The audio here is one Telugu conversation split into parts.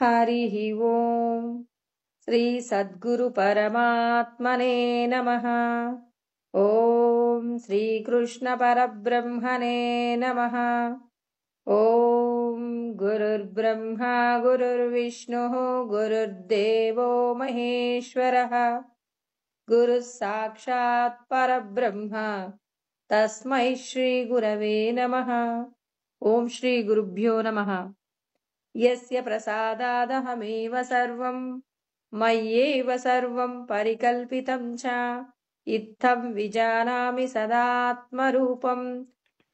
हरिः ओम् श्री सद्गुरु परमात्मने नमः। ओम श्री कृष्ण परब्रह्मणे नमः। ओम गुरुर्ब्रह्मा गुरुर्विष्णुः गुरुर्देवो महेश्वरः गुरुः साक्षात् परब्रह्म तस्मै श्री गुरवे नमः। ओम श्री गुरुभ्यो नमः। यस्य प्रसादादहमेव सर्वं मय्येव सर्वं परिकल्पितं च इत्थं विजानामि सदात्मरूपं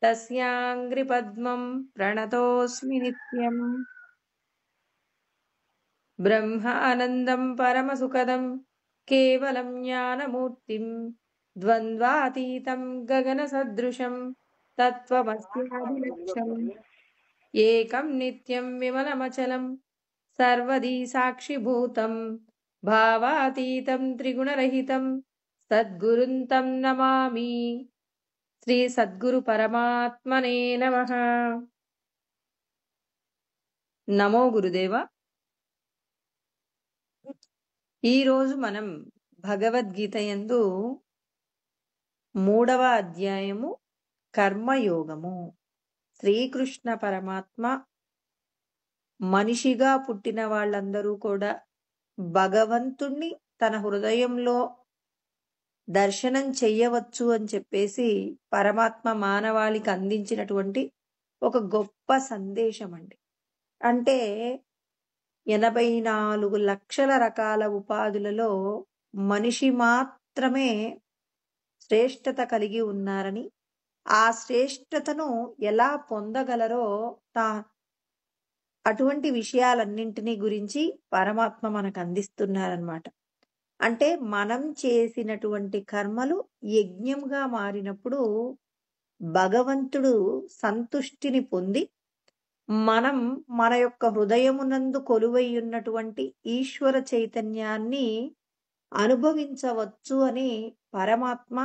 तस्याङ्घ्रिपद्मं प्रणतोऽस्मि नित्यम्। ब्रह्मानन्दं परमसुखदं केवलं ज्ञानमूर्तिं द्वन्द्वातीतं गगनसदृशं तत्त्वमस्यादिलक्ष्यम् एकं नित्यं विमलमचलं सर्वदी साक्षिभूतं भावातीतं त्रिगुणरहितं सद्गुरुं तं नमामि। శ్రీ సద్గురు పరమాత్మనే నమః. నమో గురుదేవ. ఈరోజు మనం భగవద్గీత యందు 3వ అధ్యాయము కర్మయోగము. శ్రీకృష్ణ పరమాత్మ మనిషిగా పుట్టిన వాళ్ళందరూ కూడా భగవంతుణ్ణి తన హృదయంలో దర్శనం చెయ్యవచ్చు అని చెప్పేసి పరమాత్మ మానవాళికి అందించినటువంటి ఒక గొప్ప సందేశం అండి. అంటే 84 లక్షల రకాల ఉపాధులలో మనిషి మాత్రమే శ్రేష్టత కలిగి ఉన్నారని, ఆ శ్రేష్టతను ఎలా పొందగలరో అటువంటి విషయాలన్నింటినీ గురించి పరమాత్మ మనకు అందిస్తున్నారన్నమాట. అంటే మనం చేసినటువంటి కర్మలు యజ్ఞంగా మారినప్పుడు భగవంతుడు సంతుష్టిని పొంది మనం మన యొక్క హృదయమునందు కొలువై ఉన్నటువంటి ఈశ్వర చైతన్యాన్ని అనుభవించవచ్చు అని పరమాత్మ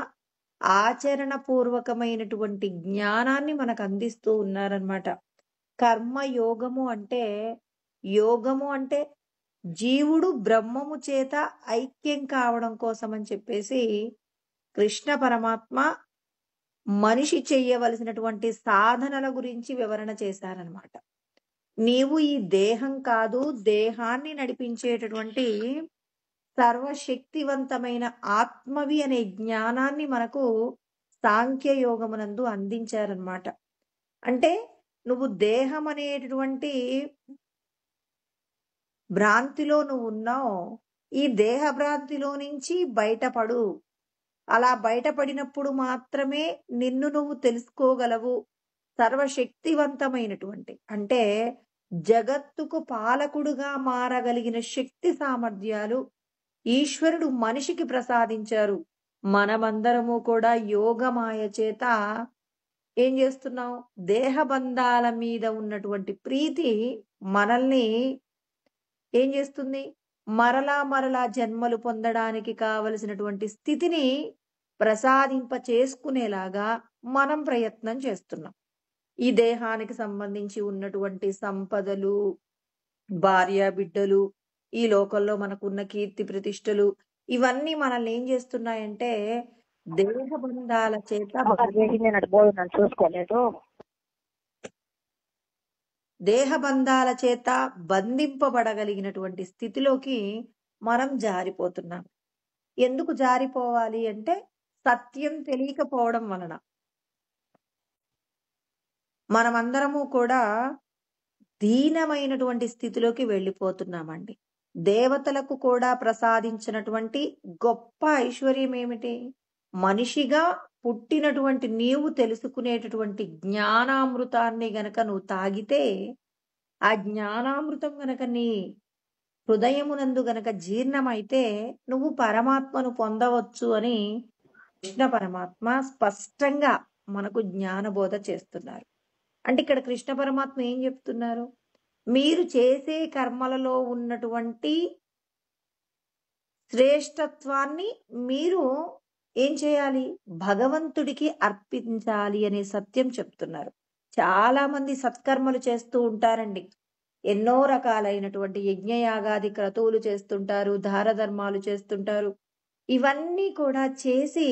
ఆచరణపూర్వకమైనటువంటి జ్ఞానాన్ని మనకు అందిస్తూ ఉన్నారన్నమాట. కర్మయోగము అంటే, యోగము అంటే జీవుడు బ్రహ్మము చేత ఐక్యం కావడం కోసం అని చెప్పేసి కృష్ణ పరమాత్మ మనిషి చెయ్యవలసినటువంటి సాధనల గురించి వివరణ చేశారనమాట. నీవు ఈ దేహం కాదు, దేహాన్ని నడిపించేటటువంటి సర్వశక్తివంతమైన ఆత్మవి అనే జ్ఞానాన్ని మనకు సాంఖ్యయోగమునందు అందించారనమాట. అంటే నువ్వు దేహం అనేటటువంటి భ్రాంతిలో నువ్వు ఉన్నావు, ఈ దేహ భ్రాంతిలో నుంచి బయటపడు. అలా బయటపడినప్పుడు మాత్రమే నిన్ను నువ్వు తెలుసుకోగలవు. సర్వశక్తివంతమైనటువంటి అంటే జగత్తుకు పాలకుడుగా మారగలిగిన శక్తి సామర్థ్యాలు ఈశ్వరుడు మనిషికి ప్రసాదించారు. మనమందరము కూడా యోగమాయ చేత ఏం చేస్తున్నాం? దేహబంధాల మీద ఉన్నటువంటి ప్రీతి మనల్ని ఏం చేస్తుంది? మరలా జన్మలు పొందడానికి కావలసినటువంటి స్థితిని ప్రసాదింప చేసుకునేలాగా మనం ప్రయత్నం చేస్తున్నాం. ఈ దేహానికి సంబంధించి ఉన్నటువంటి సంపదలు, భార్య బిడ్డలు, ఈ లోకంలో మనకున్న కీర్తి ప్రతిష్టలు, ఇవన్నీ మనల్ని ఏం చేస్తున్నాయంటే దేహబంధాల చేత దేహబంధాల చేత బంధింపబడగలిగినటువంటి స్థితిలోకి మనం జారిపోతున్నాం. ఎందుకు జారిపోవాలి అంటే సత్యం తెలియకపోవడం వలన. మనమందరము కూడా దీనమైనటువంటి స్థితిలోకి వెళ్ళిపోతున్నామండి. దేవతలకు కూడా ప్రసాదించినటువంటి గొప్ప ఐశ్వర్యం ఏమిటి? మనిషిగా పుట్టినటువంటి నీవు తెలుసుకునేటటువంటి జ్ఞానామృతాన్ని గనక నువ్వు తాగితే, ఆ జ్ఞానామృతం గనక నీ హృదయమునందు గనక జీర్ణమైతే నువ్వు పరమాత్మను పొందవచ్చు అని కృష్ణ పరమాత్మ స్పష్టంగా మనకు జ్ఞానబోధ చేస్తున్నారు. అంటే ఇక్కడ కృష్ణ పరమాత్మ ఏం చెప్తున్నారు? మీరు చేసే కర్మలలో ఉన్నటువంటి శ్రేష్టత్వాన్ని మీరు ఏం చేయాలి? భగవంతుడికి అర్పించాలి అనే సత్యం చెప్తున్నారు. చాలా మంది సత్కర్మలు చేస్తూ ఉంటారండి. ఎన్నో రకాలైనటువంటి యజ్ఞయాగాది క్రతువులు చేస్తుంటారు, దారధర్మాలు చేస్తుంటారు. ఇవన్నీ కూడా చేసి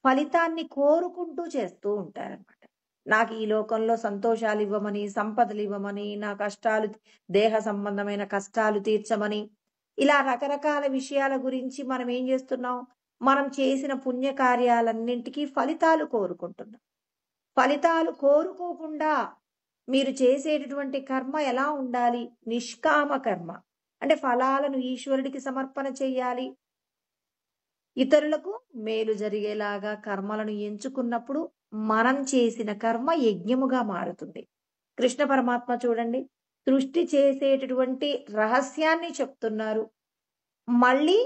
ఫలితాన్ని కోరుకుంటూ చేస్తూ ఉంటారనమాట. నాకు ఈ లోకంలో సంతోషాలివ్వమని, సంపదలివ్వమని, నా కష్టాలు దేహ సంబంధమైన కష్టాలు తీర్చమని, ఇలా రకరకాల విషయాల గురించి మనం ఏం చేస్తున్నాం? మనం చేసిన పుణ్యకార్యాలన్నింటికి ఫలితాలు కోరుకుంటున్నాం. ఫలితాలు కోరుకోకుండా మీరు చేసేటటువంటి కర్మ ఎలా ఉండాలి? నిష్కామ కర్మ. అంటే ఫలాలను ఈశ్వరుడికి సమర్పణ చెయ్యాలి. ఇతరులకు మేలు జరిగేలాగా కర్మలను ఎంచుకున్నప్పుడు మనం చేసిన కర్మ యజ్ఞముగా మారుతుంది. కృష్ణ పరమాత్మ చూడండి, సృష్టి చేసేటటువంటి రహస్యాన్ని చెప్తున్నారు. మళ్ళీ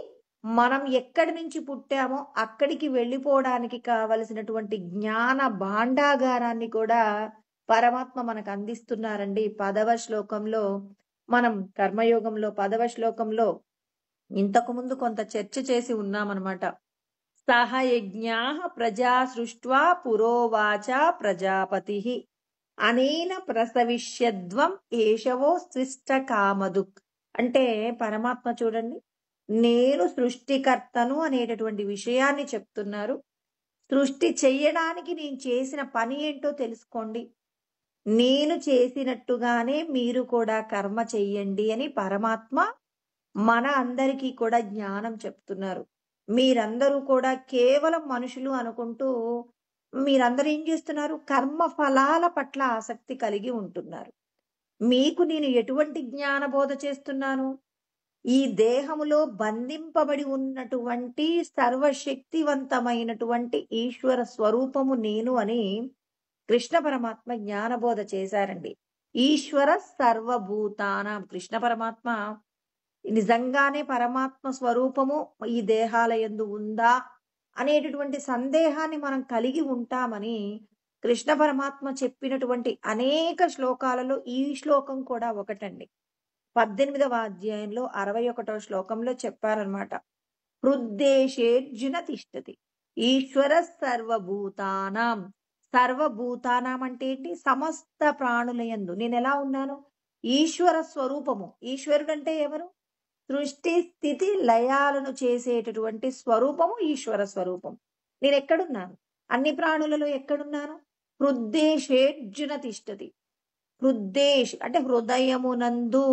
మనం ఎక్కడి నుంచి పుట్టామో అక్కడికి వెళ్ళిపోవడానికి కావలసినటువంటి జ్ఞాన భాండాగారాన్ని కూడా పరమాత్మ మనకు అందిస్తున్నారండి. 10వ శ్లోకంలో మనం కర్మయోగంలో 10వ శ్లోకంలో ఇంతకు ముందు కొంత చర్చ చేసి ఉన్నామన్నమాట. సహ యజ్ఞాః ప్రజా సృష్ట్వా పురోవాచ ప్రజాపతిః అనేన ప్రసవిష్యద్వం ఏషవో స్విష్ట కామదుక్. అంటే పరమాత్మ చూడండి, నేను సృష్టికర్తను అనేటటువంటి విషయాన్ని చెప్తున్నారు. సృష్టి చెయ్యడానికి నేను చేసిన పని ఏంటో తెలుసుకోండి. నేను చేసినట్టుగానే మీరు కూడా కర్మ చెయ్యండి అని పరమాత్మ మన అందరికీ కూడా జ్ఞానం చెప్తున్నారు. మీరందరూ కూడా కేవలం మనుషులు అనుకుంటూ మీరందరూ ఏం చేస్తున్నారు? కర్మ ఫలాల పట్ల ఆసక్తి కలిగి ఉంటున్నారు. మీకు నేను ఎటువంటి జ్ఞానబోధ చేస్తున్నాను? ఈ దేహములో బంధింపబడి ఉన్నటువంటి సర్వశక్తివంతమైనటువంటి ఈశ్వర స్వరూపము నేను అని కృష్ణ పరమాత్మ జ్ఞానబోధ చేశారండి. ఈశ్వర సర్వభూతానాం. కృష్ణ పరమాత్మ నిజంగానే పరమాత్మ స్వరూపము ఈ దేహాల యందు ఉందా అనేటటువంటి సందేహాన్ని మనం కలిగి ఉంటామని కృష్ణ పరమాత్మ చెప్పినటువంటి అనేక శ్లోకాలలో ఈ శ్లోకం కూడా ఒకటండి. 18వ అధ్యాయంలో 61వ శ్లోకంలో చెప్పారనమాట. హృద్దేశేర్జున తిష్టతి ఈశ్వర సర్వభూతానాం. సర్వభూతానాం అంటే ఏంటి? సమస్త ప్రాణుల యందు నేను ఎలా ఉన్నాను? ఈశ్వర స్వరూపము. ఈశ్వరుడు అంటే ఎవరు? సృష్టి స్థితి లయాలను చేసేటటువంటి స్వరూపము ఈశ్వర స్వరూపం. నేను ఎక్కడున్నాను? అన్ని ప్రాణులలో ఎక్కడున్నాను? హృద్దేశేర్జున తిష్టతి. హృద్దేశ్ అంటే హృదయమునందు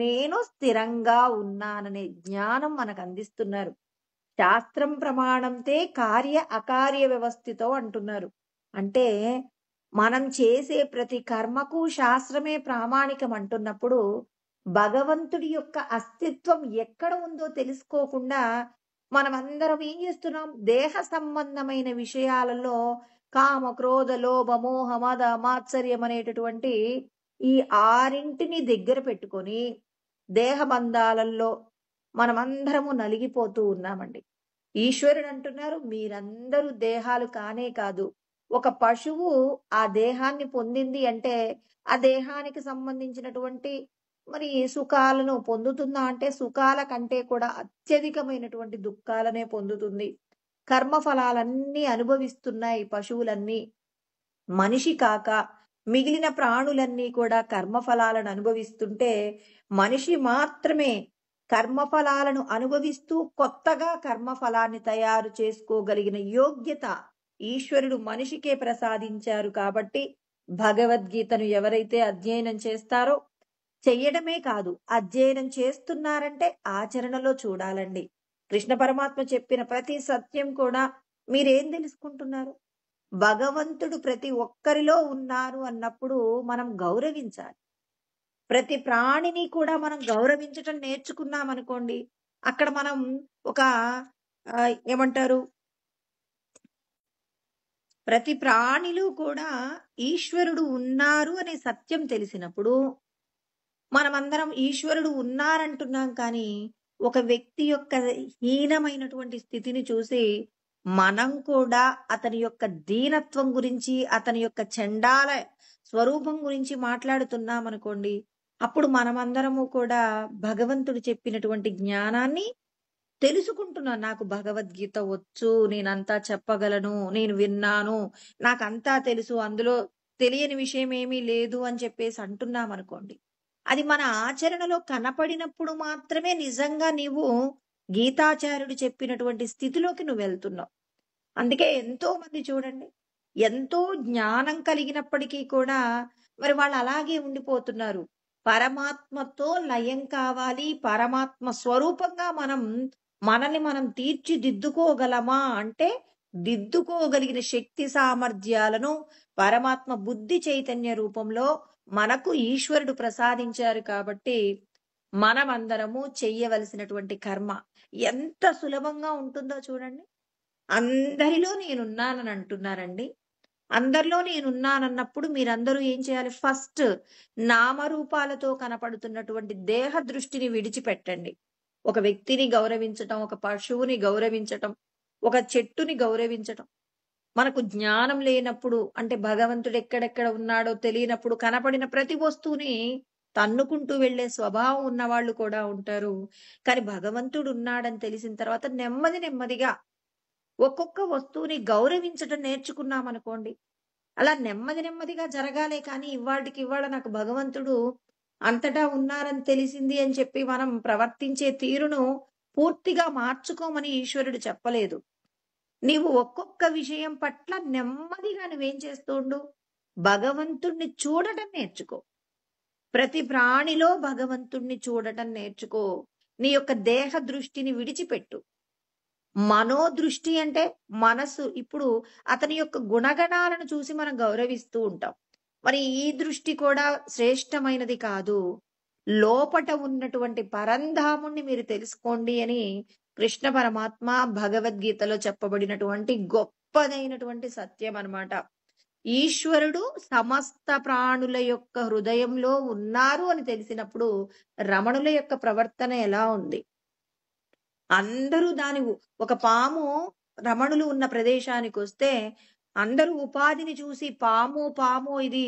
నేను స్థిరంగా ఉన్నాననే జ్ఞానం మనకు అందిస్తున్నారు. శాస్త్రం ప్రమాణంతే కార్య అకార్య వ్యవస్థితో అంటున్నారు. అంటే మనం చేసే ప్రతి కర్మకు శాస్త్రమే ప్రామాణికం అంటున్నప్పుడు భగవంతుడి యొక్క అస్తిత్వం ఎక్కడ ఉందో తెలుసుకోకుండా మనమందరం ఏం చేస్తున్నాం? దేహ సంబంధమైన విషయాలలో కామ, క్రోధ, లోభ, మోహ, మద, మాత్సర్యం అనేటటువంటి ఈ 6 దగ్గర పెట్టుకొని దేహ బంధాలలో మనమందరము నలిగిపోతూ ఉన్నామండి. ఈశ్వరుడు అంటున్నారు, మీరందరూ దేహాలు కానే కాదు. ఒక పశువు ఆ దేహాన్ని పొందింది అంటే ఆ దేహానికి సంబంధించినటువంటి మరి సుఖాలను పొందుతుందా అంటే సుఖాల కంటే కూడా అత్యధికమైనటువంటి దుఃఖాలనే పొందుతుంది. కర్మఫలాలన్నీ అనుభవిస్తున్నాయి పశువులన్నీ. మనిషి కాక మిగిలిన ప్రాణులన్నీ కూడా కర్మఫలాలను అనుభవిస్తుంటే మనిషి మాత్రమే కర్మఫలాలను అనుభవిస్తూ కొత్తగా కర్మఫలాన్ని తయారు చేసుకోగలిగిన యోగ్యత ఈశ్వరుడు మనిషికే ప్రసాదించారు. కాబట్టి భగవద్గీతను ఎవరైతే అధ్యయనం చేస్తారో, చెయ్యడమే కాదు అధ్యయనం చేస్తున్నారంటే ఆచరణలో చూడాలండి. కృష్ణ పరమాత్మ చెప్పిన ప్రతి సత్యం కూడా మీరేం తెలుసుకుంటున్నారు? భగవంతుడు ప్రతి ఒక్కరిలో ఉన్నారు అన్నప్పుడు మనం గౌరవించాలి. ప్రతి ప్రాణిని కూడా మనం గౌరవించటం నేర్చుకున్నాం అనుకోండి, అక్కడ మనం ఒక ఏమంటారు, ప్రతి ప్రాణిలో కూడా ఈశ్వరుడు ఉన్నారు అనే సత్యం తెలిసినప్పుడు మనమందరం ఈశ్వరుడు ఉన్నారంటున్నాం. కానీ ఒక వ్యక్తి యొక్క హీనమైనటువంటి స్థితిని చూసి మనం కూడా అతని యొక్క దీనత్వం గురించి, అతని యొక్క చండాల స్వరూపం గురించి మాట్లాడుతున్నాం అనుకోండి, అప్పుడు మనమందరము కూడా భగవంతుడు చెప్పినటువంటి జ్ఞానాన్ని తెలుసుకుంటున్నాను. నాకు భగవద్గీత వచ్చు, నేనంతా చెప్పగలను, నేను విన్నాను, నాకంతా తెలుసు, అందులో తెలియని విషయం ఏమీ లేదు అని చెప్పేసి అంటున్నాం అనుకోండి, అది మన ఆచరణలో కనపడినప్పుడు మాత్రమే నిజంగా నీవు గీతాచార్యుడు చెప్పినటువంటి స్థితిలోకి నువ్వు వెళ్తున్నావు. అందుకే ఎంతో మంది చూడండి, ఎంతో జ్ఞానం కలిగినప్పటికీ కూడా మరి వాళ్ళు అలాగే ఉండిపోతున్నారు. పరమాత్మతో లయం కావాలి, పరమాత్మ స్వరూపంగా మనల్ని మనం తీర్చిదిద్దుకోగలమా అంటే దిద్దుకోగలిగిన శక్తి సామర్థ్యాలను పరమాత్మ బుద్ధి చైతన్య రూపంలో మనకు ఈశ్వరుడు ప్రసాదించారు. కాబట్టి మనమందరము చెయ్యవలసినటువంటి కర్మ ఎంత సులభంగా ఉంటుందో చూడండి. అందరిలో నేనున్నానని అంటున్నారండి. అందరిలో నేనున్నానన్నప్పుడు మీరందరూ ఏం చేయాలి? ఫస్ట్ నామరూపాలతో కనపడుతున్నటువంటి దేహ దృష్టిని విడిచిపెట్టండి. ఒక వ్యక్తిని గౌరవించటం, ఒక పశువుని గౌరవించటం, ఒక చెట్టుని గౌరవించటం. మనకు జ్ఞానం లేనప్పుడు, అంటే భగవంతుడు ఎక్కడెక్కడ ఉన్నాడో తెలియనప్పుడు కనపడిన ప్రతి వస్తువుని తన్నుకుంటూ వెళ్లే స్వభావం ఉన్నవాళ్ళు కూడా ఉంటారు. కానీ భగవంతుడు ఉన్నాడని తెలిసిన తర్వాత నెమ్మదిగా ఒక్కొక్క వస్తువుని గౌరవించటం నేర్చుకున్నామనుకోండి, అలా నెమ్మదిగా జరగాలే కానీ ఇవాళకి ఇవాళ నాకు భగవంతుడు అంతటా ఉన్నారని తెలిసింది అని చెప్పి మనం ప్రవర్తించే తీరును పూర్తిగా మార్చుకోమని ఈశ్వరుడు చెప్పలేదు. నీవు ఒక్కొక్క విషయం పట్ల నెమ్మదిగా నువ్వేం చేస్తూ ఉండు? భగవంతుణ్ణి చూడటం నేర్చుకో. ప్రతి ప్రాణిలో భగవంతుణ్ణి చూడటం నేర్చుకో. నీ యొక్క దేహ దృష్టిని విడిచిపెట్టు. మనోదృష్టి అంటే మనసు. ఇప్పుడు అతని యొక్క గుణగణాలను చూసి మనం గౌరవిస్తూ ఉంటాం. మరి ఈ దృష్టి కూడా శ్రేష్టమైనది కాదు. లోపట ఉన్నటువంటి పరంధాముణ్ణి మీరు తెలుసుకోండి అని కృష్ణ పరమాత్మ భగవద్గీతలో చెప్పబడినటువంటి గొప్పదైనటువంటి సత్యం అన్నమాట. ఈశ్వరుడు సమస్త ప్రాణుల యొక్క హృదయంలో ఉన్నారు అని తెలిసినప్పుడు రమణుల యొక్క ప్రవర్తన ఎలా ఉంది? అందరూ ఒక పాము రమణులు ఉన్న ప్రదేశానికి వస్తే అందరూ ఉపాధిని చూసి పాము ఇది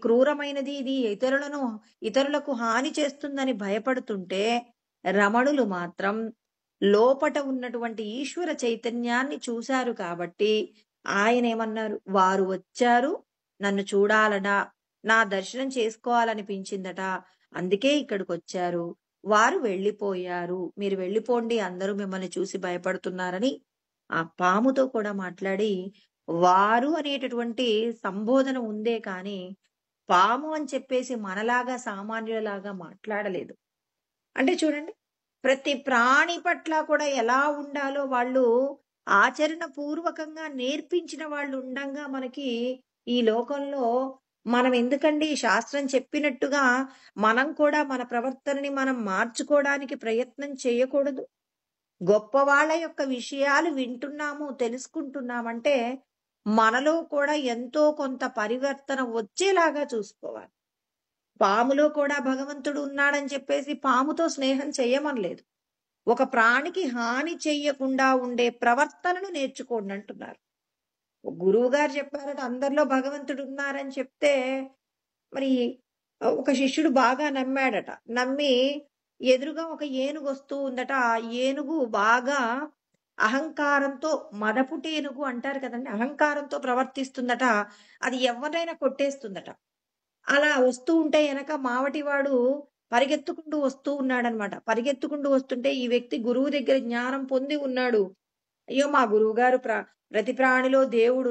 క్రూరమైనది, ఇది ఇతరులకు హాని చేస్తుందని భయపడుతుంటే రమణులు మాత్రం లోపట ఉన్నటువంటి ఈశ్వర చైతన్యాన్ని చూశారు. కాబట్టి ఆయన ఏమన్నారు? వారు వచ్చారు, నన్ను చూడాలడా, నా దర్శనం చేసుకోవాలనిపించిందట, అందుకే ఇక్కడికి వచ్చారు. వారు వెళ్ళిపోయారు, మీరు వెళ్ళిపోండి, అందరూ మిమ్మల్ని చూసి భయపడుతున్నారని ఆ పాముతో కూడా మాట్లాడి వారు అనేటటువంటి సంబోధన ఉందే కానీ పాము అని చెప్పేసి మనలాగా సామాన్యులలాగా మాట్లాడలేదు. అంటే చూడండి, ప్రతి ప్రాణి పట్ల కూడా ఎలా ఉండాలో వాళ్ళు ఆచరణ పూర్వకంగా నేర్పించిన వాళ్ళు ఉండంగా మనకి ఈ లోకంలో మనం ఎందుకండి శాస్త్రం చెప్పినట్టుగా మనం కూడా మన ప్రవర్తనని మనం మార్చుకోవడానికి ప్రయత్నం చేయకూడదు? గొప్ప వాళ్ళ యొక్క విషయాలు వింటున్నాము, తెలుసుకుంటున్నామంటే మనలో కూడా ఎంతో కొంత పరివర్తన వచ్చేలాగా చూసుకోవాలి. పాములో కూడా భగవంతుడు ఉన్నాడని చెప్పేసి పాముతో స్నేహం చెయ్యమనలేదు. ఒక ప్రాణికి హాని చెయ్యకుండా ఉండే ప్రవర్తనను నేర్చుకోండి అంటున్నారు. గురువు గారు చెప్పారట అందరిలో భగవంతుడు ఉన్నారని చెప్తే మరి ఒక శిష్యుడు బాగా నమ్మాడట. నమ్మి ఎదురుగా ఒక ఏనుగు వస్తూ ఉందట. ఆ ఏనుగు బాగా అహంకారంతో, మదపుటేనుగు అంటారు కదండి, అహంకారంతో ప్రవర్తిస్తుందట. అది ఎవరినైనా కొట్టేస్తుందట. అలా వస్తూ ఉంటే వెనక మావటివాడు పరిగెత్తుకుంటూ వస్తూ ఉన్నాడనమాట. పరిగెత్తుకుంటూ వస్తుంటే ఈ వ్యక్తి గురువు దగ్గర జ్ఞానం పొంది ఉన్నాడు. అయ్యో, మా గురువు గారు ప్రతి ప్రాణిలో దేవుడు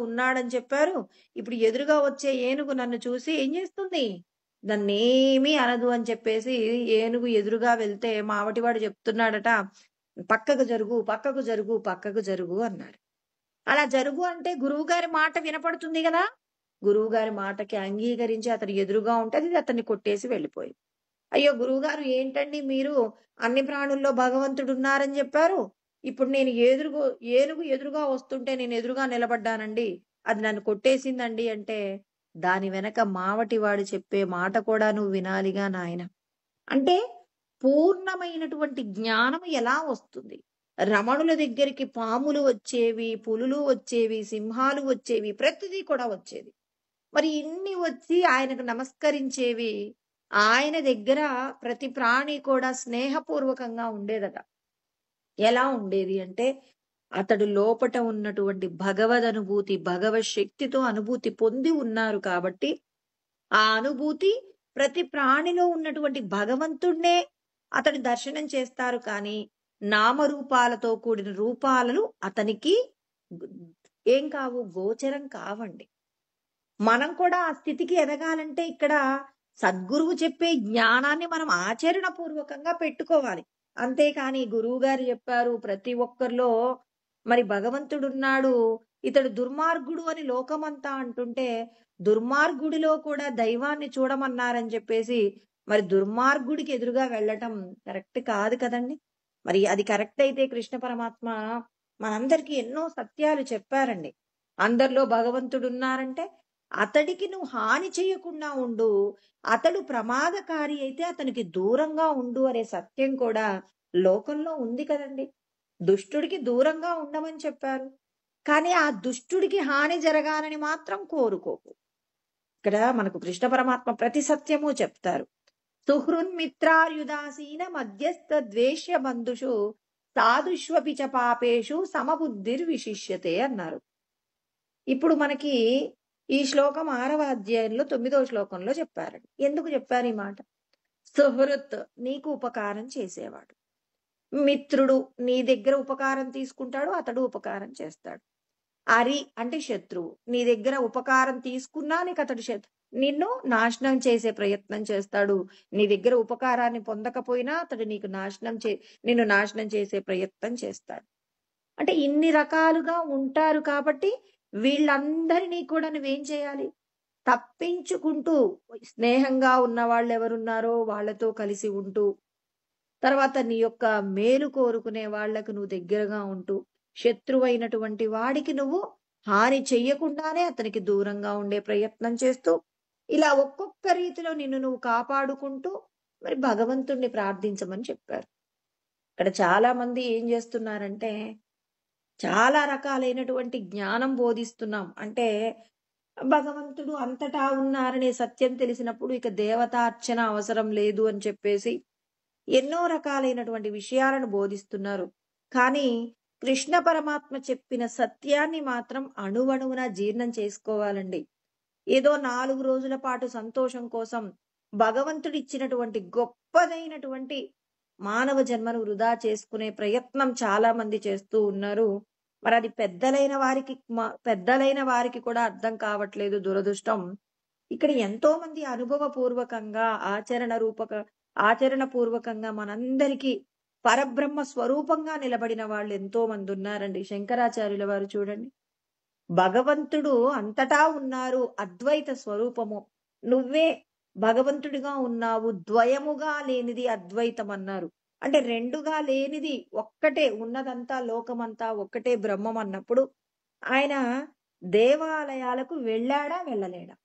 ఉన్నాడని చెప్పారు. ఇప్పుడు ఎదురుగా వచ్చే ఏనుగు నన్ను చూసి ఏం చేస్తుంది? నన్నేమీ అనదు అని చెప్పేసి ఏనుగు ఎదురుగా వెళ్తే మావటివాడు చెప్తున్నాడట, పక్కకు జరుగు అన్నాడు. అలా జరుగు అంటే గురువు గారి మాట వినపడుతుంది కదా. గురువు గారి మాటకి అంగీకరించి అతను ఎదురుగా ఉంటే అది అతన్ని కొట్టేసి వెళ్ళిపోయింది. అయ్యో గురువుగారు, ఏంటండి మీరు అన్ని ప్రాణుల్లో భగవంతుడు ఉన్నారని చెప్పారు, ఇప్పుడు నేను ఏనుగు ఎదురుగా వస్తుంటే నేను ఎదురుగా నిలబడ్డానండి, అది నన్ను కొట్టేసిందండి అంటే దాని వెనక మావటివాడు చెప్పే మాట కూడా నువ్వు వినాలిగా నాయన. అంటే పూర్ణమైనటువంటి జ్ఞానం ఎలా వస్తుంది? రమణుల దగ్గరికి పాములు వచ్చేవి, పులులు వచ్చేవి, సింహాలు వచ్చేవి, ప్రతిదీ కూడా వచ్చేది. మరి ఇన్ని వచ్చి ఆయనకు నమస్కరించేవి. ఆయన దగ్గర ప్రతి ప్రాణి కూడా స్నేహపూర్వకంగా ఉండేదట. ఎలా ఉండేది అంటే అతడు లోపట ఉన్నటువంటి భగవద్ అనుభూతి, భగవత్ శక్తితో అనుభూతి పొంది ఉన్నారు కాబట్టి ఆ అనుభూతి ప్రతి ప్రాణిలో ఉన్నటువంటి భగవంతుణ్ణే అతడు దర్శనం చేస్తారు కానీ నామరూపాలతో కూడిన రూపాలను అతనికి గు- ఏం కావు, గోచరం కావండి. మనం కూడా ఆ స్థితికి ఎదగాలంటే ఇక్కడ సద్గురువు చెప్పే జ్ఞానాన్ని మనం ఆచరణ పూర్వకంగా పెట్టుకోవాలి. అంతేకాని గురువు గారు చెప్పారు ప్రతి ఒక్కరిలో మరి భగవంతుడున్నాడు, ఇతడు దుర్మార్గుడు అని లోకమంతా అంటుంటే దుర్మార్గుడిలో కూడా దైవాన్ని చూడమన్నారని చెప్పేసి మరి దుర్మార్గుడికి ఎదురుగా వెళ్ళటం కరెక్ట్ కాదు కదండి. మరి అది కరెక్ట్ అయితే కృష్ణ పరమాత్మ మనందరికీ ఎన్నో సత్యాలు చెప్పారండి. అందరిలో భగవంతుడు ఉన్నారంటే అతడికి నువ్వు హాని చేయకుండా ఉండు, అతడు ప్రమాదకారి అయితే అతనికి దూరంగా ఉండు అనే సత్యం కూడా లోకంలో ఉంది కదండి. దుష్టుడికి దూరంగా ఉండమని చెప్పారు, కానీ ఆ దుష్టుడికి హాని జరగాలని మాత్రం కోరుకోకు. ఇక్కడ మనకు కృష్ణ పరమాత్మ ప్రతి సత్యము చెప్తారు. సుహృన్మిత్రార్యుదాసీన మధ్యస్థ ద్వేష్య బంధుషు సాధుష్వపి చ పాపేషు సమబుద్ధిర్విశిష్యతే అన్నారు. ఇప్పుడు మనకి ఈ శ్లోకం 6వ అధ్యాయంలో 9వ శ్లోకంలో చెప్పారండి. ఎందుకు చెప్పారు ఈ మాట? సుహృత్ నీకు ఉపకారం చేసేవాడు, మిత్రుడు నీ దగ్గర ఉపకారం తీసుకుంటాడు, అతడు ఉపకారం చేస్తాడు. అరి అంటే శత్రువు, నీ దగ్గర ఉపకారం తీసుకున్నా నీకు అతడు నిన్ను నాశనం చేసే ప్రయత్నం చేస్తాడు. నీ దగ్గర ఉపకారాన్ని పొందకపోయినా అతడు నీకు నిన్ను నాశనం చేసే ప్రయత్నం చేస్తాడు. అంటే ఇన్ని రకాలుగా ఉంటారు కాబట్టి వీళ్ళందరినీ కూడా నువ్వేం చేయాలి? తప్పించుకుంటూ స్నేహంగా ఉన్న వాళ్ళు ఎవరున్నారో వాళ్ళతో కలిసి ఉంటూ, తర్వాత నీ యొక్క మేలు కోరుకునే వాళ్లకు నువ్వు దగ్గరగా ఉంటూ, శత్రువైనటువంటి వాడికి నువ్వు హాని చెయ్యకుండానే అతనికి దూరంగా ఉండే ప్రయత్నం చేస్తూ, ఇలా ఒక్కొక్క రీతిలో నిన్ను నువ్వు కాపాడుకుంటూ మరి భగవంతుణ్ణి ప్రార్థించమని చెప్పారు. ఇక్కడ చాలా మంది ఏం చేస్తున్నారంటే చాలా రకాలైనటువంటి జ్ఞానం బోధిస్తున్నాం అంటే భగవంతుడు అంతటా ఉన్నారనే సత్యం తెలిసినప్పుడు ఇక దేవతార్చన అవసరం లేదు అని చెప్పేసి ఎన్నో రకాలైనటువంటి విషయాలను బోధిస్తున్నారు. కానీ కృష్ణ పరమాత్మ చెప్పిన సత్యాన్ని మాత్రం అణువణువున జీర్ణం చేసుకోవాలండి. ఏదో 4 రోజుల పాటు సంతోషం కోసం భగవంతుడు ఇచ్చినటువంటి గొప్పదైనటువంటి మానవ జన్మను వృధా చేసుకునే ప్రయత్నం చాలా మంది చేస్తూ ఉన్నారు. మరి అది పెద్దలైన వారికి కూడా అర్థం కావట్లేదు, దురదృష్టం. ఇక్కడ ఎంతో మంది అనుభవపూర్వకంగా ఆచరణ పూర్వకంగా మనందరికీ పరబ్రహ్మ స్వరూపంగా నిలబడిన వాళ్ళు ఎంతో మంది ఉన్నారండి. శంకరాచార్యుల వారు చూడండి, భగవంతుడు అంతటా ఉన్నారు, అద్వైత స్వరూపము, నువ్వే భగవంతుడిగా ఉన్నావు, ద్వయముగా లేనిది అద్వైతం అన్నారు. అంటే రెండుగా లేనిది ఒక్కటే, ఉన్నదంతా లోకమంతా ఒక్కటే బ్రహ్మం అన్నప్పుడు ఆయన దేవాలయాలకు వెళ్ళాడా వెళ్ళలేడా?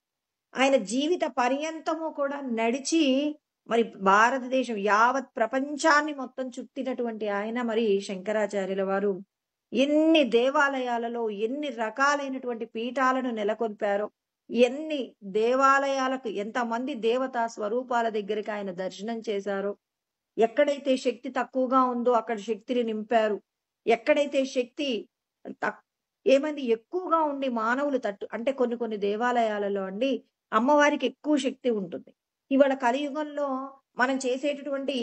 ఆయన జీవిత పర్యంతము కూడా నడిచి మరి భారతదేశం యావత్ ప్రపంచాన్ని మొత్తం చుట్టినటువంటి ఆయన మరి శంకరాచార్యుల వారు ఎన్ని దేవాలయాలలో ఎన్ని రకాలైనటువంటి పీఠాలను నెలకొల్పారో, ఎన్ని దేవాలయాలకు ఎంతమంది దేవతా స్వరూపాల దగ్గరికి ఆయన దర్శనం చేశారో, ఎక్కడైతే శక్తి తక్కువగా ఉందో అక్కడ శక్తిని నింపారు, ఎక్కడైతే శక్తి ఏమంది ఎక్కువగా ఉండి మానవులు అంటే కొన్ని దేవాలయాలలో అండి అమ్మవారికి ఎక్కువ శక్తి ఉంటుంది. ఇవాళ కలియుగంలో మనం చేసేటటువంటి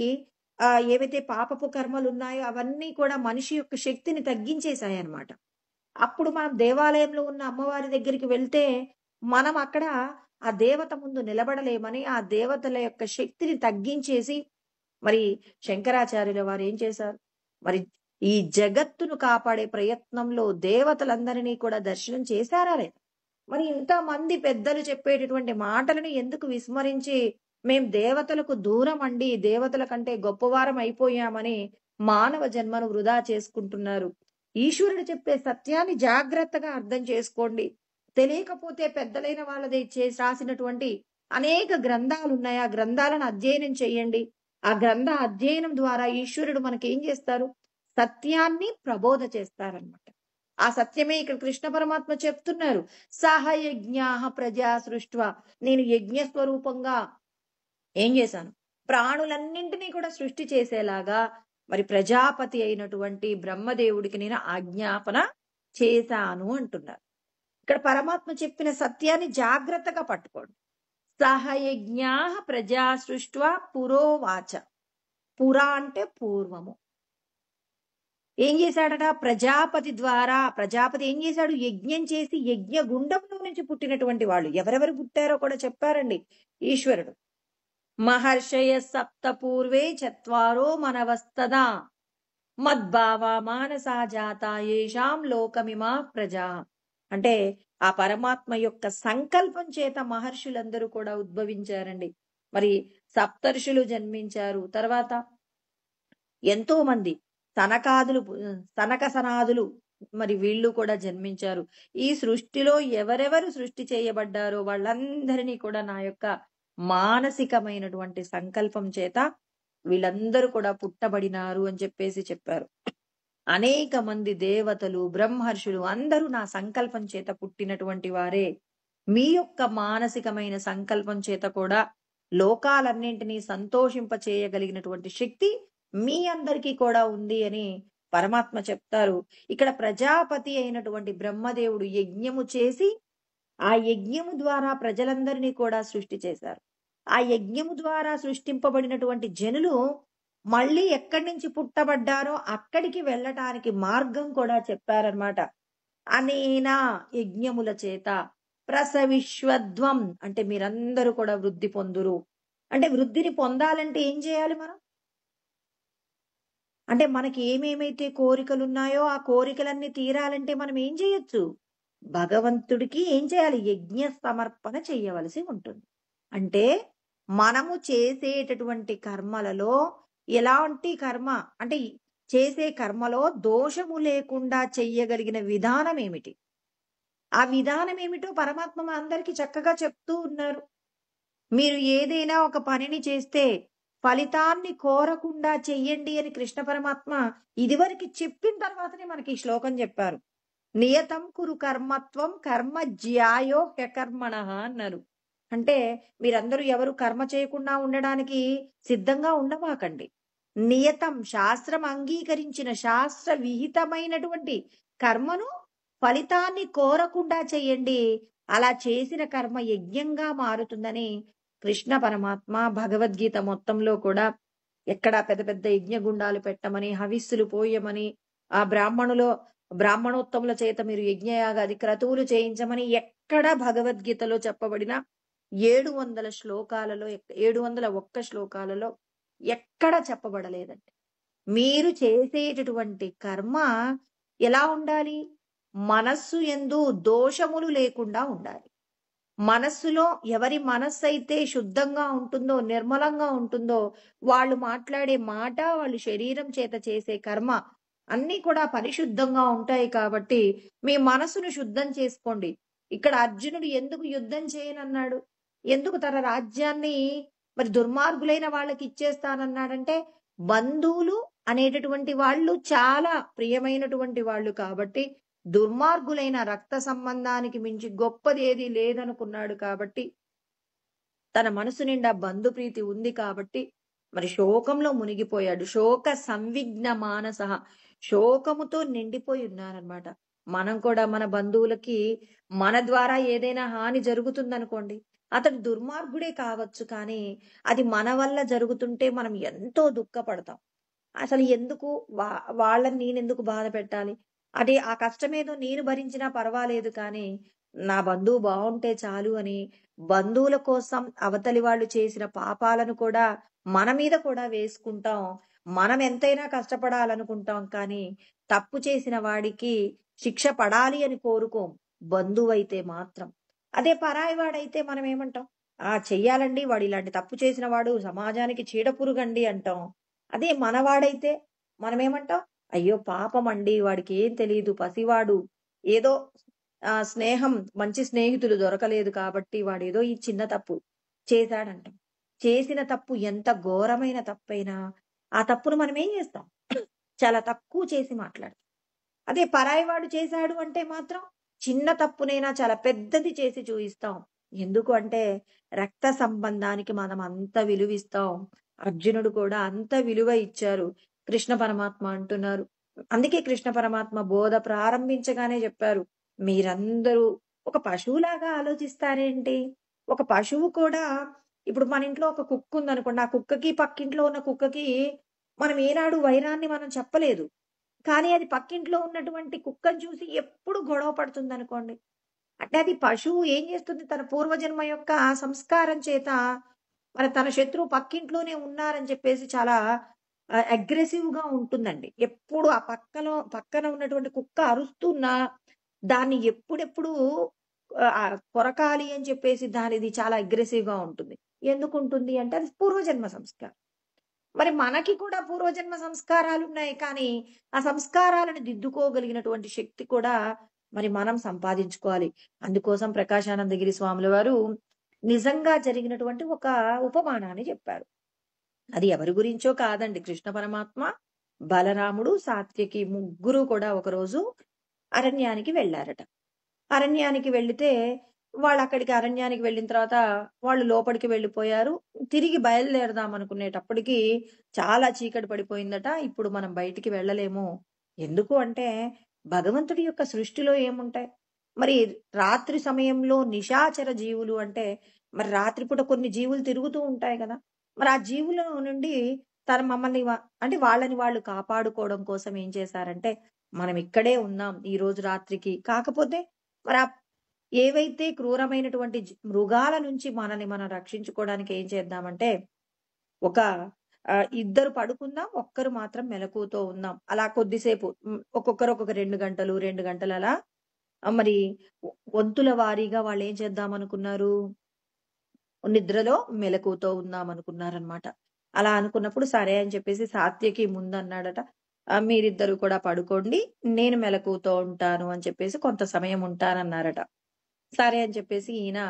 ఏవైతే పాపపు కర్మలు ఉన్నాయో అవన్నీ కూడా మనిషి యొక్క శక్తిని తగ్గించేశాయి అన్నమాట. అప్పుడు మనం దేవాలయంలో ఉన్న అమ్మవారి దగ్గరికి వెళ్తే మనం అక్కడ ఆ దేవత ముందు నిలబడలేమని ఆ దేవతల యొక్క శక్తిని తగ్గించేసి మరి శంకరాచార్యుల వారు ఏం చేశారు? మరి ఈ జగత్తును కాపాడే ప్రయత్నంలో దేవతలందరినీ కూడా దర్శనం చేశారా లేదా? మరి ఇంతమంది పెద్దలు చెప్పేటటువంటి మాటలను ఎందుకు విస్మరించి మేం దేవతలకు దూరం అండి, దేవతల కంటే గొప్పవారం అయిపోయామని మానవ జన్మను వృధా చేసుకుంటున్నారు? ఈశ్వరుడు చెప్పే సత్యాన్ని జాగ్రత్తగా అర్థం చేసుకోండి. తెలియకపోతే పెద్దలైన వాళ్ళది రాసినటువంటి అనేక గ్రంథాలు ఉన్నాయి, ఆ గ్రంథాలను అధ్యయనం చేయండి. ఆ గ్రంథ అధ్యయనం ద్వారా ఈశ్వరుడు మనకి ఏం చేస్తారు? సత్యాన్ని ప్రబోధ చేస్తారనమాట. ఆ సత్యమే ఇక్కడ కృష్ణ పరమాత్మ చెప్తున్నారు. సహయజ్ఞాః ప్రజా సృష్ట్వా, నేను యజ్ఞ స్వరూపంగా ఏం చేశాను? ప్రాణులన్నింటినీ కూడా సృష్టి చేసేలాగా మరి ప్రజాపతి అయినటువంటి బ్రహ్మదేవుడికి నేను ఆజ్ఞాపన చేశాను అంటున్నారు. ఇక్కడ పరమాత్మ చెప్పిన సత్యాన్ని జాగ్రత్తగా పట్టుకోండి. సహయజ్ఞా ప్రజా సృష్ట్వా పురోవాచ. పురా అంటే పూర్వము. ఏం చేశాడట? ప్రజాపతి ద్వారా. ప్రజాపతి ఏం చేశాడు? యజ్ఞం చేసి యజ్ఞ గుండంలో నుంచి పుట్టినటువంటి వాళ్ళు ఎవరెవరు పుట్టారో కూడా చెప్పారండి ఈశ్వరుడు. మహర్షయ సప్త పూర్వే చత్వారో మనవస్తదా మద్భావ మానసా జాత ఏషాం లోకమిమా ప్రజా. అంటే ఆ పరమాత్మ యొక్క సంకల్పం చేత మహర్షులందరూ కూడా ఉద్భవించారండి. మరి సప్తర్షులు జన్మించారు. తర్వాత ఎంతో మంది సనక సనాదులు మరి వీళ్ళు కూడా జన్మించారు. ఈ సృష్టిలో ఎవరెవరు సృష్టి చేయబడ్డారో వాళ్ళందరినీ కూడా నా యొక్క మానసికమైనటువంటి సంకల్పం చేత వీళ్ళందరూ కూడా పుట్టబడినారు అని చెప్పేసి చెప్పారు. అనేక మంది దేవతలు, బ్రహ్మర్షులు అందరూ నా సంకల్పం చేత పుట్టినటువంటి వారే. మీ యొక్క మానసికమైన సంకల్పం చేత కూడా లోకాలన్నింటినీ సంతోషింప చేయగలిగినటువంటి శక్తి మీ అందరికీ కూడా ఉంది అని పరమాత్మ చెప్తారు. ఇక్కడ ప్రజాపతి అయినటువంటి బ్రహ్మదేవుడు యజ్ఞము చేసి ఆ యజ్ఞము ద్వారా ప్రజలందరినీ కూడా సృష్టి చేశారు. ఆ యజ్ఞము ద్వారా సృష్టింపబడినటువంటి జనులు మళ్ళీ ఎక్కడి నుంచి పుట్టబడ్డారో అక్కడికి వెళ్ళటానికి మార్గం కూడా చెప్పారనమాట. అనేనా యజ్ఞముల చేత ప్రసవిశ్వధ్వం అంటే మీరందరూ కూడా వృద్ధి పొందురు. అంటే వృద్ధిని పొందాలంటే ఏం చేయాలి మనం? అంటే మనకి ఏమేమైతే కోరికలు ఉన్నాయో ఆ కోరికలన్నీ తీరాలంటే మనం ఏం చేయొచ్చు? భగవంతుడికి ఏం చేయాలి? యజ్ఞ సమర్పణ చేయవలసి ఉంటుంది. అంటే మనము చేసేటటువంటి కర్మలలో ఎలాంటి కర్మ అంటే చేసే కర్మలో దోషము లేకుండా చెయ్యగలిగిన విధానం ఏమిటి? ఆ విధానం ఏమిటో పరమాత్మ అందరికీ చక్కగా చెప్తూ ఉన్నారు. మీరు ఏదైనా ఒక పనిని చేస్తే ఫలితాన్ని కోరకుండా చెయ్యండి అని కృష్ణ పరమాత్మ ఇదివరకు చెప్పిన తర్వాతనే మనకి ఈ శ్లోకం చెప్పారు. నియతం కురు కర్మత్వం కర్మ జ్యాయో హ్యకర్మణ అన్నారు. అంటే మీరందరూ ఎవరు కర్మ చేయకుండా ఉండడానికి సిద్ధంగా ఉండవాకండి. నియతం శాస్త్రం అంగీకరించిన శాస్త్ర విహితమైనటువంటి కర్మను ఫలితాన్ని కోరకుండా చెయ్యండి. అలా చేసిన కర్మ యజ్ఞంగా మారుతుందని కృష్ణ పరమాత్మ భగవద్గీత మొత్తంలో కూడా ఎక్కడా పెద్ద పెద్ద యజ్ఞగుండాలు పెట్టమని, హవిస్సులు పోయమని, ఆ బ్రాహ్మణోత్తముల చేత మీరు యజ్ఞయాగాది క్రతువులు చేయించమని ఎక్కడ భగవద్గీతలో చెప్పబడిన 700 శ్లోకాలలో 701 శ్లోకాలలో ఎక్కడ చెప్పబడలేదండి. మీరు చేసేటటువంటి కర్మ ఎలా ఉండాలి? మనస్సు యందు దోషములు లేకుండా ఉండాలి. మనస్సులో ఎవరి మనస్సు అయితే శుద్ధంగా ఉంటుందో, నిర్మలంగా ఉంటుందో వాళ్ళు మాట్లాడే మాట, వాళ్ళు శరీరం చేత చేసే కర్మ అన్నీ కూడా పరిశుద్ధంగా ఉంటాయి. కాబట్టి మీ మనసును శుద్ధం చేసుకోండి. ఇక్కడ అర్జునుడు ఎందుకు యుద్ధం చేయనన్నాడు? ఎందుకు తన రాజ్యాన్ని మరి దుర్మార్గులైన వాళ్ళకి ఇచ్చేస్తానన్నాడంటే బంధువులు అనేటటువంటి వాళ్ళు చాలా ప్రియమైనటువంటి వాళ్ళు కాబట్టి దుర్మార్గులైన రక్త సంబంధానికి మించి గొప్పది ఏది లేదనుకున్నాడు. కాబట్టి తన మనసు నిండా బంధుప్రీతి ఉంది కాబట్టి మరి శోకంలో మునిగిపోయాడు. శోక సంవిఘ్న మానస, శోకముతో నిండిపోయి ఉన్నారనమాట. మనం కూడా మన బంధువులకి మన ద్వారా ఏదైనా హాని జరుగుతుందనుకోండి, అతడు దుర్మార్గుడే కావచ్చు, కానీ అది మన వల్ల జరుగుతుంటే మనం ఎంతో దుఃఖపడతాం. అసలు ఎందుకు వాళ్ళని నేనెందుకు బాధ పెట్టాలి? అదే ఆ కష్టమేదో నేను భరించినా పర్వాలేదు, కానీ నా బంధువు బాగుంటే చాలు అని బంధువుల కోసం అవతలి వాళ్ళు చేసిన పాపాలను కూడా మన మీద కూడా వేసుకుంటాం. మనం ఎంతైనా కష్టపడాలనుకుంటాం, కానీ తప్పు చేసిన వాడికి శిక్ష పడాలి అని కోరుకోం. బంధువైతే మాత్రం. అదే పరాయి వాడైతే మనం ఏమంటాం? చెయ్యాలండి, వాడు ఇలాంటి తప్పు చేసిన వాడు సమాజానికి చీడపురుగండి అంటాం. అదే మనవాడైతే మనమేమంటాం? అయ్యో పాపం అండి, వాడికి ఏం తెలియదు, పసివాడు, ఏదో స్నేహం మంచి స్నేహితులు దొరకలేదు కాబట్టి వాడేదో ఈ చిన్న తప్పు చేశాడంటాం. చేసిన తప్పు ఎంత ఘోరమైన తప్పైనా ఆ తప్పును మనం ఏం చేస్తాం? చాలా తక్కువ చేసి మాట్లాడతాం. అదే పరాయివాడు చేశాడు అంటే మాత్రం చిన్న తప్పునైనా చాలా పెద్దది చేసి చూయిస్తాం. ఎందుకు అంటే రక్త సంబంధానికి మనం అంత విలువిస్తాం. అర్జునుడు కూడా అంత విలువ ఇచ్చారు. కృష్ణ పరమాత్మ అంటున్నారు. అందుకే కృష్ణ పరమాత్మ బోధ ప్రారంభించగానే చెప్పారు, మీరందరూ ఒక పశువులాగా ఆలోచిస్తారేంటి? ఒక పశువు కూడా ఇప్పుడు మన ఇంట్లో ఒక కుక్క ఉందనుకోండి. ఆ కుక్కకి, పక్కింట్లో ఉన్న కుక్కకి మనం ఏనాడు వైరాన్ని మనం చెప్పలేదు. కానీ అది పక్కింట్లో ఉన్నటువంటి కుక్కని చూసి ఎప్పుడు గొడవ పడుతుందనుకోండి. అంటే అది పశువు ఏం చేస్తుంది తన పూర్వజన్మ యొక్క సంస్కారం చేత మరి తన శత్రువు పక్కింట్లోనే ఉన్నారని చెప్పేసి చాలా అగ్రెసివ్‌గా ఉంటుందండి. ఎప్పుడు ఆ పక్కన ఉన్నటువంటి కుక్క అరుస్తున్నా దాన్ని ఎప్పుడెప్పుడు కొరకాలి అని చెప్పేసి దానిది చాలా అగ్రెసివ్‌గా ఉంటుంది. ఎందుకుంటుంది అంటే అది పూర్వజన్మ సంస్కారం. మరి మనకి కూడా పూర్వజన్మ సంస్కారాలున్నాయి. కానీ, ఆ సంస్కారాలను దిద్దుకోగలిగినటువంటి శక్తి కూడా మరి మనం సంపాదించుకోవాలి. అందుకోసం ప్రకాశానందగిరి స్వాముల వారు నిజంగా జరిగినటువంటి ఒక ఉపమానాన్ని చెప్పారు. అది ఎవరి గురించో కాదండి. కృష్ణ పరమాత్మ, బలరాముడు, సాత్యకి ముగ్గురు కూడా ఒకరోజు అరణ్యానికి వెళ్లారట. అరణ్యానికి వెళితే వాళ్ళక్కడికి అరణ్యానికి వెళ్ళిన తర్వాత వాళ్ళు లోపలికి వెళ్ళిపోయారు. తిరిగి బయలుదేరదాం అనుకునేటప్పటికి చాలా చీకటి పడిపోయిందట. ఇప్పుడు మనం బయటికి వెళ్ళలేము. ఎందుకు అంటే భగవంతుడి యొక్క సృష్టిలో ఏముంటాయి? మరి రాత్రి సమయంలో నిశాచర జీవులు అంటే మరి రాత్రిపూట కొన్ని జీవులు తిరుగుతూ ఉంటాయి కదా! మరి ఆ జీవుల నుండి తను మమ్మల్ని అంటే వాళ్ళని వాళ్ళు కాపాడుకోవడం కోసం ఏం చేశారంటే, మనం ఇక్కడే ఉన్నాం ఈరోజు రాత్రికి. కాకపోతే మరి ఏవైతే క్రూరమైనటువంటి మృగాల నుంచి మనల్ని మనం రక్షించుకోవడానికి ఏం చేద్దామంటే, ఒక ఇద్దరు పడుకుందాం. ఒక్కరు మాత్రం మెలకువతో ఉందాం. అలా కొద్దిసేపు ఒక్కొక్కరు ఒక్కొక్క 2 గంటలు, 2 గంటలు అలా మరి వంతుల వారీగా వాళ్ళేం చేద్దామనుకున్నారు? నిద్రలో మెలకువతో ఉందామనుకున్నారనమాట. అలా అనుకున్నప్పుడు సరే అని చెప్పేసి సాత్యకి ముందన్నాడట. మీరిద్దరూ కూడా పడుకోండి. నేను మెలకువతో ఉంటాను అని చెప్పేసి కొంత సమయం ఉంటానన్నారట. సరే అని చెప్పేసి ఈయన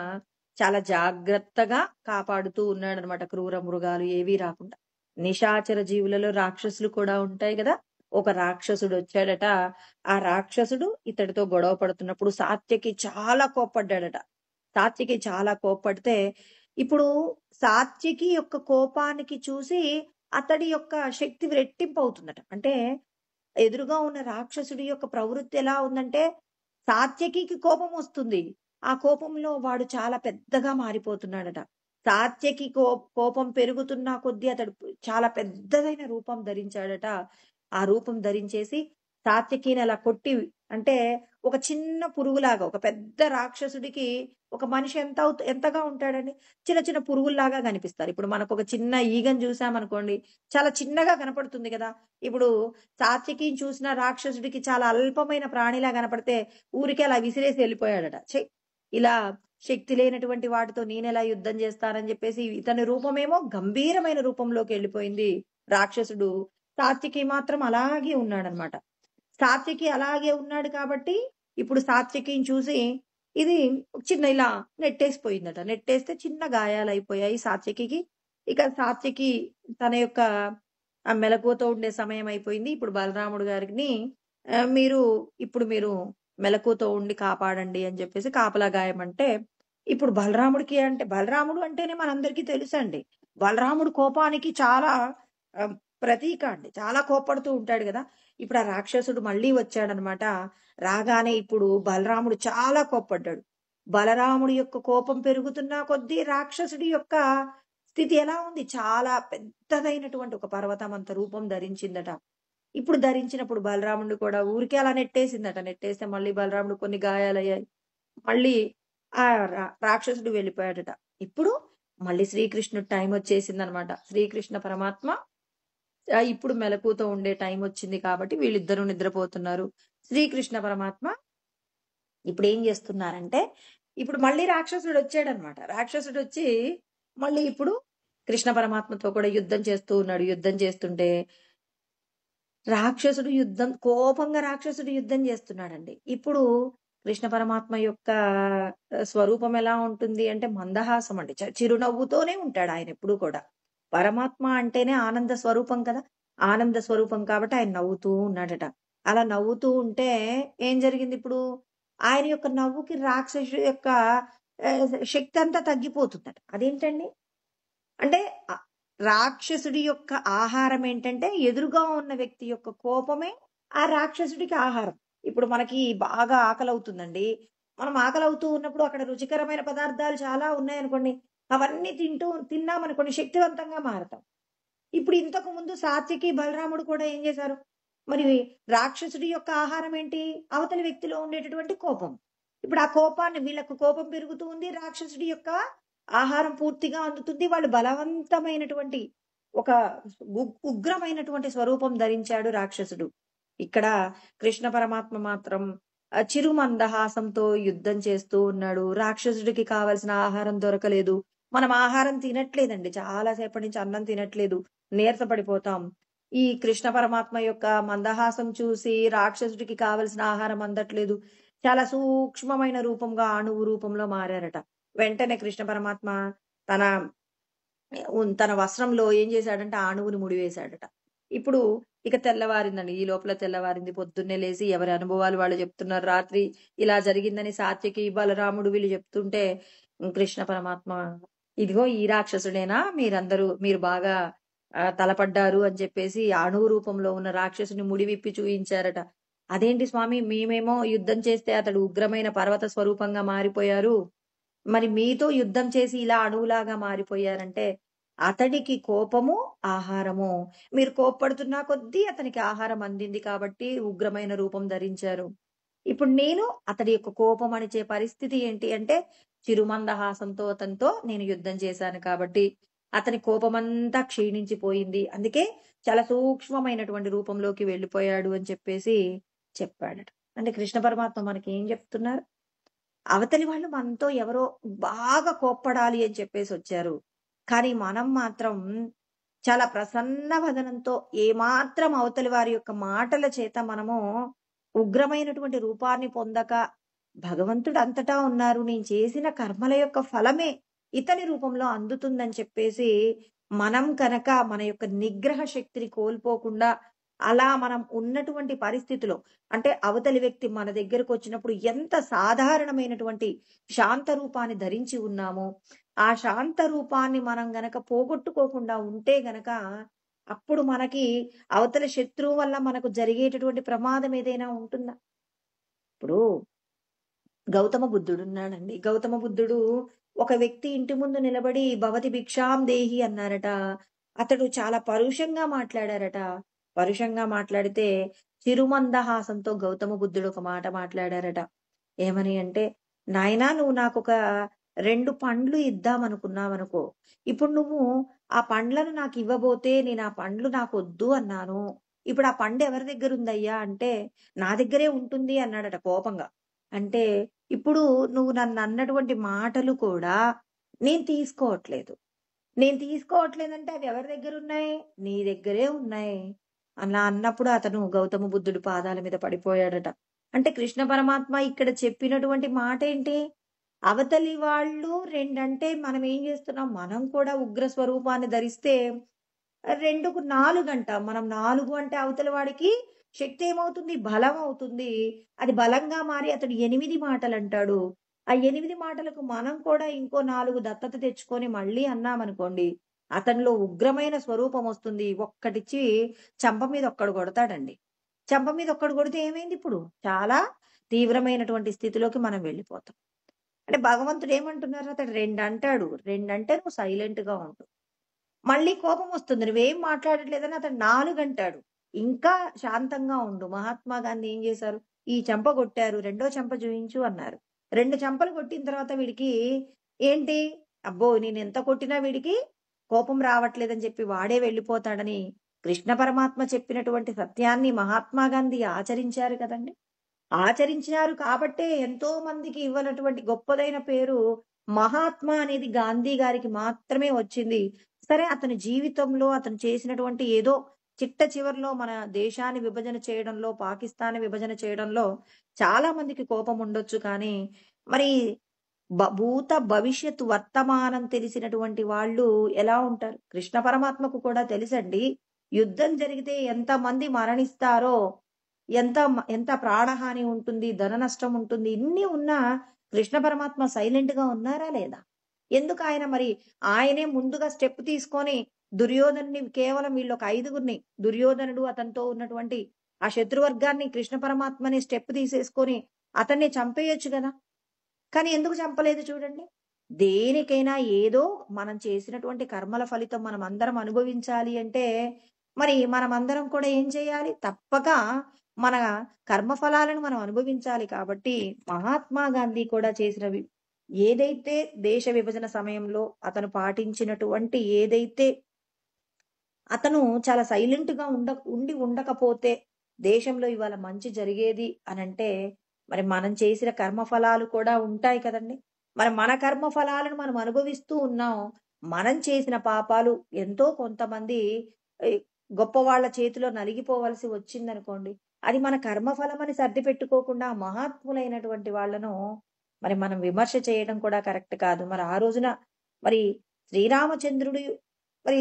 చాలా జాగ్రత్తగా కాపాడుతూ ఉన్నాడనమాట. క్రూర మృగాలు ఏవీ రాకుండా. నిశాచర జీవులలో రాక్షసులు కూడా ఉంటాయి గదా! ఒక రాక్షసుడొచ్చాడట. ఆ రాక్షసుడు ఇతడితో గొడవ పడుతున్నప్పుడు సాత్యకి చాలా కోప్పడ్డాడట. సాత్యకి చాలా కోప్పడితే, ఇప్పుడు సాత్యకి యొక్క కోపానికి చూసి అతడి యొక్క శక్తి రెట్టింపవుతుందట. అంటే ఎదురుగా ఉన్న రాక్షసుడి యొక్క ప్రవృత్తి ఎలా ఉందంటే, సాత్యకికి కోపమొస్తుంది. ఆ కోపంలో వాడు చాలా పెద్దగా మారిపోతున్నాడట. సాత్యకి కోపం పెరుగుతున్న కొద్దీ అతడు చాలా పెద్దదైన రూపం ధరించాడట. ఆ రూపం ధరించేసి సాత్యకిని అలా కొట్టి అంటే ఒక చిన్న పురుగులాగా ఒక పెద్ద రాక్షసుడికి ఒక మనిషి ఎంతగా ఉంటాడండి? చిన్న చిన్న పురుగుల్లాగా కనిపిస్తారు. ఇప్పుడు మనకొక చిన్న ఈగను చూసామనుకోండి, చాలా చిన్నగా కనపడుతుంది గదా! ఇప్పుడు సాత్యకిని చూసిన రాక్షసుడికి చాలా అల్పమైన ప్రాణిలా కనపడితే ఊరికే అలా విసిరేసి వెళ్ళిపోయాడట. ఇలా శక్తి లేనటువంటి వాటితో నేనెలా యుద్ధం చేస్తానని చెప్పేసి ఇతని రూపమేమో గంభీరమైన రూపంలోకి వెళ్ళిపోయింది. రాక్షసుడు సాత్యకి మాత్రం అలాగే ఉన్నాడనమాట. సాత్యకి అలాగే ఉన్నాడు కాబట్టి ఇప్పుడు సాత్యకిని చూసి ఇది చిన్న ఇలా నెట్టేసిపోయిందట. నెట్టేస్తే చిన్న గాయాలయిపోయాయి సాత్యకికి. ఇక సాత్యకి తన యొక్క మెలకువతో ఉండే సమయం అయిపోయింది. ఇప్పుడు బలరాముడు గారిని మీరు మెలకువతో ఉండి కాపాడండి అని చెప్పేసి కాపలా గాయమంటే, ఇప్పుడు బలరాముడు అంటేనే మనందరికీ తెలుసండి. బలరాముడు కోపానికి చాలా ప్రతీక అండి. చాలా కోప్పడుతూ ఉంటాడు గదా! ఇప్పుడు ఆ రాక్షసుడు మళ్ళీ వచ్చాడనమాట. రాగానే ఇప్పుడు బలరాముడు చాలా కోప్పడ్డాడు. బలరాముడి యొక్క కోపం పెరుగుతున్న కొద్దీ రాక్షసుడి యొక్క స్థితి ఎలా ఉంది? చాలా పెద్దదైనటువంటి ఒక పర్వతమంత రూపం ధరించిందట. ఇప్పుడు ధరించినప్పుడు బలరాముడిని కూడా ఊరికే అలా నెట్టేసిందట. నెట్టేస్తే మళ్ళీ బలరాముడు కొన్ని గాయాలయ్యాయి. మళ్ళీ ఆ రాక్షసుడు వెళ్ళిపోయాడట. ఇప్పుడు మళ్ళీ శ్రీకృష్ణుడి టైమొచ్చేసిందనమాట. శ్రీకృష్ణ పరమాత్మ ఇప్పుడు మెలకువతో ఉండే టైమొచ్చింది కాబట్టి వీళ్ళిద్దరూ నిద్రపోతున్నారు. శ్రీకృష్ణ పరమాత్మ ఇప్పుడేం చేస్తున్నారంటే, ఇప్పుడు మళ్ళీ రాక్షసుడొచ్చాడనమాట. రాక్షసుడొచ్చి మళ్ళీ ఇప్పుడు కృష్ణ పరమాత్మతో కూడా యుద్ధం చేస్తూ ఉన్నాడు. యుద్ధం చేస్తుంటే కోపంగా రాక్షసుడు యుద్ధం చేస్తున్నాడండి. ఇప్పుడు కృష్ణ పరమాత్మ యొక్క స్వరూపం ఎలా ఉంటుంది అంటే మందహాసం అండి. చిరునవ్వుతోనే ఉంటాడు ఆయన ఎప్పుడూ కూడా. పరమాత్మ అంటేనే ఆనంద స్వరూపం కదా! ఆనంద స్వరూపం కాబట్టి ఆయన నవ్వుతూ ఉన్నాడట. అలా నవ్వుతూ ఉంటే ఏం జరిగిందిప్పుడు? ఆయన యొక్క నవ్వుకి రాక్షసుడి యొక్క శక్తి అంతా తగ్గిపోతుందట. అదేంటండి? అంటే రాక్షసుడి యొక్క ఆహారం ఏంటంటే ఎదురుగా ఉన్న వ్యక్తి యొక్క కోపమే ఆ రాక్షసుడికి ఆహారం. ఇప్పుడు మనకి బాగా ఆకలవుతుందండి. మనం ఆకలి అవుతూ ఉన్నప్పుడు అక్కడ రుచికరమైన పదార్థాలు చాలా ఉన్నాయనుకోండి, అవన్నీ తిన్నామనుకోండి శక్తివంతంగా మారతాం. ఇప్పుడు ఇంతకు ముందు సాత్యకి, బలరాముడు కూడా ఏం చేశారు? మరి రాక్షసుడి యొక్క ఆహారం ఏంటి? అవతలి వ్యక్తిలో ఉండేటటువంటి కోపం. ఇప్పుడు ఆ కోపాన్ని వీళ్ళకు కోపం పెరుగుతూ ఉంది. రాక్షసుడి యొక్క ఆహారం పూర్తిగా అందుతుంది. వాళ్ళు బలవంతమైనటువంటి ఒక ఉగ్రమైనటువంటి స్వరూపం ధరించాడు రాక్షసుడు. ఇక్కడ కృష్ణ పరమాత్మ మాత్రం చిరు మందహాసంతో యుద్ధం చేస్తూ ఉన్నాడు. రాక్షసుడికి కావలసిన ఆహారం దొరకలేదు. మనం ఆహారం తినట్లేదండి. చాలా సేపటి నుంచి అన్నం తినట్లేదు. నీరసపడిపోతాం. ఈ కృష్ణ పరమాత్మ యొక్క మందహాసం చూసి రాక్షసుడికి కావలసిన ఆహారం అందట్లేదు. చాలా సూక్ష్మమైన రూపంగా అణువు రూపంలో మారారట. వెంటనే కృష్ణ పరమాత్మ తన తన వస్త్రంలో ఏం చేశాడంటే ఆ అణువుని ముడివేశాడట. ఇప్పుడు ఇక తెల్లవారిందండి. ఈ లోపల తెల్లవారింది. పొద్దున్నే లేసి ఎవరి అనుభవాలు వాళ్ళు చెప్తున్నారు. రాత్రి ఇలా జరిగిందని సాత్యకి, బలరాముడు వీళ్ళు చెప్తుంటే కృష్ణ పరమాత్మ ఇదిగో ఈ రాక్షసుడేనా మీరు బాగా తలపడ్డారు అని చెప్పేసి అణువు రూపంలో ఉన్న రాక్షసుని ముడి విప్పి చూయించారట. అదేంటి స్వామి, మేమేమో యుద్ధం చేస్తే అతడు ఉగ్రమైన పర్వత స్వరూపంగా మారిపోయారు, మరి మీతో యుద్ధం చేసి ఇలా అణువులాగా మారిపోయారంటే అతడికి కోపము ఆహారము. మీరు కోప్పడుతున్నా కొద్దీ అతనికి ఆహారం అందింది కాబట్టి ఉగ్రమైన రూపం ధరించారు. ఇప్పుడు నేను అతడి యొక్క కోపం అణిచే పరిస్థితి ఏంటి అంటే చిరుమందహాసంతో అతనితో నేను యుద్ధం చేశాను కాబట్టి అతని కోపమంతా క్షీణించిపోయింది. అందుకే చాలా సూక్ష్మమైనటువంటి రూపంలోకి వెళ్ళిపోయాడు అని చెప్పేసి చెప్పాడట. అంటే కృష్ణ పరమాత్మ మనకి ఏం చెప్తున్నారు? అవతలి వాళ్ళు మనతో ఎవరో బాగా కోప్పడాలి అని చెప్పేసి వచ్చారు. కానీ మనం మాత్రం చాలా ప్రసన్న వదనంతో ఏమాత్రం అవతలి వారి యొక్క మాటల చేత మనము ఉగ్రమైనటువంటి రూపాన్ని పొందక భగవంతుడు అంతటా ఉన్నారు, నేను చేసిన కర్మల యొక్క ఫలమే ఇతని రూపంలో అందుతుందని చెప్పేసి మనం కనుక మన యొక్క నిగ్రహ శక్తిని కోల్పోకుండా అలా మనం ఉన్నటువంటి పరిస్థితిలో అంటే అవతలి వ్యక్తి మన దగ్గరకు వచ్చినప్పుడు ఎంత సాధారణమైనటువంటి శాంత రూపాన్ని ధరించి ఉన్నామో ఆ శాంత రూపాన్ని మనం గనక పోగొట్టుకోకుండా ఉంటే గనక అప్పుడు మనకి అవతల శత్రువు వల్ల మనకు జరిగేటటువంటి ప్రమాదం ఏదైనా ఉంటుందా? ఇప్పుడు గౌతమ బుద్ధుడు ఉన్నాడండి. గౌతమ బుద్ధుడు ఒక వ్యక్తి ఇంటి ముందు నిలబడి భవతి భిక్షాం దేహి అన్నారట. అతడు చాలా పరుషంగా మాట్లాడారట. పరుషంగా మాట్లాడితే చిరుమందహాసంతో గౌతమ బుద్ధుడు ఒక మాట మాట్లాడారట. ఏమని అంటే, నాయనా నువ్వు నాకొక 2 పండ్లు ఇద్దామనుకున్నావనుకో, ఇప్పుడు నువ్వు ఆ పండ్లను నాకు ఇవ్వబోతే నేను ఆ పండ్లు నాకొద్దు అన్నాను. ఇప్పుడు ఆ పండు ఎవరి దగ్గర ఉందయ్యా అంటే, నా దగ్గరే ఉంటుంది అన్నాడట కోపంగా. అంటే ఇప్పుడు నువ్వు నన్ను అన్నటువంటి మాటలు కూడా నేను తీసుకోవట్లేదు. నేను తీసుకోవట్లేదంటే అవి ఎవరి దగ్గర ఉన్నాయి? నీ దగ్గరే ఉన్నాయి. అలా అన్నప్పుడు అతను గౌతమ బుద్ధుడి పాదాల మీద పడిపోయాడట. అంటే కృష్ణ పరమాత్మ ఇక్కడ చెప్పినటువంటి మాట ఏంటి? అవతలి వాళ్ళు 2 అంటే మనం ఏం చేస్తున్నాం? మనం కూడా ఉగ్ర స్వరూపాన్ని ధరిస్తే 2కు 4 అంటాం. మనం 4 అంటే అవతలి వాడికి శక్తి ఏమవుతుంది? బలం అవుతుంది. అది బలంగా మారి అతడు 8 మాటలు అంటాడు. ఆ 8 మాటలకు మనం కూడా ఇంకో 4 దత్తత తెచ్చుకొని మళ్ళీ అన్నామనుకోండి, అతనిలో ఉగ్రమైన స్వరూపం వస్తుంది. ఒక్కటిచ్చి చెంప మీద ఒక్కడు కొడతాడండి. చెంప మీద ఒక్కడు కొడితే ఏమైంది ఇప్పుడు? చాలా తీవ్రమైనటువంటి స్థితిలోకి మనం వెళ్ళిపోతాం. అంటే భగవంతుడు ఏమంటున్నారు? అతడు 2 అంటాడు. 2 అంటే నువ్వు సైలెంట్‌గా ఉండు. మళ్ళీ కోపం వస్తుంది. నువ్వేం మాట్లాడట్లేదని అతడు 4 అంటాడు. ఇంకా శాంతంగా ఉండు. మహాత్మా గాంధీ ఏం చేశారు? ఈ చెంప కొట్టారు. రెండో చెంప చూయించు అన్నారు. 2 చెంపలు కొట్టిన తర్వాత వీడికి ఏంటి? అబ్బో! నేనెంత కొట్టినా వీడికి కోపం రావట్లేదని చెప్పి వాడే వెళ్ళిపోతాడని కృష్ణ పరమాత్మ చెప్పినటువంటి సత్యాన్ని మహాత్మా గాంధీ ఆచరించారు కదండీ! ఆచరించినారు కాబట్టే ఎంతో మందికి ఇవ్వనటువంటి గొప్పదైన పేరు మహాత్మా అనేది గాంధీ గారికి మాత్రమే వచ్చింది. సరే అతని జీవితంలో అతను చేసినటువంటి ఏదో చిట్ట చివరిలో మన దేశాన్ని విభజన చేయడంలో, పాకిస్తాన్ విభజన చేయడంలో చాలా మందికి కోపం ఉండొచ్చు. కానీ మరి భూత భవిష్యత్తు వర్తమానం తెలిసినటువంటి వాళ్ళు ఎలా ఉంటారు? కృష్ణ పరమాత్మకు కూడా తెలుసండి. యుద్ధం జరిగితే ఎంతమంది మరణిస్తారో, ఎంత ప్రాణహాని ఉంటుంది, ధన నష్టం ఉంటుంది. ఇన్ని ఉన్నా కృష్ణ పరమాత్మ సైలెంట్‌గా ఉన్నారా లేదా? ఎందుకు ఆయనే ముందుగా స్టెప్ తీసుకొని దుర్యోధనుని కేవలం వీళ్ళొక 5గురిని దుర్యోధనుడు అతనితో ఉన్నటువంటి ఆ శత్రువర్గాన్ని కృష్ణ పరమాత్మనే స్టెప్ తీసేసుకొని అతన్ని చంపేయొచ్చు గదా! కానీ ఎందుకు చంపలేదు చూడండి? దేనికైనా ఏదో మనం చేసినటువంటి కర్మల ఫలితం మనం అందరం అనుభవించాలి అంటే, మరి మనమందరం కూడా ఏం చేయాలి? తప్పక మన కర్మ ఫలాలను మనం అనుభవించాలి కాబట్టి, మహాత్మా గాంధీ కూడా చేసినవి ఏదైతే దేశ విభజన సమయంలో అతను పాటించినటువంటి ఏదైతే అతను చాలా సైలెంట్‌గా ఉండకపోతే దేశంలో ఇవాళ మంచి జరిగేది అనంటే, మరి మనం చేసిన కర్మ ఫలాలు కూడా ఉంటాయి కదండీ! మరి మన కర్మ ఫలాలను మనం అనుభవిస్తూ ఉన్నాం. మనం చేసిన పాపాలు ఎంతో కొంతమంది ఎ గొప్పవాళ్ళ చేతిలో నలిగిపోవలసి వచ్చిందనుకోండి. అది మన కర్మ ఫలమని సర్దిపెట్టుకోకుండా మహాత్ములైనటువంటి వాళ్ళను మరి మనం విమర్శ చేయడం కూడా కరెక్ట్ కాదు. మరి ఆ రోజున మరి శ్రీరామచంద్రుడు మరి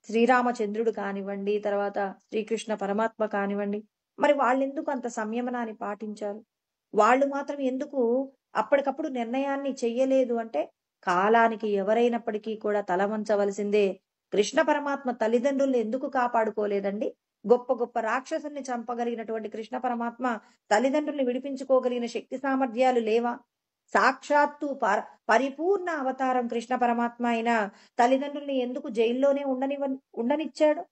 శ్రీరామచంద్రుడు కానివ్వండి, తర్వాత శ్రీకృష్ణ పరమాత్మ కానివ్వండి, మరి వాళ్ళెందుకు అంత సంయమనాన్ని పాటించారు? వాళ్ళు మాత్రం ఎందుకు అప్పటికప్పుడు నిర్ణయాన్ని చెయ్యలేదు అంటే, కాలానికి ఎవరైనప్పటికీ కూడా తల వంచవలసిందే. కృష్ణ పరమాత్మ తల్లిదండ్రుల్ని ఎందుకు కాపాడుకోలేదండి? గొప్ప గొప్ప రాక్షసుల్ని చంపగలిగినటువంటి కృష్ణ పరమాత్మ తల్లిదండ్రుల్ని విడిపించుకోగలిగిన శక్తి సామర్థ్యాలు లేవా? సాక్షాత్తు పరిపూర్ణ అవతారం కృష్ణ పరమాత్మ అయిన తల్లిదండ్రుల్ని ఎందుకు జైల్లోనే ఉండనిచ్చాడు?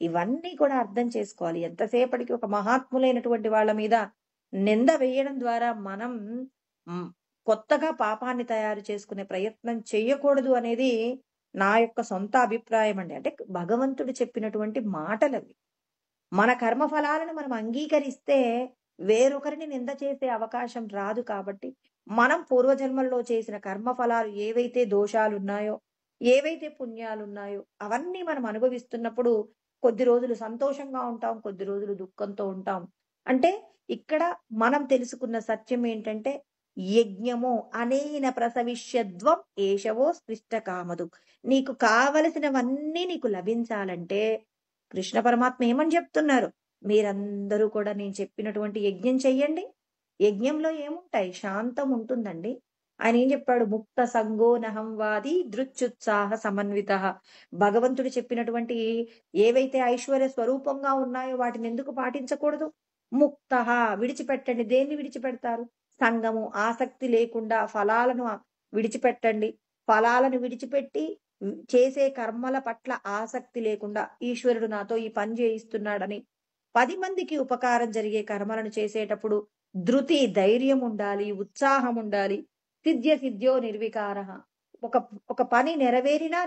ఇవన్నీ కూడా అర్థం చేసుకోవాలి. ఎంతసేపటికి ఒక మహాత్ములైనటువంటి వాళ్ళ మీద నింద వేయడం ద్వారా మనం హ్మ్, కొత్తగా పాపాన్ని తయారు చేసుకునే ప్రయత్నం చేయకూడదు అనేది నా యొక్క సొంత అభిప్రాయం అండి. అంటే భగవంతుడు చెప్పినటువంటి మాటలవి. మన కర్మ ఫలాలను మనం అంగీకరిస్తే వేరొకరిని నింద చేసే అవకాశం రాదు కాబట్టి, మనం పూర్వజన్మల్లో చేసిన కర్మ ఫలాలు ఏవైతే దోషాలున్నాయో, ఏవైతే పుణ్యాలున్నాయో, అవన్నీ మనం అనుభవిస్తున్నప్పుడు కొద్ది రోజులు సంతోషంగా ఉంటాం, కొద్ది రోజులు దుఃఖంతో ఉంటాం. అంటే ఇక్కడ మనం తెలుసుకున్న సత్యం ఏంటంటే, యజ్ఞము అనేన ప్రసవిష్యధ్వం ఏషవో స్పృష్ట కామదు. నీకు కావలసినవన్నీ నీకు లభించాలంటే కృష్ణ పరమాత్మ ఏమని చెప్తున్నారు? మీరందరూ కూడా నేను చెప్పినటువంటి యజ్ఞం చెయ్యండి. యజ్ఞంలో ఏముంటాయి? శాంతం ఉంటుందండి. ఆయన ఏం చెప్పాడు? ముక్త సంగో నహంవాది దృత్యుత్సాహ సమన్వితః. భగవంతుడు చెప్పినటువంటి ఏవైతే ఐశ్వర్య స్వరూపంగా ఉన్నాయో వాటిని ఎందుకు పాటించకూడదు? ముక్తః విడిచిపెట్టండి. దేన్ని విడిచిపెడతారు? సంగము ఆసక్తి లేకుండా ఫలాలను విడిచిపెట్టండి. ఫలాలను విడిచిపెట్టి చేసే కర్మల పట్ల ఆసక్తి లేకుండా ఈశ్వరుడు నాతో ఈ పని చేయిస్తున్నాడని 10 మందికి ఉపకారం జరిగే కర్మలను చేసేటప్పుడు ధృతి, ధైర్యం ఉండాలి, ఉత్సాహం ఉండాలి. సిద్ధ్యో నిర్వికారః. ఒక ఒక పని నెరవేరినా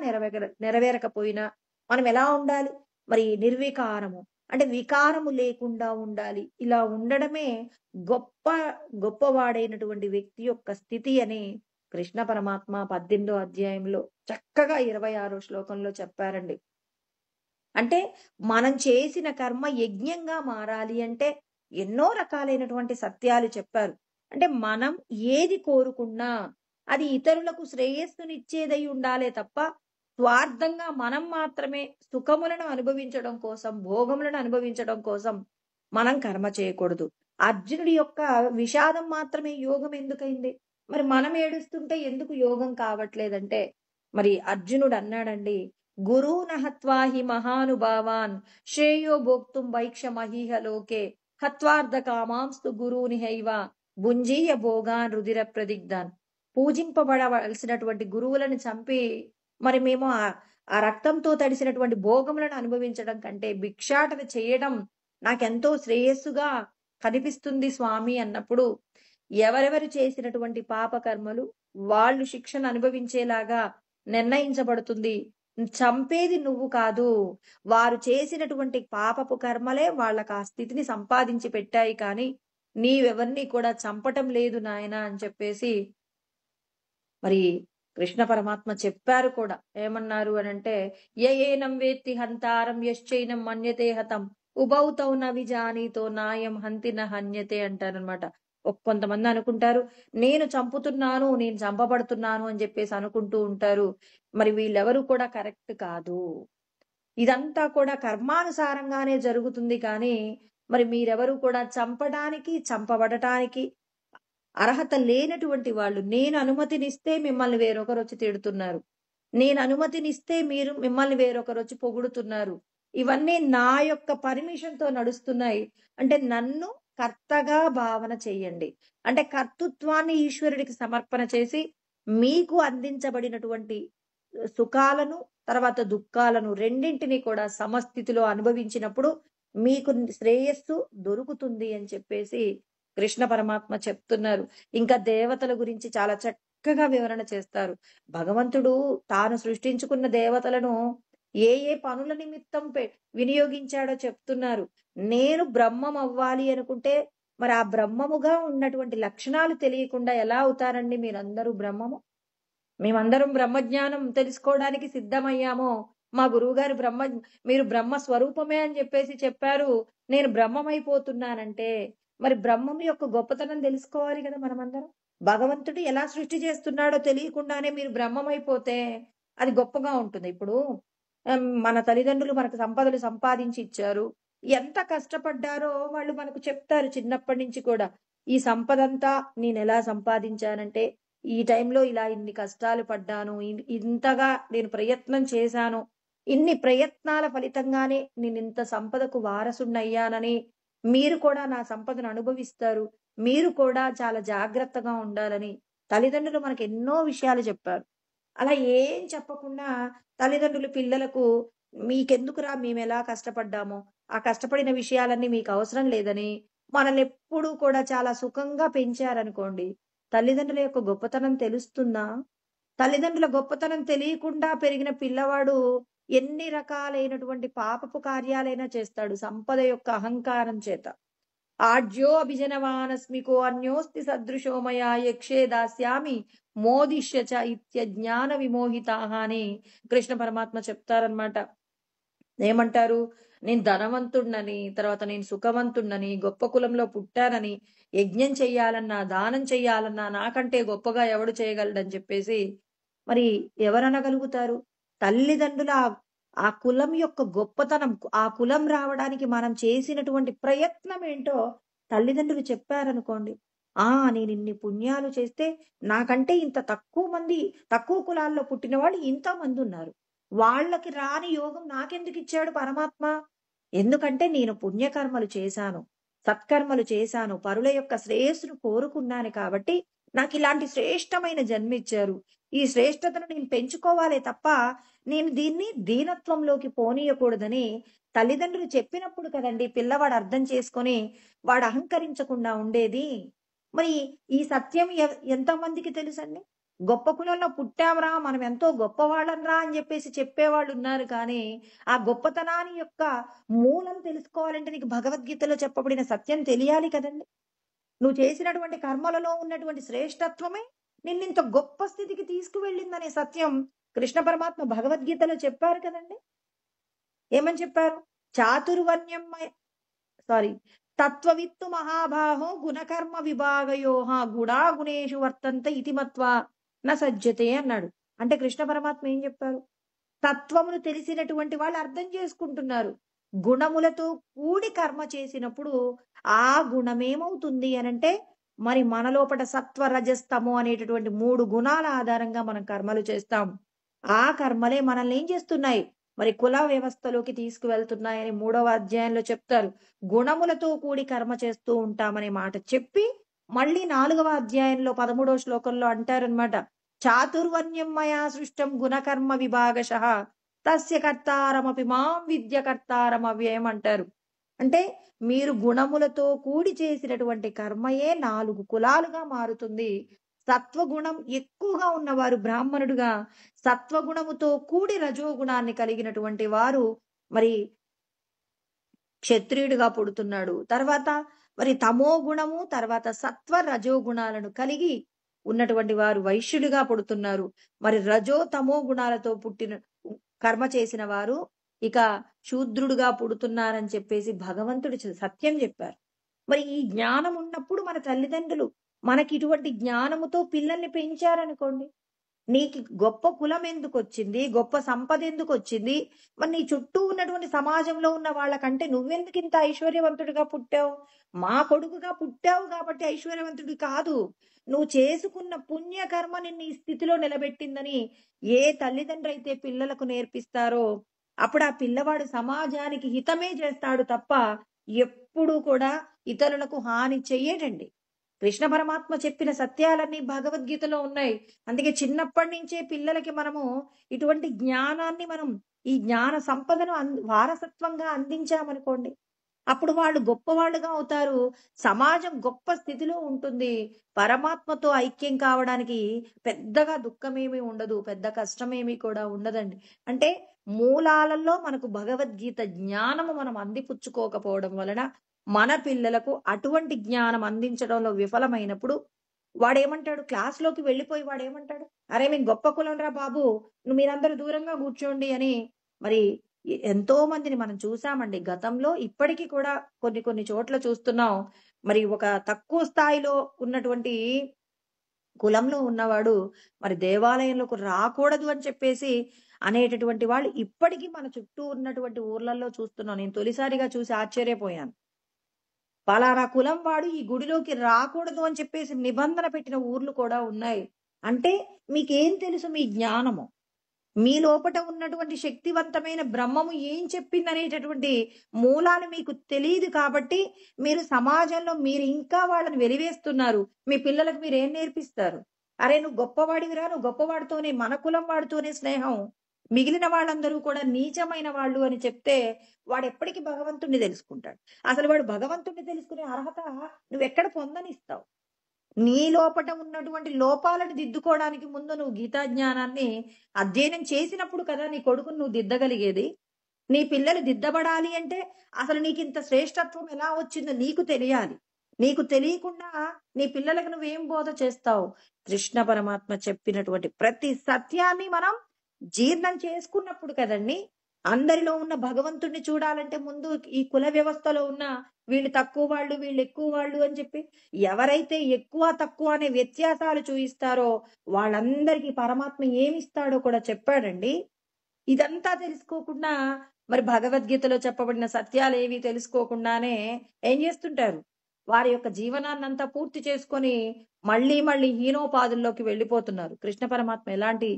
నెరవేరకపోయినా మనం ఎలా ఉండాలి? మరి నిర్వికారము. అంటే వికారము లేకుండా ఉండాలి. ఇలా ఉండడమే గొప్ప గొప్పవాడైనటువంటి వ్యక్తి యొక్క స్థితి అని కృష్ణ పరమాత్మ 18వ అధ్యాయంలో చక్కగా 26వ శ్లోకంలో చెప్పారండి. అంటే మనం చేసిన కర్మ యజ్ఞంగా మారాలి అంటే ఎన్నో రకాలైనటువంటి సత్యాలు చెప్పారు. అంటే మనం ఏది కోరుకున్నా అది ఇతరులకు శ్రేయస్సునిచ్చేదై ఉండాలే తప్ప స్వార్థంగా మనం మాత్రమే సుఖములను అనుభవించడం కోసం, భోగములను అనుభవించడం కోసం మనం కర్మ చేయకూడదు. అర్జునుడి యొక్క విషాదం మాత్రమే యోగం ఎందుకైంది? మరి మనం ఏడుస్తుంటే ఎందుకు యోగం కావట్లేదంటే, మరి అర్జునుడు అన్నాడండి, గురూన్ హత్వా హి మహానుభావాన్ శ్రేయో భోక్తుం వైక్షమహీహ లోకే హత్వార్థ కామాంస్తు గురూనిహైవ భుంజీయ భోగాన్ రుధిర ప్రదిగ్ధాన్. పూజింపబడవలసినటువంటి గురువులను చంపి మరి మేము ఆ రక్తంతో తడిసినటువంటి భోగములను అనుభవించడం కంటే భిక్షాటన చేయడం నాకెంతో శ్రేయస్సుగా కనిపిస్తుంది స్వామి అన్నప్పుడు, ఎవరెవరు చేసినటువంటి పాప కర్మలు వాళ్ళు శిక్షను అనుభవించేలాగా నిర్ణయించబడుతుంది. చంపేది నువ్వు కాదు, వారు చేసినటువంటి పాపపు కర్మలే వాళ్ళకి ఆ స్థితిని సంపాదించి పెట్టాయి, కానీ నీవెవరిని కూడా చంపటం లేదు నాయనా అని చెప్పేసి మరి కృష్ణ పరమాత్మ చెప్పారు కూడా. ఏమన్నారు అనంటే, ఏనం వేత్తి హంతారం యశ్చైనం మన్యతే హతం ఉభౌతౌ న విజానీతో నాయం హంతి న హన్యతే అంటారనమాట. కొంతమంది అనుకుంటారు నేను చంపుతున్నాను, నేను చంపబడుతున్నాను అని చెప్పేసి అనుకుంటూ ఉంటారు. మరి వీళ్ళెవరు కూడా కరెక్ట్ కాదు. ఇదంతా కూడా కర్మానుసారంగానే జరుగుతుంది, కానీ మరి మీరెవరు కూడా చంపడానికి, చంపబడటానికి అర్హత లేనటువంటి వాళ్ళు. నేను అనుమతినిస్తే మిమ్మల్ని వేరొకరు వచ్చి తిడుతున్నారు, నేను అనుమతినిస్తే మిమ్మల్ని వేరొకరు వచ్చి పొగుడుతున్నారు. ఇవన్నీ నా యొక్క పర్మిషన్ తో నడుస్తున్నాయి. అంటే నన్ను కర్తగా భావన చెయ్యండి. అంటే కర్తృత్వాన్ని ఈశ్వరుడికి సమర్పణ చేసి, మీకు అందించబడినటువంటి సుఖాలను, తర్వాత దుఃఖాలను రెండింటిని కూడా సమస్థితిలో అనుభవించినప్పుడు మీకు శ్రేయస్సు దొరుకుతుంది అని చెప్పేసి కృష్ణ పరమాత్మ చెప్తున్నారు. ఇంకా దేవతల గురించి చాలా చక్కగా వివరణ చేస్తారు. భగవంతుడు తాను సృష్టించుకున్న దేవతలను ఏ ఏ పనుల నిమిత్తం వినియోగించాడో చెప్తున్నారు. నేను బ్రహ్మం అవ్వాలి అనుకుంటే మరి ఆ బ్రహ్మముగా ఉన్నటువంటి లక్షణాలు తెలియకుండా ఎలా అవుతారండి మీరందరూ బ్రహ్మము? మేమందరం బ్రహ్మజ్ఞానం తెలుసుకోవడానికి సిద్ధమయ్యామో, మా గురువుగారు మీరు బ్రహ్మ స్వరూపమే అని చెప్పేసి చెప్పారు. నేను బ్రహ్మమైపోతున్నానంటే, మరి బ్రహ్మం యొక్క గొప్పతనం తెలుసుకోవాలి కదా మనమందరం. భగవంతుడు ఎలా సృష్టి చేస్తున్నాడో తెలియకుండానే మీరు బ్రహ్మమైపోతే అది గొప్పగా ఉంటుంది. ఇప్పుడు మన తల్లిదండ్రులు మనకు సంపదలు సంపాదించి ఇచ్చారు. ఎంత కష్టపడ్డారో వాళ్ళు మనకు చెప్తారు చిన్నప్పటి నుంచి కూడా. ఈ సంపదంతా నేనెలా సంపాదించానంటే, ఈ టైంలో ఇలా ఇన్ని కష్టాలు పడ్డాను. ఇంతగా నేను ప్రయత్నం చేశాను. ఇన్ని ప్రయత్నాల ఫలితంగానే నేనింత సంపదకు వారసుడినయ్యానని మీరు కూడా నా సంపదను అనుభవిస్తారు. మీరు కూడా చాలా జాగ్రత్తగా ఉండాలని తల్లిదండ్రులు మనకు ఎన్నో విషయాలు చెప్పారు. అలా ఏం చెప్పకుండా తల్లిదండ్రులు పిల్లలకు మీకెందుకురా మేమెలా కష్టపడ్డామో, ఆ కష్టపడిన విషయాలన్నీ మీకు అవసరం లేదని మనల్నెప్పుడూ కూడా చాలా సుఖంగా పెంచారనుకోండి. తల్లిదండ్రుల యొక్క గొప్పతనం తెలుస్తుందా? తల్లిదండ్రుల గొప్పతనం తెలియకుండా పెరిగిన పిల్లవాడు ఎన్ని రకాలైనటువంటి పాపపు కార్యాలైనా చేస్తాడు సంపద యొక్క అహంకారం చేత. ఆజ్యో అభిజనవానస్మికో అన్యోస్తి సదృశో మయా యక్షే దాస్యామి మోదిష్య చ ఇత్యజ్ఞాన విమోహితాః అని కృష్ణ పరమాత్మ చెప్తారనమాట. ఏమంటారు? నేను ధనవంతుడినని, తర్వాత నేను సుఖవంతుడినని, గొప్ప కులంలో పుట్టానని, యజ్ఞం చెయ్యాలన్నా, దానం చెయ్యాలన్నా నాకంటే గొప్పగా ఎవడు చేయగలడని చెప్పేసి మరి ఎవరనగలుగుతారు? తల్లిదండ్రుల ఆ కులం యొక్క గొప్పతనం, ఆ కులం రావడానికి మనం చేసినటువంటి ప్రయత్నం ఏంటో తల్లిదండ్రులు చెప్పారనుకోండి. నేనిన్ని పుణ్యాలు చేస్తే నాకంటే ఇంత తక్కువ కులాల్లో పుట్టిన వాళ్ళు ఇంతమందున్నారు. వాళ్ళకి రాని యోగం నాకెందుకిచ్చాడు పరమాత్మ? ఎందుకంటే నేను పుణ్యకర్మలు చేశాను, సత్కర్మలు చేశాను, పరుల యొక్క శ్రేయస్సును కోరుకున్నాను కాబట్టి నాకిలాంటి శ్రేష్టమైన జన్మిచ్చారు. ఈ శ్రేష్టతను నేను పెంచుకోవాలే తప్ప నేను దీన్ని దీనత్వంలోకి పోనీయకూడదని తల్లిదండ్రులు చెప్పినప్పుడు కదండీ పిల్లవాడు అర్థం చేసుకొని వాడు అహంకరించకుండా ఉండేది. మరి ఈ సత్యం ఎంతమందికి తెలుసండి? గొప్ప కులంలో పుట్టాంరా, మనం ఎంతో గొప్పవాళ్ళంరా అని చెప్పేసి చెప్పేవాళ్ళు ఉన్నారు కానీ, ఆ గొప్పతనాన్ని యొక్క మూలం తెలుసుకోవాలంటే నీకు భగవద్గీతలో చెప్పబడిన సత్యం తెలియాలి కదండి. నువ్వు చేసినటువంటి కర్మలలో ఉన్నటువంటి శ్రేష్టత్వమే నిన్నింత గొప్ప స్థితికి తీసుకువెళ్ళిందనే సత్యం కృష్ణ పరమాత్మ భగవద్గీతలో చెప్పారు కదండి. ఏమని చెప్పారు? తత్వవిత్తు మహాబాహో గుణకర్మ విభాగయోహ గుణా గుణేషు వర్తంత ఇతి మత్వా న సజ్జతే అన్నాడు. అంటే కృష్ణ పరమాత్మ ఏం చెప్పారు? తత్వమును తెలిసినటువంటి వాళ్ళు అర్థం చేసుకుంటున్నారు. గుణములతో కూడి కర్మ చేసినప్పుడు ఆ గుణమేమవుతుంది అనంటే మరి మన లోపల సత్వ రజస్తమో అనేటటువంటి 3 గుణాల ఆధారంగా మనం కర్మలు చేస్తాం. ఆ కర్మలే మనల్ని ఏం చేస్తున్నాయి? మరి కుల వ్యవస్థలోకి తీసుకువెళ్తున్నాయని 3వ అధ్యాయంలో చెప్తారు. గుణములతో కూడి కర్మ చేస్తూ ఉంటామనే మాట చెప్పి మళ్ళీ 4వ అధ్యాయంలో 13వ శ్లోకంలో అంటారనమాట. చాతుర్వర్ణ్యం మయా సృష్టం గుణకర్మ విభాగశః తస్య కర్తారమపి మాం విద్య కర్తారం అవ్యయం అంటారు. అంటే మీరు గుణములతో కూడి చేసినటువంటి కర్మయే 4 కులాలుగా మారుతుంది. సత్వగుణం ఎక్కువగా ఉన్నవారు బ్రాహ్మణుడుగా, సత్వగుణముతో కూడి రజోగుణాన్ని కలిగినటువంటి వారు మరి క్షత్రియుడిగా పుడుతున్నాడు. తర్వాత మరి తమో గుణము, తర్వాత సత్వ రజోగుణాలను కలిగి ఉన్నటువంటి వారు వైశ్యుడిగా పుడుతున్నారు. మరి రజో తమో గుణాలతో పుట్టిన కర్మ చేసిన వారు ఇక శూద్రుడుగా పుడుతున్నారని చెప్పేసి భగవంతుడు సత్యం చెప్పారు. మరి ఈ జ్ఞానం ఉన్నప్పుడు మన తల్లిదండ్రులు మనకి ఇటువంటి జ్ఞానముతో పిల్లల్ని పెంచారనుకోండి, నీకు గొప్ప కులం ఎందుకు వచ్చింది, గొప్ప సంపద ఎందుకు వచ్చింది, మరి నీ చుట్టూ ఉన్నటువంటి సమాజంలో ఉన్న వాళ్ళకంటే నువ్వెందుకు ఇంత ఐశ్వర్యవంతుడిగా పుట్టావు? మా కొడుకుగా పుట్టావు కాబట్టి ఐశ్వర్యవంతుడి కాదు, నువ్వు చేసుకున్న పుణ్యకర్మ నిన్ను ఈ స్థితిలో నిలబెట్టిందని ఏ తల్లిదండ్రి అయితే పిల్లలకు నేర్పిస్తారో అప్పుడు ఆ పిల్లవాడు సమాజానికి హితమే చేస్తాడు తప్ప ఎప్పుడూ కూడా ఇతరులకు హాని చెయ్యడండి. కృష్ణ పరమాత్మ చెప్పిన సత్యాలన్నీ భగవద్గీతలో ఉన్నాయి. అందుకే చిన్నప్పటి నుంచే పిల్లలకి మనము ఇటువంటి జ్ఞానాన్ని ఈ జ్ఞాన సంపదను వారసత్వంగా అందించామనుకోండి, అప్పుడు వాళ్ళు గొప్పవాళ్ళుగా అవుతారు. సమాజం గొప్ప స్థితిలో ఉంటుంది. పరమాత్మతో ఐక్యం కావడానికి పెద్దగా దుఃఖమేమీ ఉండదు. పెద్ద కష్టమేమీ కూడా ఉండదండి. అంటే మూలాలలో మనకు భగవద్గీత జ్ఞానము మనం అందిపుచ్చుకోకపోవడం వలన మన పిల్లలకు అటువంటి జ్ఞానం అందించడంలో విఫలమైనప్పుడు వాడేమంటాడు, క్లాస్‌లోకి వెళ్ళిపోయి వాడేమంటాడు, "అరే! మేము గొప్ప కులంరా బాబు! మీరందరూ దూరంగా కూర్చోండి" అని మరి ఎంతో మందిని మనం చూసామండి గతంలో. ఇప్పటికి కూడా కొన్ని కొన్ని చోట్ల చూస్తున్నాం. మరి ఒక తక్కువ స్థాయిలో ఉన్నటువంటి కులంలో ఉన్నవాడు మరి దేవాలయంలోకి రాకూడదు అని చెప్పేసి అనేటటువంటి వాళ్ళు ఇప్పటికీ మన చుట్టూ ఉన్నటువంటి ఊర్లలో చూస్తున్నాం. నేను తొలిసారిగా చూసి ఆశ్చర్యపోయాను. పలానా కులం వాడు ఈ గుడిలోకి రాకూడదు అని చెప్పేసి నిబంధన పెట్టిన ఊర్లు కూడా ఉన్నాయి. అంటే మీకేం తెలుసు మీ జ్ఞానము? మీ లోపట ఉన్నటువంటి శక్తివంతమైన బ్రహ్మము ఏం చెప్పిందనేటటువంటి మూలాలు మీకు తెలీదు కాబట్టి మీరు సమాజంలో మీరు ఇంకా వాళ్ళని వెలివేస్తున్నారు. మీ పిల్లలకు మీరేం నేర్పిస్తారు? అరే! నువ్వు గొప్పవాడివిరా, నువ్వు గొప్పవాడితోనే, మన కులం వాడితోనే స్నేహం. మిగిలిన వాళ్ళందరూ కూడా నీచమైన వాళ్ళు అని చెప్తే వాడెప్పటికి భగవంతుడిని తెలుసుకుంటాడు. అసలు వాడు భగవంతుడిని తెలుసుకునే అర్హత నువ్వెక్కడ పొందనిస్తావు? నీ లోపట ఉన్నటువంటి లోపాలను దిద్దుకోవడానికి ముందు నువ్వు గీతా జ్ఞానాన్ని అధ్యయనం చేసినప్పుడు కదా నీ కొడుకును నువ్వు దిద్దగలిగేది. నీ పిల్లలు దిద్దబడాలి అంటే అసలు నీకింత శ్రేష్టత్వం ఎలా వచ్చిందో నీకు తెలియాలి. నీకు తెలియకుండా నీ పిల్లలకు నువ్వేం బోధ చేస్తావు? కృష్ణ పరమాత్మ చెప్పినటువంటి ప్రతి సత్యాన్ని మనం జీర్ణం చేసుకున్నప్పుడు కదండి. అందరిలో ఉన్న భగవంతుడిని చూడాలంటే ముందు ఈ కుల వ్యవస్థలో ఉన్న వీళ్ళు తక్కువ వాళ్ళు, వీళ్ళు ఎక్కువ వాళ్ళు అని చెప్పి ఎవరైతే ఎక్కువ తక్కువ అనే వ్యత్యాసాలు చూయిస్తారో వాళ్ళందరికీ పరమాత్మ ఏమిస్తాడో కూడా చెప్పాడండి. ఇదంతా తెలుసుకోకుండా మరి భగవద్గీతలో చెప్పబడిన సత్యాలు ఏవి తెలుసుకోకుండానే ఏం చేస్తుంటారు, వారి యొక్క జీవనాన్నంతా పూర్తి చేసుకొని మళ్ళీ మళ్ళీ హీనోపాదుల్లోకి వెళ్ళిపోతున్నారు. కృష్ణ పరమాత్మ ఎలాంటి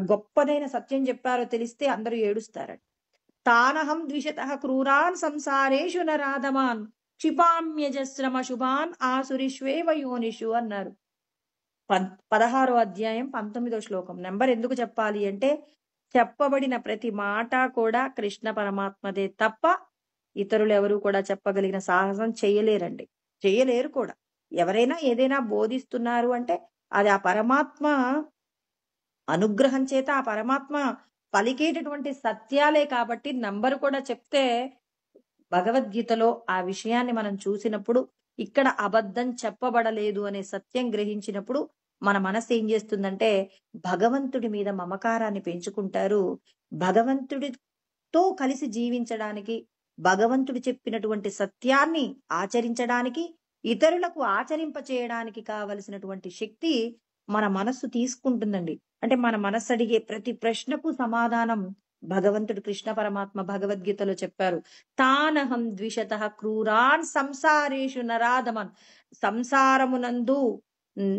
గొప్పదైన సత్యం చెప్పారో తెలిస్తే అందరూ ఏడుస్తారట. తానహం ద్విషతః క్రూరాన్ సంసారేషు నరాధమాన్ క్షిపామ్యజస్రమ శుభాన్ ఆసురిష్వేవ యోనిషు అన్నారు. 16వ అధ్యాయం 19వ శ్లోకం. నెంబర్ ఎందుకు చెప్పాలి అంటే చెప్పబడిన ప్రతి మాట కూడా కృష్ణ పరమాత్మదే తప్ప ఇతరులు ఎవరు కూడా చెప్పగలిగిన సాహసం చేయలేరండి. చేయలేరు కూడా. ఎవరైనా ఏదైనా బోధిస్తున్నారు అంటే అది ఆ పరమాత్మ అనుగ్రహం చేత ఆ పరమాత్మ పలికేటటువంటి సత్యాలే కాబట్టి నంబరు కూడా చెప్తే భగవద్గీతలో ఆ విషయాన్ని మనం చూసినప్పుడు ఇక్కడ అబద్ధం చెప్పబడలేదు అనే సత్యం గ్రహించినప్పుడు మన మనసు ఏం చేస్తుందంటే భగవంతుడి మీద మమకారాన్ని పెంచుకుంటారు. భగవంతుడితో కలిసి జీవించడానికి, భగవంతుడు చెప్పినటువంటి సత్యాన్ని ఆచరించడానికి, ఇతరులకు ఆచరింప చేయడానికి కావలసినటువంటి శక్తి మన మనస్సు తీసుకుంటుందండి. అంటే మన మనస్సు అడిగే ప్రతి ప్రశ్నకు సమాధానం భగవంతుడు కృష్ణ పరమాత్మ భగవద్గీతలో చెప్పారు. తానహం ద్విషతః క్రూరాన్ సంసారేషు నరాధమన్. సంసారమునందు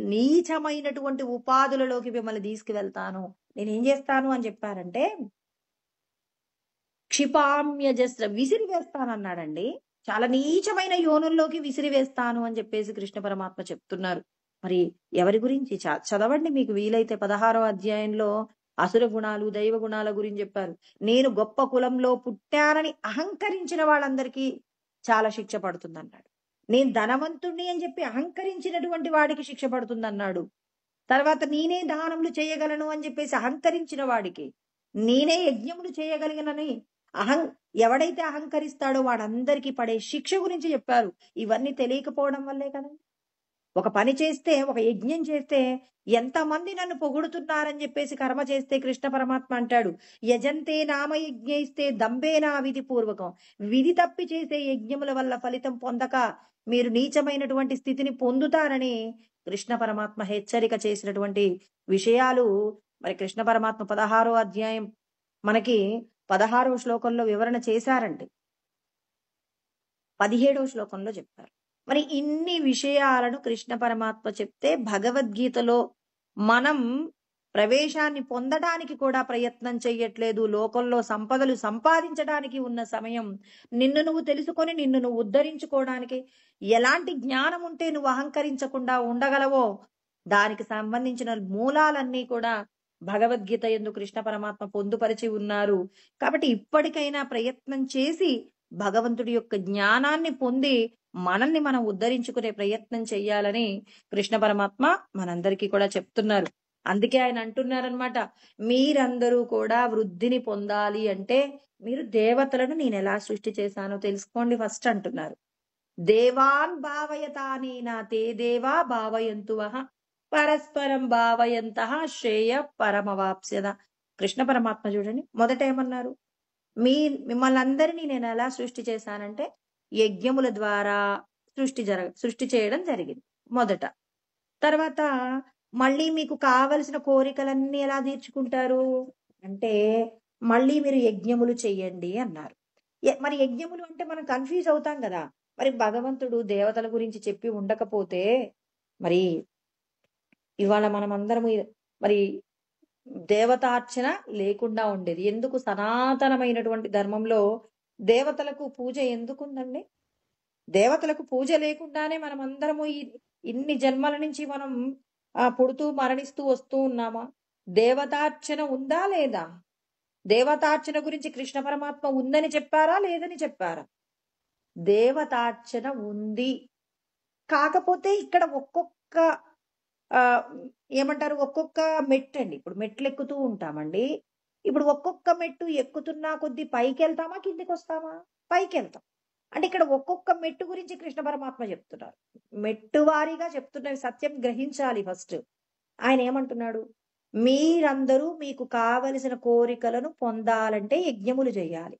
నీచమైనటువంటి ఉపాధులలోకి మిమ్మల్ని తీసుకువెళ్తాను. నేనేం చేస్తాను అని చెప్పారంటే క్షిపామ్యజస్ర విసిరివేస్తానన్నాడండి. చాలా నీచమైన యోనుల్లోకి విసిరివేస్తాను అని చెప్పేసి కృష్ణ పరమాత్మ చెప్తున్నారు. మరి ఎవరి గురించి చదవండి మీకు వీలైతే. 16వ అధ్యాయంలో అసుర గుణాలు, దైవ గుణాల గురించి చెప్పారు. నేను గొప్ప కులంలో పుట్టానని అహంకరించిన వాళ్ళందరికీ చాలా శిక్ష పడుతుందన్నాడు. నేను ధనవంతుణ్ణి అని చెప్పి అహంకరించినటువంటి వాడికి శిక్ష పడుతుందన్నాడు. తర్వాత నేనే దానములు చేయగలను అని చెప్పేసి అహంకరించిన వాడికి, నేనే యజ్ఞములు చేయగలిగినని ఎవడైతే అహంకరిస్తాడో వాడందరికీ పడే శిక్ష గురించి చెప్పారు. ఇవన్నీ తెలియకపోవడం వల్లే కదండి. ఒక పని చేస్తే, ఒక యజ్ఞం చేస్తే ఎంతమంది నన్ను పొగుడుతున్నారని చెప్పేసి కర్మ చేస్తే కృష్ణ పరమాత్మ అంటాడు, యజంతే నామ యజ్ఞయిస్తే దంబేనా విధి పూర్వకం. విధి తప్పి చేసే యజ్ఞముల వల్ల ఫలితం పొందక మీరు నీచమైనటువంటి స్థితిని పొందుతారని కృష్ణ పరమాత్మ హెచ్చరిక చేసినటువంటి విషయాలు మరి కృష్ణ పరమాత్మ 16వ అధ్యాయం మనకి 16వ శ్లోకంలో వివరణ చేశారండి. 17వ శ్లోకంలో చెప్పారు. మరి ఇన్ని విషయాలను కృష్ణ పరమాత్మ చెప్తే భగవద్గీతలో మనం ప్రవేశాన్ని పొందడానికి కూడా ప్రయత్నం చెయ్యట్లేదు. లోకంలో సంపదలు సంపాదించడానికి ఉన్న సమయం, నిన్ను నువ్వు తెలుసుకొని నిన్ను నువ్వు ఉద్ధరించుకోవడానికి ఎలాంటి జ్ఞానం ఉంటే నువ్వు అహంకరించకుండా ఉండగలవో దానికి సంబంధించిన మూలాలన్నీ కూడా భగవద్గీత యందు కృష్ణ పరమాత్మ పొందుపరిచి ఉన్నారు. కాబట్టి ఇప్పటికైనా ప్రయత్నం చేసి భగవంతుడి యొక్క జ్ఞానాన్ని పొంది మనల్ని మనం ఉద్ధరించుకునే ప్రయత్నం చెయ్యాలని కృష్ణ పరమాత్మ మనందరికీ కూడా చెప్తున్నారు. అందుకే ఆయన అంటున్నారనమాట, మీరందరూ కూడా వృద్ధిని పొందాలి అంటే మీరు దేవతలను నేను ఎలా సృష్టి చేశానో తెలుసుకోండి ఫస్ట్ అంటున్నారు. దేవాన్ భావయతానేనా తే దేవా భావయంతు వః పరస్పరం భావయంతః శ్రేయ పరమవాప్స్యద. కృష్ణ పరమాత్మ చూడండి మొదట ఏమన్నారు, మిమ్మల్ని అందరినీ నేను ఎలా సృష్టి చేశానంటే యజ్ఞముల ద్వారా సృష్టి చేయడం జరిగింది మొదట. తర్వాత మళ్ళీ మీకు కావలసిన కోరికలన్నీ ఎలా తీర్చుకుంటారు అంటే మళ్ళీ మీరు యజ్ఞములు చెయ్యండి అన్నారు. మరి యజ్ఞములు అంటే మనం కన్ఫ్యూజ్ అవుతాం కదా. మరి భగవంతుడు దేవతల గురించి చెప్పి ఉండకపోతే మరి ఇవాళ మనం అందరము మరి దేవతార్చన లేకుండా ఉండేది. ఎందుకు సనాతనమైనటువంటి ధర్మంలో దేవతలకు పూజ ఎందుకుందండి? దేవతలకు పూజ లేకుండానే మనం అందరము ఇన్ని జన్మల నుంచి మనం పుడుతూ మరణిస్తూ వస్తూ ఉన్నామా? దేవతార్చన ఉందా లేదా? దేవతార్చన గురించి కృష్ణ పరమాత్మ ఉందని చెప్పారా లేదని చెప్పారా? దేవతార్చన ఉంది. కాకపోతే ఇక్కడ ఒక్కొక్క ఏమంటారు, ఒక్కొక్క మెట్టు అండి. ఇప్పుడు మెట్లు ఎక్కుతూ ఉంటామండి. ఇప్పుడు ఒక్కొక్క మెట్టు ఎక్కుతున్నా కొద్దీ పైకి వెళ్తామా కిందికి వస్తామా? పైకి వెళ్తాం. అంటే ఇక్కడ ఒక్కొక్క మెట్టు గురించి కృష్ణ పరమాత్మ చెప్తున్నారు. మెట్టు వారీగా చెప్తున్నవి సత్యం గ్రహించాలి ఫస్ట్. ఆయన ఏమంటున్నాడు, మీరందరూ మీకు కావలసిన కోరికలను పొందాలంటే యజ్ఞములు చేయాలి.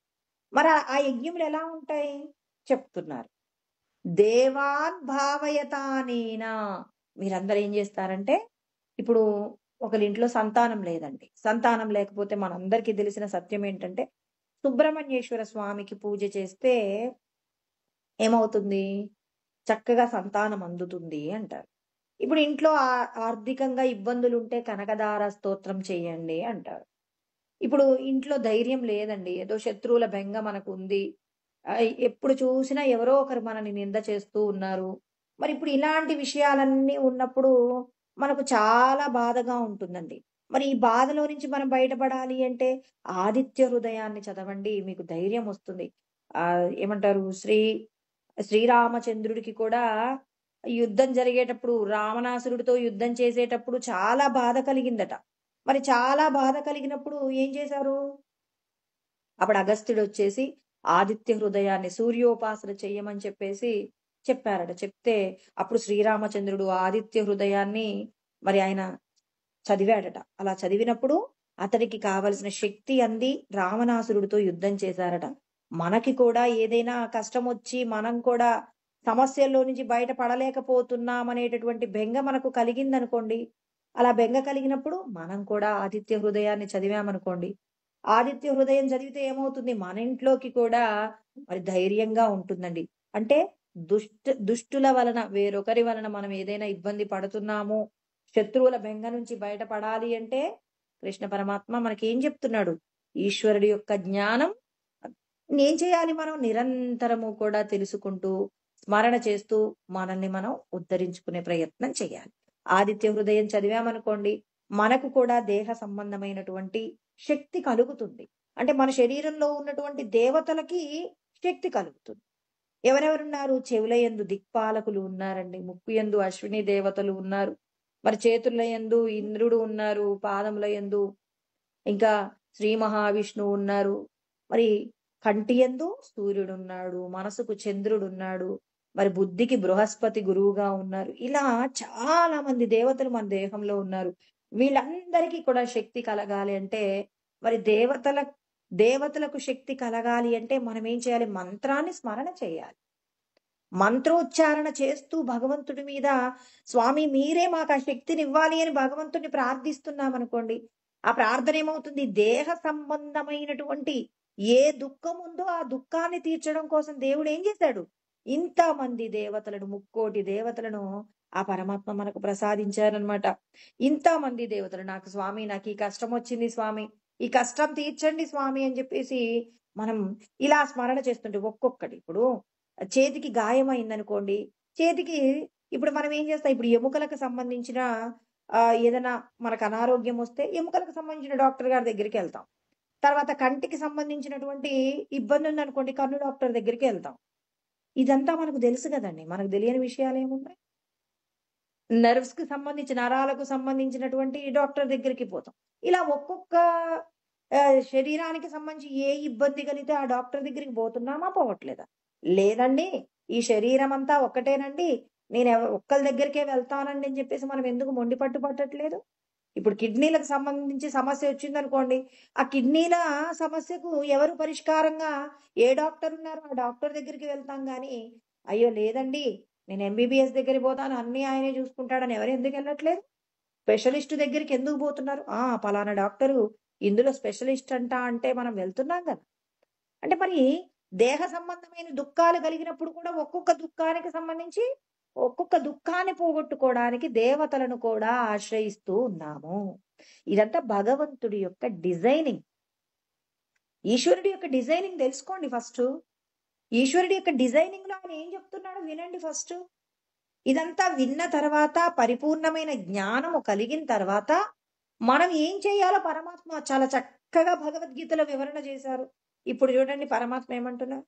మరి ఆ యజ్ఞములు ఎలా ఉంటాయి చెప్తున్నారు. దేవాన్ భావయతానేనా, మీరందరూ ఏం చేస్తారంటే, ఇప్పుడు ఒకరింట్లో సంతానం లేదండి. సంతానం లేకపోతే మనందరికీ తెలిసిన సత్యం ఏంటంటే సుబ్రహ్మణ్యేశ్వర స్వామికి పూజ చేస్తే ఏమవుతుంది, చక్కగా సంతానం అందుతుంది అంటారు. ఇప్పుడు ఇంట్లో ఆర్థికంగా ఇబ్బందులు ఉంటే కనకదార స్తోత్రం చేయండి అంటారు. ఇప్పుడు ఇంట్లో ధైర్యం లేదండి, ఏదో శత్రువుల బెంగ మనకు ఉంది, ఎప్పుడు చూసినా ఎవరో ఒకరు మనని నింద చేస్తూ ఉన్నారు. మరి ఇప్పుడు ఇలాంటి విషయాలన్నీ ఉన్నప్పుడు మనకు చాలా బాధగా ఉంటుందండి. మరి ఈ బాధలో నుంచి మనం బయటపడాలి అంటే ఆదిత్య హృదయాన్ని చదవండి, మీకు ధైర్యం వస్తుంది. ఏమంటారు, శ్రీరామచంద్రుడికి కూడా యుద్ధం జరిగేటప్పుడు రావణాసురుడితో యుద్ధం చేసేటప్పుడు చాలా బాధ కలిగిందట. మరి చాలా బాధ కలిగినప్పుడు ఏం చేశారు, అప్పుడు అగస్త్యుడు వచ్చేసి ఆదిత్య హృదయాన్ని సూర్యోపాసన చెయ్యమని చెప్పారట. చెప్తే అప్పుడు శ్రీరామచంద్రుడు ఆదిత్య హృదయాన్ని మరి ఆయన చదివాడట. అలా చదివినప్పుడు అతడికి కావలసిన శక్తి అంది రావణాసురుడితో యుద్ధం చేశారట. మనకి కూడా ఏదైనా కష్టం వచ్చి మనం కూడా సమస్యల్లో నుంచి బయట పడలేకపోతున్నామనేటటువంటి బెంగ మనకు కలిగిందనుకోండి, అలా బెంగ కలిగినప్పుడు మనం కూడా ఆదిత్య హృదయాన్ని చదివామనుకోండి, ఆదిత్య హృదయం చదివితే ఏమవుతుంది, మన ఇంట్లోకి కూడా మరి ధైర్యంగా ఉంటుందండి. అంటే దుష్టుల వలన, వేరొకరి వలన మనం ఏదైనా ఇబ్బంది పడుతున్నాము, శత్రువుల బెంగ నుంచి బయటపడాలి అంటే కృష్ణ పరమాత్మ మనకి ఏం చెప్తున్నాడు, ఈశ్వరుడి యొక్క జ్ఞానం ఏం చేయాలి, మనం నిరంతరము కూడా తెలుసుకుంటూ స్మరణ చేస్తూ మనల్ని మనం ఉద్ధరించుకునే ప్రయత్నం చేయాలి. ఆదిత్య హృదయం చదివామనుకోండి, మనకు కూడా దేహ సంబంధమైనటువంటి శక్తి కలుగుతుంది. అంటే మన శరీరంలో ఉన్నటువంటి దేవతలకి శక్తి కలుగుతుంది. ఎవరెవరున్నారు, చెవుల యందు దిక్పాలకులు ఉన్నారండి, ముక్కు యందు అశ్విని దేవతలు ఉన్నారు, మరి చేతుల యందు ఇంద్రుడు ఉన్నారు, పాదముల యందు ఇంకా శ్రీ మహావిష్ణువు ఉన్నారు, మరి కంటి యందు సూర్యుడు ఉన్నాడు, మనసుకు చంద్రుడు ఉన్నాడు, మరి బుద్ధికి బృహస్పతి గురువుగా ఉన్నారు. ఇలా చాలా మంది దేవతలు మన దేహంలో ఉన్నారు. వీళ్ళందరికీ కూడా శక్తి కలగాలి అంటే మరి దేవతలకు శక్తి కలగాలి అంటే మనం ఏం చేయాలి, మంత్రాన్ని స్మరణ చేయాలి. మంత్రోచ్చారణ చేస్తూ భగవంతుడి మీద, స్వామి మీరే మాకు ఆ శక్తిని ఇవ్వాలి అని భగవంతుడిని ప్రార్థిస్తున్నాం అనుకోండి, ఆ ప్రార్థన ఏమవుతుంది, దేహ సంబంధమైనటువంటి ఏ దుఃఖం ఉందో ఆ దుఃఖాన్ని తీర్చడం కోసం దేవుడు ఏం చేశాడు, ఇంతమంది దేవతలను, 3,000,000 దేవతలను ఆ పరమాత్మ మనకు ప్రసాదించారనమాట. ఇంతమంది దేవతలు నాకు స్వామి నాకు ఈ కష్టం వచ్చింది స్వామి, ఈ కష్టం తీర్చండి స్వామి అని చెప్పేసి మనం ఇలా స్మరణ చేస్తుంటే ఒక్కొక్కటి ఇప్పుడు చేతికి గాయమైందనుకోండి, చేతికి ఇప్పుడు మనం ఏం చేస్తాం, ఇప్పుడు ఎముకలకు సంబంధించిన ఏదైనా మనకు అనారోగ్యం వస్తే ఎముకలకు సంబంధించిన డాక్టర్ గారి దగ్గరికి వెళ్తాం. తర్వాత కంటికి సంబంధించినటువంటి ఇబ్బంది ఉందనుకోండి, కన్ను డాక్టర్ దగ్గరికి వెళ్తాం. ఇదంతా మనకు తెలుసు కదండి. మనకు తెలియని విషయాలు ఏమున్నాయి? నెర్వ్స్ కి సంబంధించి నరాలకు సంబంధించినటువంటి డాక్టర్ దగ్గరికి పోతాం. ఇలా ఒక్కొక్క శరీరానికి సంబంధించి ఏ ఇబ్బంది కలిగితే ఆ డాక్టర్ దగ్గరికి పోతున్నామా? పోవట్లేదా? లేదండి. ఈ శరీరం అంతా ఒక్కటేనండి. నేను ఒక్కళ్ళ దగ్గరికే వెళ్తానండి అని చెప్పేసి మనం ఎందుకు మొండి పట్టు పట్టట్లేదు? ఇప్పుడు కిడ్నీలకు సంబంధించి సమస్య వచ్చిందనుకోండి, ఆ కిడ్నీల సమస్యకు ఎవరు పరిష్కారంగా ఏ డాక్టర్ ఉన్నారో ఆ డాక్టర్ దగ్గరికి వెళ్తాం గానీ, అయ్యో! లేదండి నేను ఎంబీబీఎస్ దగ్గరికి పోతాను అన్నీ ఆయనే చూసుకుంటాడని ఎవరు ఎందుకు వెళ్ళట్లేదు? స్పెషలిస్ట్ దగ్గరికి ఎందుకు పోతున్నారు? పలానా డాక్టరు ఇందులో స్పెషలిస్ట్ అంట అంటే మనం వెళ్తున్నాం గదా! అంటే మరి దేహ సంబంధమైన దుఃఖాలు కలిగినప్పుడు కూడా ఒక్కొక్క దుఃఖానికి సంబంధించి ఒక్కొక్క దుఃఖాన్ని పోగొట్టుకోవడానికి దేవతలను కూడా ఆశ్రయిస్తూ ఉన్నాము. ఇదంతా భగవంతుడి యొక్క డిజైనింగ్. ఈశ్వరుడి యొక్క డిజైనింగ్ తెలుసుకోండి ఫస్టు. ఈశ్వరుడి యొక్క డిజైనింగ్‌లో ఆయన ఏం చెప్తున్నాడో వినండి ఫస్టు. ఇదంతా విన్న తర్వాత పరిపూర్ణమైన జ్ఞానము కలిగిన తర్వాత మనం ఏం చేయాలో పరమాత్మ చాలా చక్కగా భగవద్గీతలో వివరణ చేశారు. ఇప్పుడు చూడండి పరమాత్మ ఏమంటున్నారు?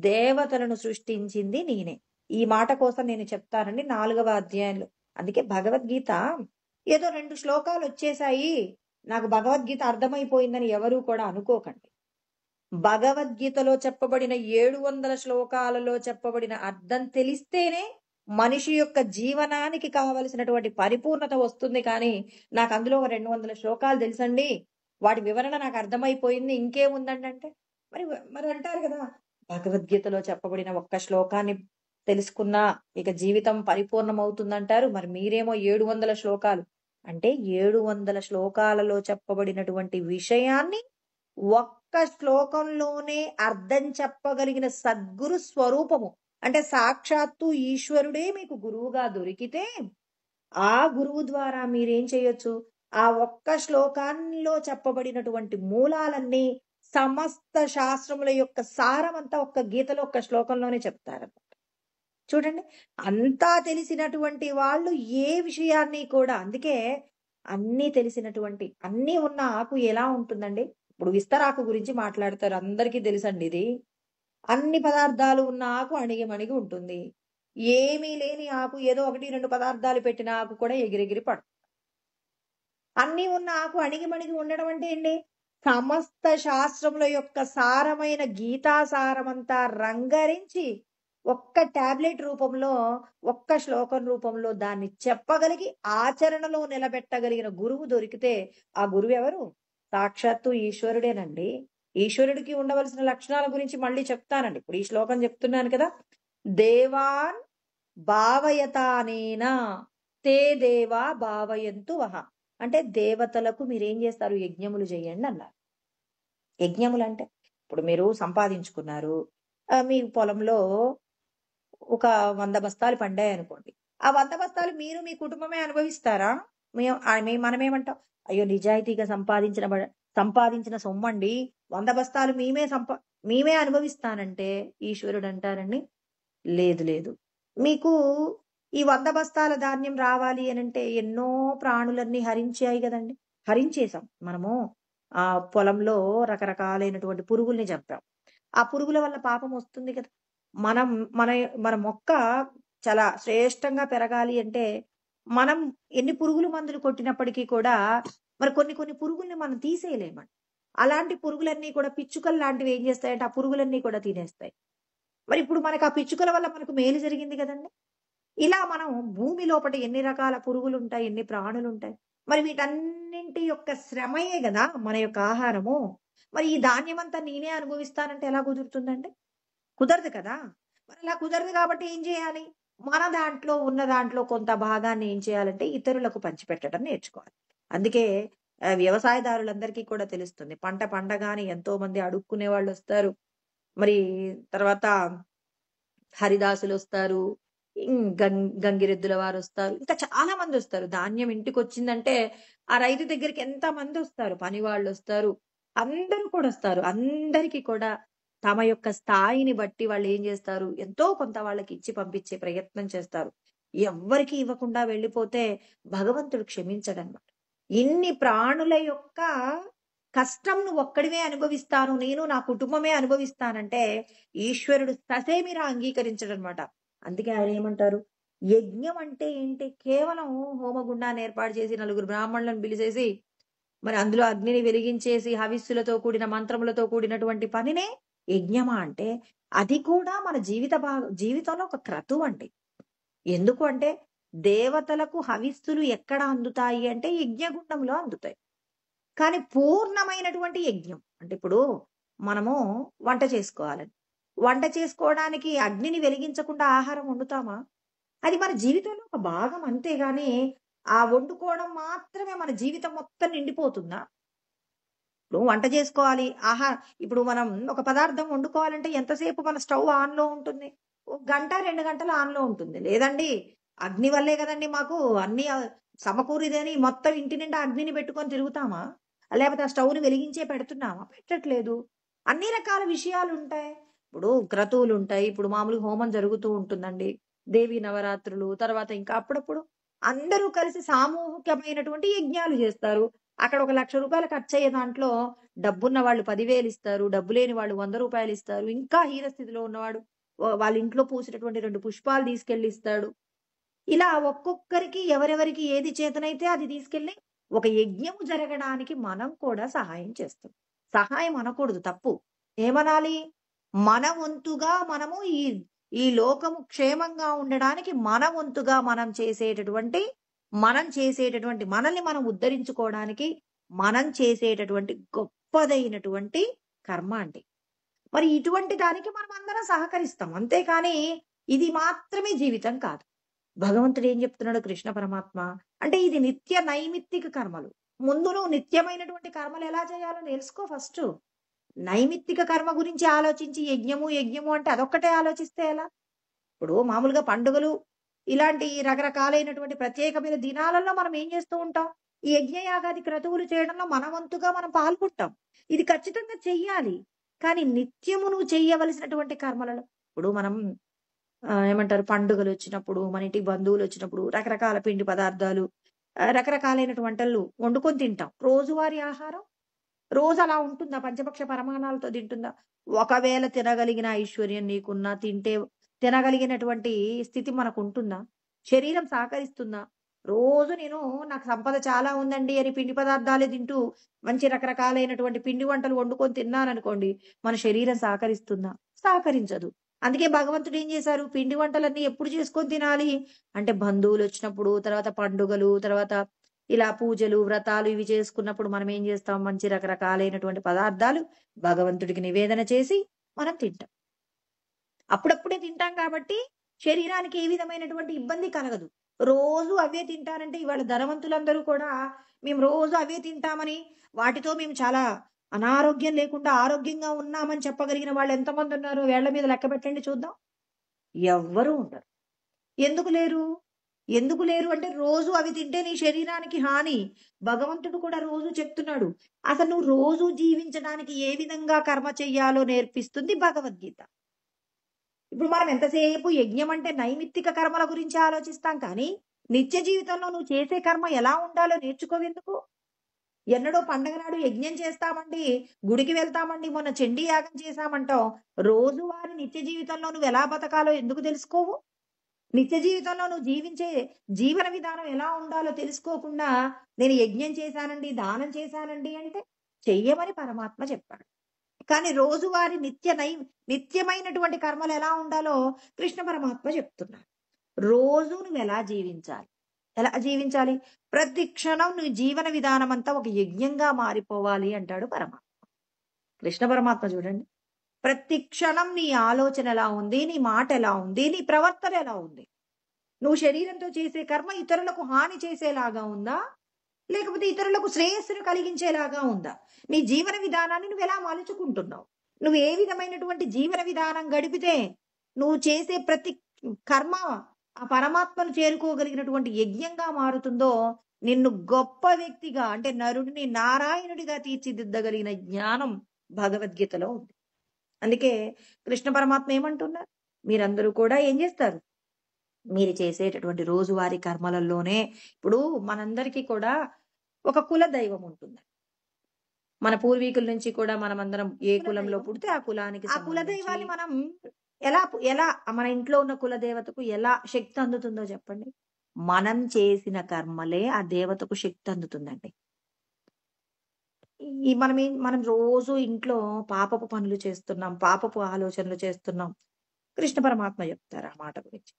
దేవతలను సృష్టించింది నేనే. ఈ మాట కోసం నేను చెప్తానండి 4వ అధ్యాయంలో. అందుకే భగవద్గీత ఏదో 2 శ్లోకాలు వచ్చేసాయి, నాకు భగవద్గీత అర్థమైపోయిందని ఎవరూ కూడా అనుకోకండి. భగవద్గీతలో చెప్పబడిన 700 శ్లోకాలలో చెప్పబడిన అర్థం తెలిస్తేనే మనిషి యొక్క జీవనానికి కావలసినటువంటి పరిపూర్ణత వస్తుంది. కానీ నాకు అందులో ఒక 200 శ్లోకాలు తెలుసండి, వాటి వివరణ నాకు అర్థమైపోయింది, ఇంకేముందండి అంటే మరి మరి అంటారు కదా, భగవద్గీతలో చెప్పబడిన ఒక్క శ్లోకాన్ని తెలుసుకున్నా ఇక జీవితం పరిపూర్ణమవుతుందంటారు. మరి మీరేమో 700 శ్లోకాలు అంటే 700 శ్లోకాలలో చెప్పబడినటువంటి విషయాన్ని ఒక్క శ్లోకంలోనే అర్థం చెప్పగలిగిన సద్గురు స్వరూపము అంటే సాక్షాత్తు ఈశ్వరుడే మీకు గురువుగా దొరికితే ఆ గురువు ద్వారా మీరేం చేయొచ్చు? ఆ ఒక్క శ్లోకాల్లో చెప్పబడినటువంటి మూలాలన్నీ సమస్త శాస్త్రముల యొక్క సారమంతా ఒక్క గీతలో ఒక్క శ్లోకంలోనే చెప్తారన్నమాట. చూడండి, అంతా తెలిసినటువంటి వాళ్ళు ఏ విషయాన్ని కూడా అందుకే అన్నీ తెలిసినటువంటి అన్నీ ఉన్న ఆకు ఎలా ఉంటుందండి? ఇప్పుడు విస్తరాకు గురించి మాట్లాడతారు. అందరికీ తెలుసండి ఇది. అన్ని పదార్థాలు ఉన్న ఆకు అణిగిమణిగి ఉంటుంది. ఏమీ లేని ఆకు ఏదో 1, 2 పదార్థాలు పెట్టిన ఆకు కూడా ఎగిరెగిరి పడుతుంది. అన్నీ ఉన్న ఆకు అణిగిమణిగి ఉండడం అంటే ఏంటి? సమస్త శాస్త్రముల యొక్క సారమైన గీతా సారమంతా రంగరించి ఒక్క టాబ్లెట్ రూపంలో, ఒక్క శ్లోకం రూపంలో దాన్ని చెప్పగలిగి ఆచరణలో నిలబెట్టగలిగిన గురువు దొరికితే ఆ గురువు ఎవరు? సాక్షాత్తు ఈశ్వరుడేనండి. ఈశ్వరుడికి ఉండవలసిన లక్షణాల గురించి మళ్ళీ చెప్తానండి. ఇప్పుడు ఈ శ్లోకం చెప్తున్నాను కదా, దేవాన్ భావయతానేన తే దేవా భావయంతు వహ. అంటే దేవతలకు మీరేం చేస్తారు? యజ్ఞములు చేయండి అన్నారు. యజ్ఞములు అంటే ఇప్పుడు మీరు సంపాదించుకున్నారు, మీ పొలంలో ఒక 100 బస్తాలు పండాయి అనుకోండి. ఆ 100 బస్తాలు మీరు మీ కుటుంబమే అనుభవిస్తారా? మనమేమంటాం? అయ్యో నిజాయితీగా సంపాదించిన సొమ్మండి, 100 బస్తాలు మేమే అనుభవిస్తానంటే ఈశ్వరుడు అంటారండి, లేదు లేదు, మీకు ఈ 100 బస్తాల ధాన్యం రావాలి అనంటే ఎన్నో ప్రాణులన్నీ హరించాయి కదండి. హరించేసాం మనము. ఆ పొలంలో రకరకాలైనటువంటి పురుగుల్ని చంపాం. ఆ పురుగుల వల్ల పాపం వస్తుంది కదా. మనం మన మన మొక్క చాలా శ్రేష్టంగా పెరగాలి అంటే మనం ఎన్ని పురుగుల మందులు కొట్టినప్పటికీ కూడా మరి కొన్ని పురుగుల్ని మనం తీసేయలేమండి. అలాంటి పురుగులన్నీ కూడా పిచ్చుకలు లాంటివి ఏం చేస్తాయంటే ఆ పురుగులన్నీ కూడా తినేస్తాయి. మరి ఇప్పుడు మనకు ఆ పిచ్చుకల వల్ల మనకు మేలు జరిగింది కదండి. ఇలా మనం భూమి లోపట ఎన్ని రకాల పురుగులుంటాయి, ఎన్ని ప్రాణులుంటాయి. మరి వీటన్నింటి యొక్క శ్రమయే గదా మన యొక్క ఆహారము. మరి ఈ ధాన్యమంతా నేనే అనుభవిస్తానంటే ఎలా కుదురుతుందండి? కుదరదు కదా. మరి అలా కుదరదు కాబట్టి ఏం చేయాలి? మన దాంట్లో ఉన్న దాంట్లో కొంత భాగాన్ని ఏం చేయాలంటే ఇతరులకు పంచిపెట్టడం నేర్చుకోవాలి. అందుకే వ్యవసాయదారులందరికీ కూడా తెలుస్తుంది. పంట పండగానే ఎంతో మంది అడుక్కునే వాళ్ళొస్తారు. మరి తర్వాత హరిదాసులొస్తారు. గంగిరెద్దుల వారు వస్తారు. ఇంకా చాలా మంది వస్తారు. ధాన్యం ఇంటికి వచ్చిందంటే ఆ రైతు దగ్గరికి ఎంత మంది వస్తారు. పని వాళ్ళు వస్తారు. అందరూ కూడా వస్తారు. అందరికీ కూడా తమ యొక్క స్థాయిని బట్టి వాళ్ళు ఏం చేస్తారు, ఎంతో కొంత వాళ్ళకి ఇచ్చి పంపించే ప్రయత్నం చేస్తారు. ఎవ్వరికీ ఇవ్వకుండా వెళ్ళిపోతే భగవంతుడు క్షమించడన్నమాట. ఇన్ని ప్రాణుల యొక్క కష్టం నువ్వు ఒక్కడివే అనుభవిస్తాను, నేను నా కుటుంబమే అనుభవిస్తానంటే ఈశ్వరుడు ససేమిరా అంగీకరించడనమాట. అందుకే ఆయన ఏమంటారు, యజ్ఞం అంటే ఏంటి? కేవలం హోమగుండాన్ని ఏర్పాటు చేసి నలుగురు బ్రాహ్మణులను పిలిచేసి మరి అందులో అగ్నిని వెలిగించేసి హవిస్సులతో కూడిన మంత్రములతో కూడినటువంటి పనినే యజ్ఞమా అంటే, అది కూడా మన జీవితంలో ఒక క్రతువు అండి. ఎందుకు అంటే దేవతలకు హవిస్సులు ఎక్కడ అందుతాయి అంటే యజ్ఞగుండంలో అందుతాయి. కానీ పూర్ణమైనటువంటి యజ్ఞం అంటే ఇప్పుడు మనము వంట చేసుకోవాలని, వంట చేసుకోవడానికి అగ్నిని వెలిగించకుండా ఆహారం వండుతామా? అది మన జీవితంలో ఒక భాగం అంతేగాని ఆ వండుకోవడం మాత్రమే మన జీవితం మొత్తం నిండిపోతుందా? ఇప్పుడు వంట చేసుకోవాలి. ఇప్పుడు మనం ఒక పదార్థం వండుకోవాలంటే ఎంతసేపు మన స్టవ్ ఆన్‌లో ఉంటుంది? ఒక గంట, 2 గంటలు ఆన్‌లో ఉంటుంది. లేదండి, అగ్ని వల్లే గదండీ మాకు అన్నీ సమకూరిదని మొత్తం ఇంటి నిండా అగ్నిని పెట్టుకొని తిరుగుతామా? లేపోతే ఆ స్టవ్‌ని వెలిగించే పెడుతున్నామా? పెట్టట్లేదు. అన్ని రకాల విషయాలుంటాయి. ఇప్పుడు క్రతువులుంటాయి. ఇప్పుడు మామూలుగా హోమం జరుగుతూ ఉంటుందండి. దేవీ నవరాత్రులు, తర్వాత ఇంకా అప్పుడప్పుడు అందరూ కలిసి సామూహికమైనటువంటి యజ్ఞాలు జేస్తారు. అక్కడ ఒక రూ. 1,00,000 ఖర్చయ్యే దాంట్లో డబ్బున్న వాళ్ళు 10,000 ఇస్తారు. డబ్బు లేని వాళ్ళు రూ. 100 ఇస్తారు. ఇంకా హీన స్థితిలో ఉన్నవాడు వాళ్ళ ఇంట్లో పూసినటువంటి 2 పుష్పాలు తీసుకెళ్ళి ఇస్తాడు. ఇలా ఒక్కొక్కరికి ఎవరెవరికి ఏది చేతనైతే అది తీసుకెళ్ళి ఒక యజ్ఞము జరగడానికి మనం కూడా సహాయం చేస్తాం. సహాయం అనకూడదు, తప్పు. ఏమనాలి? మన వంతుగా మనము ఈ ఈ లోకము క్షేమంగా ఉండడానికి మన వంతుగా మనం చేసేటటువంటి మనల్ని మనం ఉద్ధరించుకోవడానికి మనం చేసేటటువంటి గొప్పదైనటువంటి కర్మ అండి. మరి ఇటువంటి దానికి మనం అందరం సహకరిస్తాం. అంతేకాని ఇది మాత్రమే జీవితం కాదు. భగవంతుడు ఏం చెప్తున్నాడు కృష్ణ పరమాత్మ అంటే, ఇది నిత్య నైమిత్తిక కర్మలు. ముందు నువ్వు నిత్యమైనటువంటి కర్మలు ఎలా చేయాలో నేర్చుకో ఫస్ట్. నైమిత్తిక కర్మ గురించి ఆలోచించి యజ్ఞము అంటే అదొక్కటే ఆలోచిస్తే ఎలా? ఇప్పుడు మామూలుగా పండుగలు ఇలాంటి రకరకాలైనటువంటి ప్రత్యేకమైన దినాలలో మనం ఏం చేస్తూ ఉంటాం? ఈ యజ్ఞయాగాది క్రతువులు చేయడంలో మన వంతుగా మనం పాల్గొంటాం. ఇది ఖచ్చితంగా చెయ్యాలి. కానీ నిత్యము నువ్వు చెయ్యవలసినటువంటి కర్మలలో ఇప్పుడు మనం ఏమంటారు, పండుగలొచ్చినప్పుడు, మన ఇంటికి బంధువులొచ్చినప్పుడు రకరకాల పిండి పదార్థాలు, రకరకాలైనటువంటి వంటలు వండుకొని తింటాం. రోజువారీ ఆహారం రోజు అలా ఉంటుందా? పంచపక్ష పరమాణాలతో తింటుందా? ఒకవేళ తినగలిగిన ఐశ్వర్యం నీకున్నా, తినగలిగినటువంటి స్థితి మనకుంటుందా? శరీరం సహకరిస్తుందా? రోజు నాకు సంపద చాలా ఉందండి అని పిండి పదార్థాలే తింటూ మంచి రకరకాలైనటువంటి పిండి వంటలు వండుకొని తిన్నాననుకోండి, మన శరీరం సహకరిస్తుందా? సహకరించదు. అందుకే భగవంతుడు ఏం చేశారు? పిండి వంటలన్నీ ఎప్పుడు చేసుకొని తినాలి అంటే బంధువులొచ్చినప్పుడు, తర్వాత పండుగలు, తర్వాత ఇలా పూజలు, వ్రతాలు ఇవి చేసుకున్నప్పుడు మనం ఏం చేస్తాం? మంచి రకరకాలైనటువంటి పదార్థాలు భగవంతుడికి నివేదన చేసి మనం తింటాం. అప్పుడప్పుడే తింటాం కాబట్టి శరీరానికి ఏ విధమైనటువంటి ఇబ్బంది కలగదు. రోజు అవే తింటారంటే ఇవాళ ధనవంతులందరూ కూడా మేము రోజు అవే తింటామని, వాటితో మేము చాలా అనారోగ్యం లేకుండా ఆరోగ్యంగా ఉన్నామని చెప్పగలిగిన వాళ్ళు ఎంతమంది ఉన్నారు? వేళ్ల మీద లెక్క పెట్టండి చూద్దాం. ఎవ్వరూ ఉండరు. ఎందుకు లేరు? ఎందుకు లేరు అంటే రోజు అవి తింటే నీ శరీరానికి హాని. భగవంతుడు కూడా రోజు చెప్తున్నాడు. అసలు నువ్వు రోజు జీవించడానికి ఏ విధంగా కర్మ చెయ్యాలో నేర్పిస్తుంది భగవద్గీత. ఇప్పుడు మనం ఎంతసేపు యజ్ఞం అంటే నైమిత్తిక కర్మల గురించి ఆలోచిస్తాం కానీ, నిత్య జీవితంలో నువ్వు చేసే కర్మ ఎలా ఉండాలో నేర్చుకోవెందుకు? ఎన్నడో పండగ నాడు యజ్ఞం చేస్తామండి, గుడికి వెళ్తామండి, మొన్న చండీ యాగం చేశామంటావు. రోజువారీ నిత్య జీవితంలో నువ్వు ఎలా బతకాలో ఎందుకు తెలుసుకోవు? నిత్య జీవితంలో నువ్వు జీవించే జీవన విధానం ఎలా ఉండాలో తెలుసుకోకుండా నేను యజ్ఞం చేశానండి, దానం చేశానండి అంటే చెయ్యమని పరమాత్మ చెప్పాడు. కానీ రోజువారీ నిత్యమైనటువంటి కర్మలు ఎలా ఉండాలో కృష్ణ పరమాత్మ చెప్తున్నారు. రోజు నువ్వు ఎలా జీవించాలి? ఎలా జీవించాలి? ప్రతి క్షణం నువ్వు జీవన విధానం అంతా ఒక యజ్ఞంగా మారిపోవాలి అంటాడు పరమాత్మ. కృష్ణ పరమాత్మ చూడండి, ప్రతి క్షణం నీ ఆలోచన ఎలా ఉంది, నీ మాట ఎలా ఉంది, నీ ప్రవర్తన ఎలా ఉంది? నువ్వు శరీరంతో చేసే కర్మ ఇతరులకు హాని చేసేలాగా ఉందా, లేకపోతే ఇతరులకు శ్రేయస్సును కలిగించేలాగా ఉందా? నీ జీవన విధానాన్ని నువ్వు ఎలా మలుచుకుంటున్నావు? నువ్వు ఏ విధమైనటువంటి జీవన విధానం గడిపితే నువ్వు చేసే ప్రతి కర్మ ఆ పరమాత్మను చేరుకోగలిగినటువంటి యజ్ఞంగా మారుతుందో, నిన్ను గొప్ప వ్యక్తిగా అంటే నరుడిని నారాయణుడిగా తీర్చిదిద్దగలిగిన జ్ఞానం భగవద్గీతలో ఉంది. అందుకే కృష్ణ పరమాత్మ ఏమంటున్నారు? మీరందరూ కూడా ఏం చేస్తారు? మీరు చేసేటటువంటి రోజువారీ కర్మలలోనే ఇప్పుడు మనందరికీ కూడా ఒక కుల దైవం ఉంటుంది. మన పూర్వీకుల నుంచి కూడా మనమందరం ఏ కులంలో కులదైవం పుడితే ఆ కులానికి ఆ సంబంధించి కులదైవాన్ని మనం ఎలా మన ఇంట్లో ఉన్న కుల దేవతకు ఎలా శక్తి అందుతుందో చెప్పండి. మనం చేసిన కర్మలే ఆ దేవతకు శక్తి అందుతుందండి. మనం రోజు ఇంట్లో పాపపు పనులు చేస్తున్నాం. పాపపు ఆలోచనలు చేస్తున్నాం. కృష్ణ పరమాత్మ చెప్తారు ఆ మాట గురించి.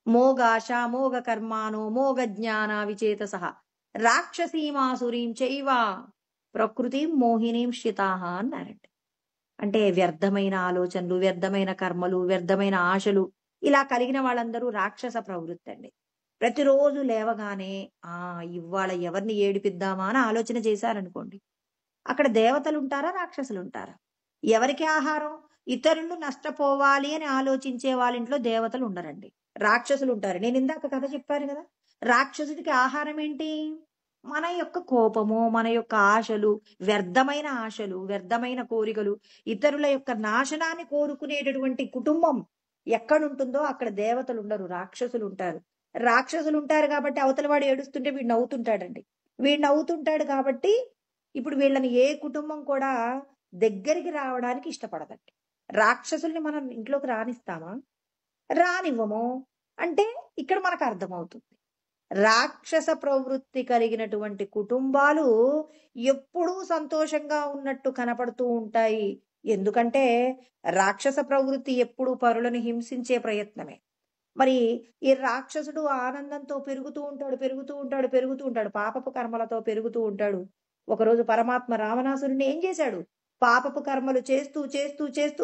మోగాశ మోగ కర్మాణో మోగ జ్ఞాన విచేతసః రాక్షసీమాసురీం చైవ ప్రకృతిం మోహినీం శ్రితాః అన్నారండి. అంటే వ్యర్థమైన ఆలోచనలు, వ్యర్థమైన కర్మలు, వ్యర్థమైన ఆశలు ఇలా కలిగిన వాళ్ళందరూ రాక్షస ప్రవృత్తి అండి. ప్రతిరోజు లేవగానే ఆ ఇవాళ ఎవరిని ఏడిపిద్దామా అని ఆలోచన చేశారనుకోండి. అక్కడ దేవతలుంటారా? రాక్షసులుంటారా? ఎవరికి ఆహారం? ఇతరులు నష్టపోవాలి అని ఆలోచించే వాళ్ళ ఇంట్లో దేవతలు ఉండరండి. రాక్షసులుంటారు. నేను ఇందాక కథ చెప్పాను కదా! రాక్షసుడికి ఆహారం ఏంటి? మన యొక్క కోపము, మన యొక్క ఆశలు, వ్యర్థమైన కోరికలు, ఇతరుల యొక్క నాశనాన్ని కోరుకునేటటువంటి కుటుంబం ఎక్కడుంటుందో అక్కడ దేవతలుండరు. రాక్షసులుంటారు. రాక్షసులుంటారు కాబట్టి అవతల వాడు ఏడుస్తుంటే వీడు నవ్వుతుంటాడండి. వీడు నవ్వుతుంటాడు కాబట్టి ఇప్పుడు వీళ్ళని ఏ కుటుంబం కూడా దగ్గరికి రావడానికి ఇష్టపడదండి. రాక్షసుల్ని మనం ఇంట్లోకి రానిస్తామా? రానివ్వము. అంటే ఇక్కడ మనకు అర్థమవుతుంది. రాక్షస ప్రవృత్తి కలిగినటువంటి కుటుంబాలు ఎప్పుడూ సంతోషంగా ఉన్నట్టు కనపడుతూ ఉంటాయి. ఎందుకంటే రాక్షస ప్రవృత్తి ఎప్పుడూ పరులను హింసించే ప్రయత్నమే. మరి ఈ రాక్షసుడు ఆనందంతో పెరుగుతూ ఉంటాడు. పాపపు కర్మలతో పెరుగుతూ ఉంటాడు. ఒకరోజు పరమాత్మ రావణాసురుడిని ఏం చేశాడు? పాపపు కర్మలు చేస్తూ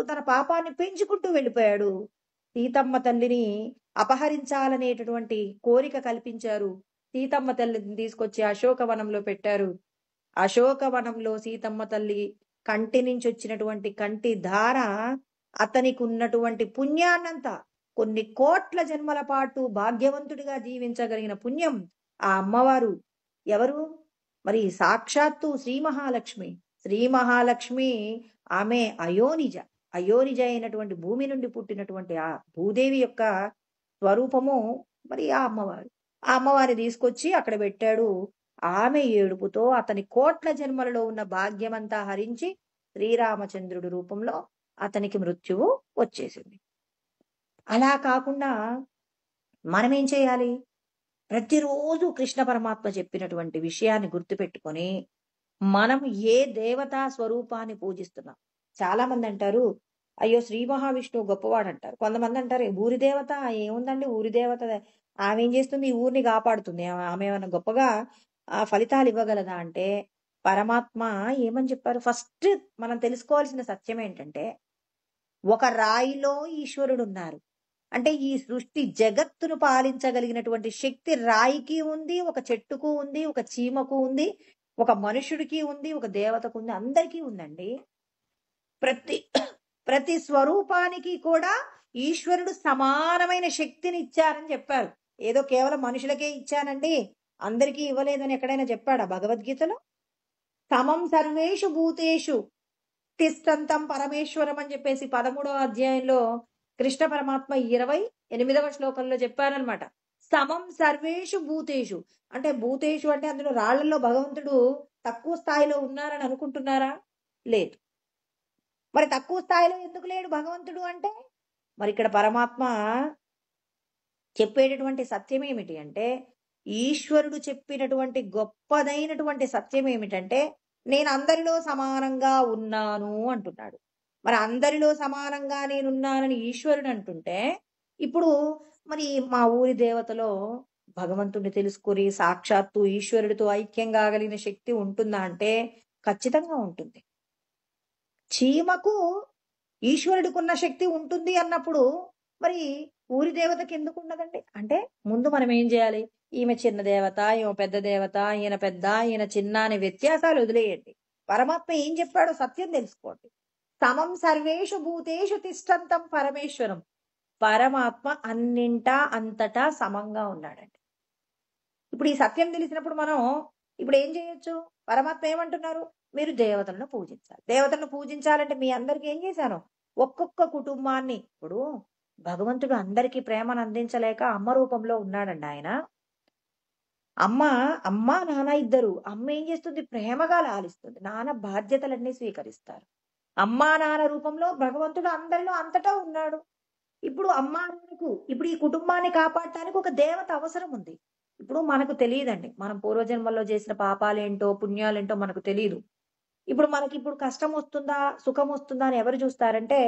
తన పాపాన్ని పెంచుకుంటూ వెళ్ళిపోయాడు. సీతమ్మ తల్లిని అపహరించాలనేటటువంటి కోరిక కల్పించారు. సీతమ్మ తల్లిని తీసుకొచ్చి అశోకవనంలో పెట్టారు. అశోకవనంలో సీతమ్మ తల్లి కంటి నుంచి వచ్చినటువంటి కంటి ధార అతనికి ఉన్నటువంటి పుణ్యాన్నంతా కొన్ని కోట్ల జన్మల పాటు భాగ్యవంతుడిగా జీవించగలిగిన పుణ్యం ఆ అమ్మవారు ఎవరు? మరి సాక్షాత్తు శ్రీ మహాలక్ష్మి ఆమె అయోనిజ అయినటువంటి భూమి నుండి పుట్టినటువంటి ఆ భూదేవి యొక్క స్వరూపము మరి ఆ అమ్మవారిని తీసుకొచ్చి అక్కడ పెట్టాడు. ఆమె ఏడుపుతో అతని కోట్ల జన్మలలో ఉన్న భాగ్యమంతా హరించి శ్రీరామచంద్రుడి రూపంలో అతనికి మృత్యువు వచ్చేసింది. అలా కాకుండా మనం ఏం చేయాలి? ప్రతిరోజు కృష్ణ పరమాత్మ చెప్పినటువంటి విషయాన్ని గుర్తుపెట్టుకొని మనం ఏ దేవతా స్వరూపాన్ని పూజిస్తున్నాం. చాలా మంది అంటారు, అయ్యో శ్రీ మహావిష్ణువు గొప్పవాడు అంటారు. కొంతమంది అంటారు ఊరి దేవత ఏముందండి, ఊరి దేవత ఆమె ఏం చేస్తుంది? ఈ ఊరిని కాపాడుతుంది. ఆమె ఏమైనా గొప్పగా ఫలితాలు ఇవ్వగలదా అంటే పరమాత్మ ఏమని చెప్పారు? ఫస్ట్ మనం తెలుసుకోవాల్సిన సత్యం ఏంటంటే ఒక రాయిలో ఈశ్వరుడు ఉన్నారు. అంటే ఈ సృష్టి జగత్తును పాలించగలిగినటువంటి శక్తి రాయికి ఉంది, ఒక చెట్టుకు ఉంది, ఒక చీమకు ఉంది, ఒక మనుషుడికి ఉంది, ఒక దేవతకు ఉంది, అందరికీ ఉందండి. ప్రతి స్వరూపానికి కూడా ఈశ్వరుడు సమానమైన శక్తిని ఇచ్చారని చెప్పారు. ఏదో కేవలం మనుషులకే ఇచ్చానండి, అందరికీ ఇవ్వలేదని ఎక్కడైనా చెప్పాడా భగవద్గీతలో? సమం సర్వేషు భూతేషు తిష్టంతం పరమేశ్వరం అని చెప్పేసి 13వ అధ్యాయంలో కృష్ణ పరమాత్మ 28వ శ్లోకంలో చెప్పారనమాట. సమం సర్వేషు భూతేషు అంటే భూతేషు అంటే అందులో రాళ్లలో భగవంతుడు తక్కువ స్థాయిలో ఉన్నారని అనుకుంటున్నారా? లేదు. మరి తక్కువ స్థాయిలో ఎందుకు లేడు భగవంతుడు అంటే మరి ఇక్కడ పరమాత్మ చెప్పేటటువంటి సత్యం ఏమిటి అంటే ఈశ్వరుడు చెప్పినటువంటి గొప్పదైనటువంటి సత్యం ఏమిటంటే నేను అందరిలో సమానంగా ఉన్నాను అంటున్నాడు. మరి అందరిలో సమానంగా నేనున్నానని ఈశ్వరుడు అంటుంటే ఇప్పుడు మరి మా ఊరి దేవతలో భగవంతుడిని తెలుసుకుని సాక్షాత్తు ఈశ్వరుడితో ఐక్యం కాగలిగిన శక్తి ఉంటుందా అంటే ఖచ్చితంగా ఉంటుంది. చీమకు ఈశ్వరుడికున్న శక్తి ఉంటుంది అన్నప్పుడు మరి ఊరి దేవతకి ఎందుకు ఉండదండి? అంటే ముందు మనం ఏం చేయాలి? ఈమె చిన్న దేవత, ఈమె పెద్ద దేవత, ఈయన పెద్ద, ఈయన చిన్న అనే వ్యత్యాసాలు వదిలేయండి. పరమాత్మ ఏం చెప్పాడో సత్యం తెలుసుకోండి. సమం సర్వేషు భూతేషు తిష్టంతం పరమేశ్వరం. పరమాత్మ అన్నింటా అంతటా సమంగా ఉన్నాడండి. ఇప్పుడు ఈ సత్యం తెలిసినప్పుడు మనం ఇప్పుడు ఏం చేయొచ్చు? పరమాత్మ ఏమంటున్నారు? మీరు దేవతలను పూజించాలి. దేవతలను పూజించాలంటే మీ అందరికి ఏం చేశాను? ఒక్కొక్క కుటుంబాన్ని ఇప్పుడు భగవంతుడు అందరికీ ప్రేమను అందించలేక అమ్మ రూపంలో ఉన్నాడండి ఆయన. అమ్మ అమ్మ నాన్న ఇద్దరు. అమ్మ ఏం చేస్తుంది? ప్రేమగా లాలిస్తుంది. నాన్న బాధ్యతలన్నీ స్వీకరిస్తారు. అమ్మా నాన్న రూపంలో భగవంతుడు అందరిలో అంతటా ఉన్నాడు. ఇప్పుడు అమ్మా నాన్నకు ఇప్పుడు ఈ కుటుంబాన్ని కాపాడటానికి ఒక దేవత అవసరం ఉంది. ఇప్పుడు మనకు తెలియదండి. మనం పూర్వజన్మల్లో చేసిన పాపాలేంటో పుణ్యాలేంటో మనకు తెలియదు. ఇప్పుడు మనకి ఇప్పుడు కష్టం వస్తుందా సుఖం వస్తుందా అని ఎవరు చూస్తారంటే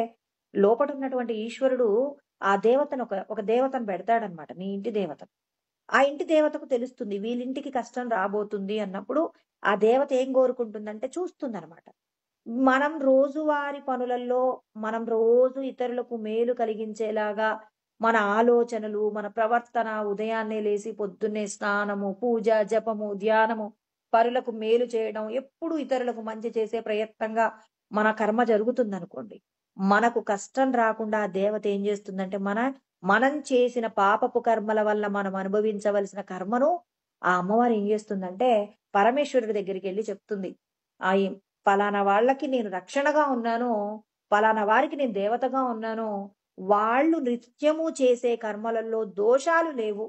లోపట ఉన్నటువంటి ఈశ్వరుడు ఆ దేవతను ఒక దేవతను పెడతాడనమాట. నీ ఇంటి దేవత. ఆ ఇంటి దేవతకు తెలుస్తుంది వీళ్ళింటికి కష్టం రాబోతుంది అన్నప్పుడు ఆ దేవత ఏం కోరుకుంటుందంటే చూస్తుందన్నమాట. మనం రోజువారి పనులలో మనం రోజు ఇతరులకు మేలు కలిగించేలాగా మన ఆలోచనలు, మన ప్రవర్తన ఉదయాన్నే లేసి పొద్దున్నే స్నానము, పూజ, జపము, ధ్యానము, పరులకు మేలు చేయడం, ఎప్పుడు ఇతరులకు మంచి చేసే ప్రయత్నంగా మన కర్మ జరుగుతుందనుకోండి. మనకు కష్టం రాకుండా ఆ దేవత ఏం చేస్తుందంటే మనం చేసిన పాపపు కర్మల వల్ల మనం అనుభవించవలసిన కర్మను ఆ అమ్మవారు ఏం చేస్తుందంటే పరమేశ్వరుడి దగ్గరికి వెళ్ళి చెప్తుంది. ఆ పలానా వాళ్ళకి నేను రక్షణగా ఉన్నాను, పలానా వారికి నేను దేవతగా ఉన్నాను, వాళ్ళు నిత్యము చేసే కర్మలలో దోషాలు లేవు.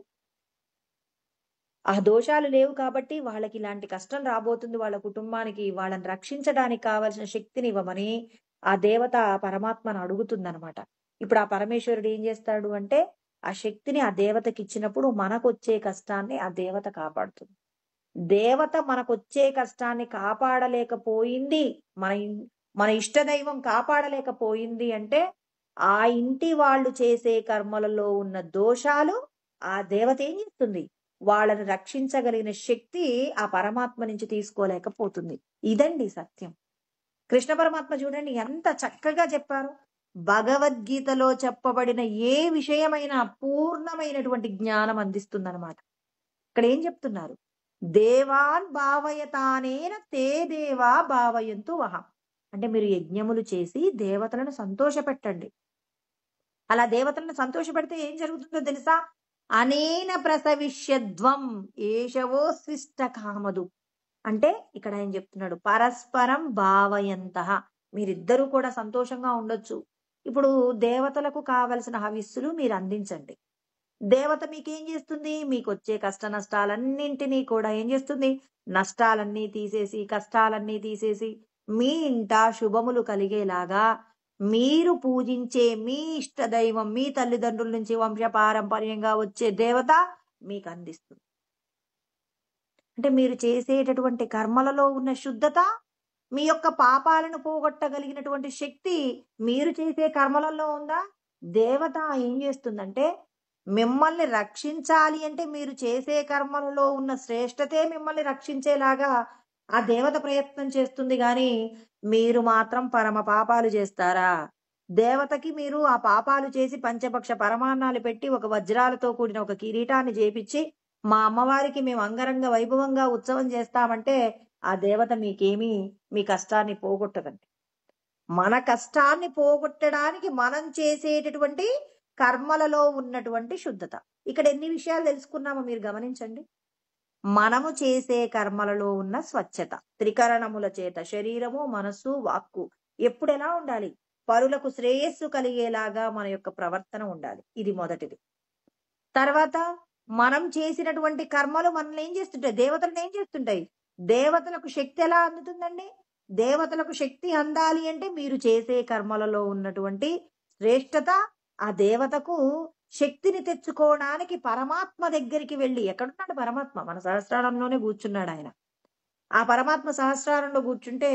ఆ దోషాలు లేవు కాబట్టి వాళ్ళకి ఇలాంటి కష్టం రాబోతుంది వాళ్ళ కుటుంబానికి, వాళ్ళని రక్షించడానికి కావలసిన శక్తిని ఇవ్వమని ఆ దేవత పరమాత్మను అడుగుతుందనమాట. ఇప్పుడు ఆ పరమేశ్వరుడు ఏం చేస్తాడు అంటే ఆ శక్తిని ఆ దేవతకి ఇచ్చినప్పుడు మనకొచ్చే కష్టాన్ని ఆ దేవత కాపాడుతుంది. దేవత మనకొచ్చే కష్టాన్ని కాపాడలేకపోయింది, మన ఇష్టదైవం కాపాడలేకపోయింది అంటే ఆ ఇంటి వాళ్ళు చేసే కర్మలలో ఉన్న దోషాలు ఆ దేవత ఏం చేస్తుంది? వాళ్ళని రక్షించగలిగిన శక్తి ఆ పరమాత్మ నుంచి తీసుకోలేకపోతుంది. ఇదండి సత్యం. కృష్ణ పరమాత్మ చూడండి ఎంత చక్కగా చెప్పారు. భగవద్గీతలో చెప్పబడిన ఏ విషయమైనా పూర్ణమైనటువంటి జ్ఞానం అందిస్తుందన్నమాట. ఇక్కడ ఏం చెప్తున్నారు? దేవాన్ భావయతానేన తే దేవా భావయంతు వహం. అంటే మీరు యజ్ఞములు చేసి దేవతలను సంతోషపెట్టండి. అలా దేవతలను సంతోషపెడితే ఏం జరుగుతుందో తెలుసా? అనేన ప్రసవిష్యధ్వం ఏషవో స్విష్ట కామదు. అంటే ఇక్కడ ఆయన చెప్తున్నాడు పరస్పరం భావయంతః. మీరిద్దరూ కూడా సంతోషంగా ఉండొచ్చు. ఇప్పుడు దేవతలకు కావలసిన హవిస్సులు మీరు అందించండి. దేవత మీకేం చేస్తుంది? మీకు వచ్చే కష్ట నష్టాలన్నింటినీ కూడా ఏం చేస్తుంది? నష్టాలన్నీ తీసేసి కష్టాలన్నీ తీసేసి మీ ఇంట శుభములు కలిగేలాగా మీరు పూజించే మీ ఇష్ట దైవం, మీ తల్లిదండ్రుల నుంచి వంశపారంపర్యంగా వచ్చే దేవత మీకు అందిస్తుంది. అంటే మీరు చేసేటటువంటి కర్మలలో ఉన్న శుద్ధత, మీ యొక్క పాపాలను పోగొట్టగలిగినటువంటి శక్తి మీరు చేసే కర్మలలో ఉందా? దేవత ఏం చేస్తుందంటే మిమ్మల్ని రక్షించాలి అంటే మీరు చేసే కర్మలలో ఉన్న శ్రేష్టతే మిమ్మల్ని రక్షించేలాగా ఆ దేవత ప్రయత్నం చేస్తుంది. గాని మీరు మాత్రం పరమ పాపాలు చేస్తారా? దేవతకి మీరు ఆ పాపాలు చేసి పంచపక్ష పరమాన్నాలు పెట్టి ఒక వజ్రాలతో కూడిన ఒక కిరీటాన్ని చేపించి మా అమ్మవారికి మేము అంగరంగ వైభవంగా ఉత్సవం చేస్తామంటే ఆ దేవత మీకేమీ మీ కష్టాన్ని పోగొట్టదండి. మన కష్టాన్ని పోగొట్టడానికి మనం చేసేటటువంటి కర్మలలో ఉన్నటువంటి శుద్ధత. ఇక్కడ ఎన్ని విషయాలు తెలుసుకున్నామో మీరు గమనించండి. మనము చేసే కర్మలలో ఉన్న స్వచ్ఛత, త్రికరణముల చేత శరీరము, మనస్సు, వాక్కు ఎప్పుడు ఎలా ఉండాలి? పరులకు శ్రేయస్సు కలిగేలాగా మన యొక్క ప్రవర్తన ఉండాలి. ఇది మొదటిది. తర్వాత మనం చేసినటువంటి కర్మలు మనల్ని ఏం చేస్తుంటాయి? దేవతలను ఏం చేస్తుంటాయి? దేవతలకు శక్తి ఎలా అందుతుందండి? దేవతలకు శక్తి అందాలి అంటే మీరు చేసే కర్మలలో ఉన్నటువంటి శ్రేష్టత ఆ దేవతకు శక్తిని తెచ్చుకోవడానికి పరమాత్మ దగ్గరికి వెళ్ళి, ఎక్కడున్నాడు పరమాత్మ? మన సహస్రారంలోనే కూర్చున్నాడు ఆయన. ఆ పరమాత్మ సహస్రారంలో కూర్చుంటే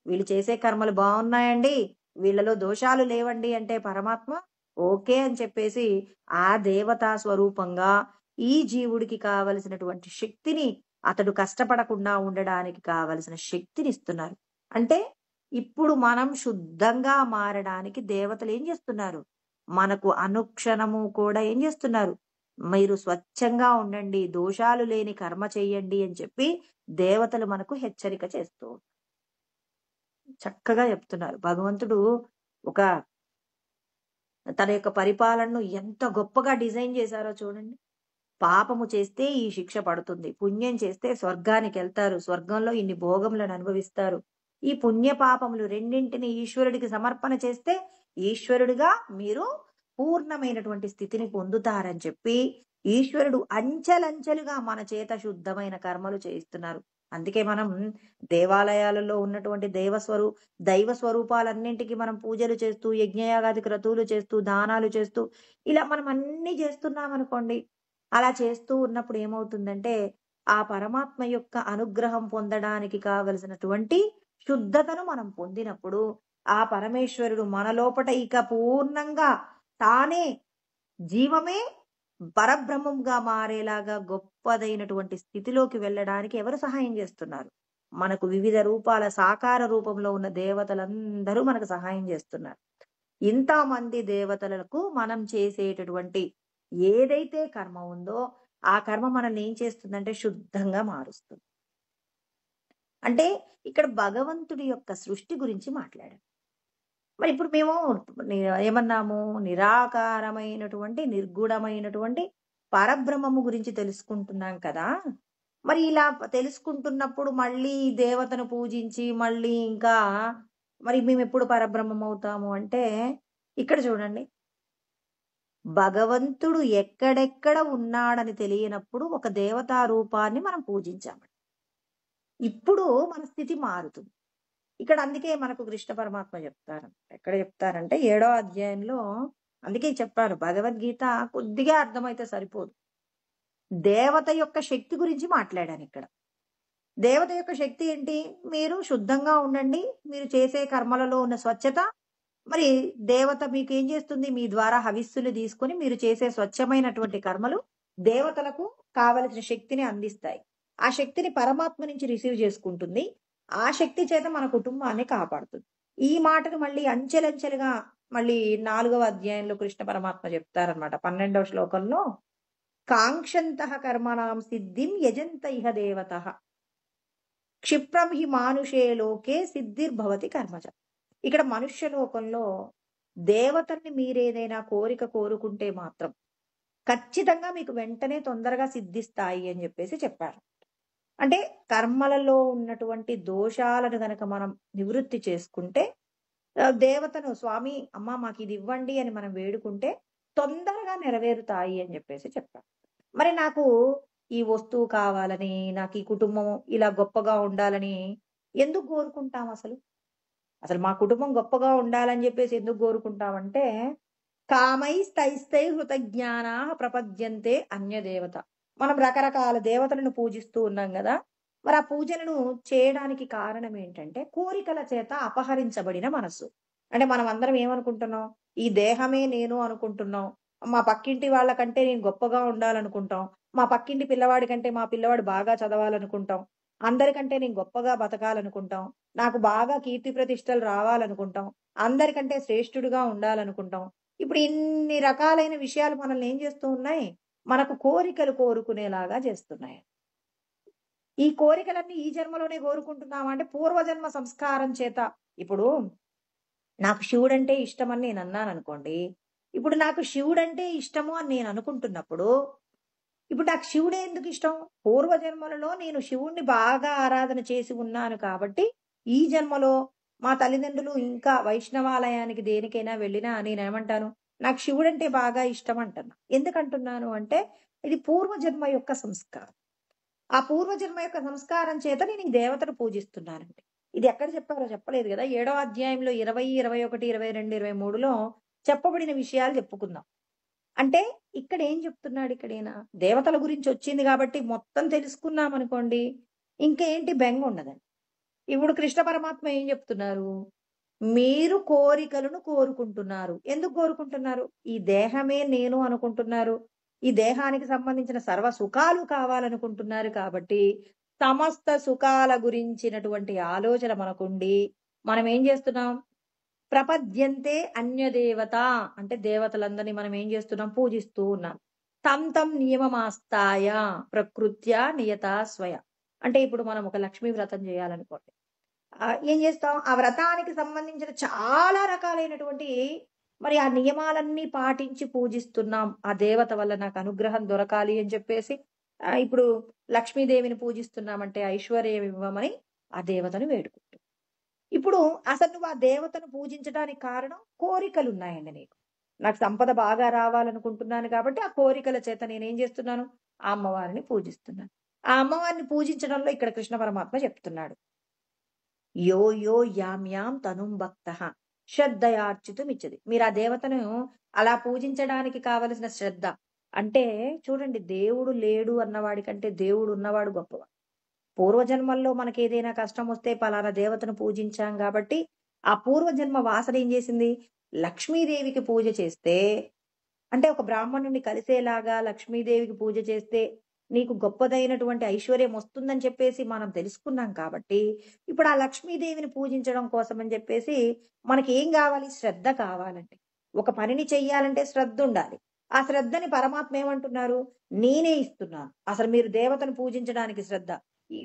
వీళ్ళు చేసే కర్మలు బాగున్నాయండి, వీళ్ళలో దోషాలు లేవండి అంటే పరమాత్మ ఓకే అని చెప్పేసి ఆ దేవతా స్వరూపంగా ఈ జీవుడికి కావలసినటువంటి శక్తిని, అతడు కష్టపడకుండా ఉండడానికి కావలసిన శక్తిని ఇస్తున్నారు. అంటే ఇప్పుడు మనం శుద్ధంగా మారడానికి దేవతలు ఏం చేస్తున్నారు? మనకు అనుక్షణము కూడా ఏం చేస్తున్నారు? మీరు స్వచ్ఛంగా ఉండండి, దోషాలు లేని కర్మ చెయ్యండి అని చెప్పి దేవతలు మనకు హెచ్చరిక చేస్తూ చక్కగా చెప్తున్నారు. భగవంతుడు ఒక తన యొక్క పరిపాలనను ఎంత గొప్పగా డిజైన్ చేశారో చూడండి. పాపము చేస్తే ఈ శిక్ష పడుతుంది. పుణ్యం చేస్తే స్వర్గానికెళ్తారు. స్వర్గంలో ఇన్ని భోగములను అనుభవిస్తారు. ఈ పుణ్య పాపములు రెండింటిని ఈశ్వరుడికి సమర్పణ చేస్తే ఈశ్వరుడిగా మీరు పూర్ణమైనటువంటి స్థితిని పొందుతారని చెప్పి ఈశ్వరుడు అంచెలంచెలుగా మన చేత శుద్ధమైన కర్మలు చేయిస్తున్నారు. అందుకే మనం దేవాలయాలలో ఉన్నటువంటి దైవ స్వరూపాలన్నింటికి మనం పూజలు చేస్తూ, యజ్ఞయాగాది క్రతువులు చేస్తూ, దానాలు చేస్తూ, ఇలా మనం అన్ని చేస్తున్నాం అనుకోండి. అలా చేస్తూ ఉన్నప్పుడు ఏమవుతుందంటే ఆ పరమాత్మ యొక్క అనుగ్రహం పొందడానికి కావలసినటువంటి శుద్ధతను మనం పొందినప్పుడు ఆ పరమేశ్వరుడు మన లోపట ఇక పూర్ణంగా తానే జీవమే పరబ్రహ్మంగా మారేలాగా గొప్పదైనటువంటి స్థితిలోకి వెళ్ళడానికి ఎవరు సహాయం చేస్తున్నారు? మనకు వివిధ రూపాల సాకార రూపంలో ఉన్న దేవతలందరూ మనకు సహాయం చేస్తున్నారు. ఇంతమంది దేవతలకు మనం చేసేటటువంటి ఏదైతే కర్మ ఉందో ఆ కర్మ మనల్ని ఏం చేస్తుందంటే శుద్ధంగా మారుస్తుంది. అంటే ఇక్కడ భగవంతుడి యొక్క సృష్టి గురించి మాట్లాడాం. మరి ఇప్పుడు మేము ఏమన్నాము? నిరాకారమైనటువంటి నిర్గుణమైనటువంటి పరబ్రహ్మము గురించి తెలుసుకుంటున్నాం కదా. మరి ఇలా తెలుసుకుంటున్నప్పుడు మళ్ళీ దేవతను పూజించి మళ్ళీ ఇంకా మరి మేము ఎప్పుడు పరబ్రహ్మం అవుతాము అంటే ఇక్కడ చూడండి, భగవంతుడు ఎక్కడెక్కడ ఉన్నాడని తెలియనప్పుడు ఒక దేవతా రూపాన్ని మనం పూజించాము. ఇప్పుడు మన స్థితి మారుతుంది. ఇక్కడ అందుకే మనకు కృష్ణ పరమాత్మ చెప్తారు. ఎక్కడ చెప్తారంటే 7వ అధ్యాయంలో అందుకే చెప్పారు, భగవద్గీత కొద్దిగా అర్థమైతే సరిపోదు. దేవత యొక్క శక్తి గురించి మాట్లాడాను ఇక్కడ. దేవత యొక్క శక్తి ఏంటి? మీరు శుద్ధంగా ఉండండి, మీరు చేసే కర్మలలో ఉన్న స్వచ్ఛత. మరి దేవత మీకు ఏం చేస్తుంది? మీ ద్వారా హవిస్సులు తీసుకొని మీరు చేసే స్వచ్ఛమైనటువంటి కర్మలు దేవతలకు కావలసిన శక్తిని అందిస్తాయి. ఆ శక్తిని పరమాత్మ నుంచి రిసీవ్ చేసుకుంటుంది. ఆ శక్తి చేత మన కుటుంబాన్ని కాపాడుతుంది. ఈ మాటను మళ్ళీ అంచెలంచెలుగా మళ్ళీ 4వ అధ్యాయంలో కృష్ణ పరమాత్మ చెప్తారనమాట. 12వ శ్లోకంలో కాంక్షంతః కర్మణాం సిద్ధిం యజంత ఇహ దేవతః క్షిప్రం హి మానుషే లోకే సిద్ధిర్భవతి కర్మజ. ఇక్కడ మనుష్య లోకంలో దేవతల్ని మీరేదైనా కోరిక కోరుకుంటే మాత్రం ఖచ్చితంగా మీకు వెంటనే తొందరగా సిద్ధిస్తాయి అని చెప్పేసి చెప్పారు. అంటే కర్మలలో ఉన్నటువంటి దోషాలను గనక మనం నివృత్తి చేసుకుంటే దేవతను స్వామి అమ్మ మాకు ఇది ఇవ్వండి అని మనం వేడుకుంటే తొందరగా నెరవేరుతాయి అని చెప్పేసి చెప్పారు. మరి నాకు ఈ వస్తువు కావాలని, నాకు ఈ కుటుంబం ఇలా గొప్పగా ఉండాలని ఎందుకు కోరుకుంటాం? అసలు మా కుటుంబం గొప్పగా ఉండాలని చెప్పేసి ఎందుకు కోరుకుంటామంటే కామైస్తైస్తై హృతజ్ఞానా ప్రపద్యంతే అన్యదేవత. మనం రకరకాల దేవతలను పూజిస్తూ ఉన్నాం కదా. మరి ఆ పూజలను చేయడానికి కారణం ఏంటంటే కోరికల చేత అపహరించబడిన మనస్సు. అంటే మనం అందరం ఏమనుకుంటున్నాం? ఈ దేహమే నేను అనుకుంటున్నాం. మా పక్కింటి వాళ్ళకంటే నేను గొప్పగా ఉండాలనుకుంటాం. మా పక్కింటి పిల్లవాడి కంటే మా పిల్లవాడు బాగా చదవాలనుకుంటాం. అందరికంటే నేను గొప్పగా బతకాలనుకుంటాం. నాకు బాగా కీర్తి ప్రతిష్టలు రావాలనుకుంటాం. అందరికంటే శ్రేష్ఠుడిగా ఉండాలనుకుంటాం. ఇప్పుడు ఇన్ని రకాలైన విషయాలు మనల్ని ఏం చేస్తూ ఉన్నాయి? మనకు కోరికలు కోరుకునేలాగా చేస్తున్నాయి. ఈ కోరికలన్నీ ఈ జన్మలోనే కోరుకుంటున్నామా అంటే పూర్వజన్మ సంస్కారం చేత. ఇప్పుడు నాకు శివుడంటే ఇష్టం అని నేను అన్నాను అనుకోండి. ఇప్పుడు నాకు శివుడంటే ఇష్టము అని నేను అనుకుంటున్నప్పుడు ఇప్పుడు నాకు శివుడే ఎందుకు ఇష్టం? పూర్వజన్మలలో నేను శివుణ్ణి బాగా ఆరాధన చేసి ఉన్నాను కాబట్టి ఈ జన్మలో మా తల్లిదండ్రులు ఇంకా వైష్ణవాలయానికి దేనికైనా వెళ్ళినా నేనేమంటాను? నాకు శివుడంటే బాగా ఇష్టం అంటున్నా. ఎందుకంటున్నాను అంటే ఇది పూర్వజన్మ యొక్క సంస్కారం. ఆ పూర్వజన్మ యొక్క సంస్కారం చేత నేను ఈ దేవతను పూజిస్తున్నానండి. ఇది ఎక్కడ చెప్పారో చెప్పలేదు కదా. 7వ అధ్యాయంలో 20, 21, 22, 23లో చెప్పబడిన విషయాలు చెప్పుకుందాం. అంటే ఇక్కడ ఏం చెప్తున్నాడు? ఇక్కడేనా దేవతల గురించి వచ్చింది కాబట్టి మొత్తం తెలుసుకున్నాం అనుకోండి, ఇంకేంటి బెంగ ఉండదండి. ఇప్పుడు కృష్ణ పరమాత్మ ఏం చెప్తున్నారు? మీరు కోరికలను కోరుకుంటున్నారు. ఎందుకు కోరుకుంటున్నారు? ఈ దేహమే నేను అనుకుంటున్నారు. ఈ దేహానికి సంబంధించిన సర్వ సుఖాలు కావాలనుకుంటున్నారు కాబట్టి సమస్త సుఖాల గురించినటువంటి ఆలోచన మనకుండి మనం ఏం చేస్తున్నాం? ప్రపద్యంతే అన్యదేవత అంటే దేవతలందరినీ మనం ఏం చేస్తున్నాం? పూజిస్తూ ఉన్నాం. తం నియమమాస్తాయ ప్రకృత్యా నియతా స్వయ. అంటే ఇప్పుడు మనం ఒక లక్ష్మీ వ్రతం చేయాలనుకోండి, ఏం చేస్తాం? ఆ వ్రతానికి సంబంధించిన చాలా రకాలైనటువంటి మరి ఆ నియమాలన్నీ పాటించి పూజిస్తున్నాం. ఆ దేవత వల్ల నాకు అనుగ్రహం దొరకాలి అని చెప్పేసి ఇప్పుడు లక్ష్మీదేవిని పూజిస్తున్నామంటే ఐశ్వర్యం ఇవ్వమని ఆ దేవతను వేడుకుంటాం. ఇప్పుడు అసలు నువ్వు ఆ దేవతను పూజించడానికి కారణం కోరికలున్నాయండి నీకు. నాకు సంపద బాగా రావాలనుకుంటున్నాను కాబట్టి ఆ కోరికల చేత నేనేం చేస్తున్నాను? ఆ అమ్మవారిని పూజిస్తున్నాను. ఆ అమ్మవారిని పూజించడంలో ఇక్కడ కృష్ణ పరమాత్మ చెప్తున్నాడు. యో యో యాం యాం తనుం భక్తః శ్రద్ధయార్చితుమిచ్చది. మీరు ఆ దేవతను అలా పూజించడానికి కావలసిన శ్రద్ధ. అంటే చూడండి, దేవుడు లేడు అన్నవాడి కంటే దేవుడు ఉన్నవాడు గొప్పవాడు. పూర్వజన్మల్లో మనకేదైనా కష్టం వస్తే పలానా దేవతను పూజించాం కాబట్టి, ఆ పూర్వజన్మ వాసన ఏం చేసింది? లక్ష్మీదేవికి పూజ చేస్తే, అంటే ఒక బ్రాహ్మణుడిని కలిసేలాగా లక్ష్మీదేవికి పూజ చేస్తే నీకు గొప్పదైనటువంటి ఐశ్వర్యం వస్తుందని చెప్పేసి మనం తెలుసుకున్నాం కాబట్టి, ఇప్పుడు ఆ లక్ష్మీదేవిని పూజించడం కోసం అని చెప్పేసి మనకి ఏం కావాలి? శ్రద్ధ కావాలండి. ఒక పనిని చెయ్యాలంటే శ్రద్ధ ఉండాలి. ఆ శ్రద్ధని పరమాత్మ ఏమంటున్నారు? నేనే ఇస్తున్నాను. అసలు మీరు దేవతను పూజించడానికి శ్రద్ధ. ఈ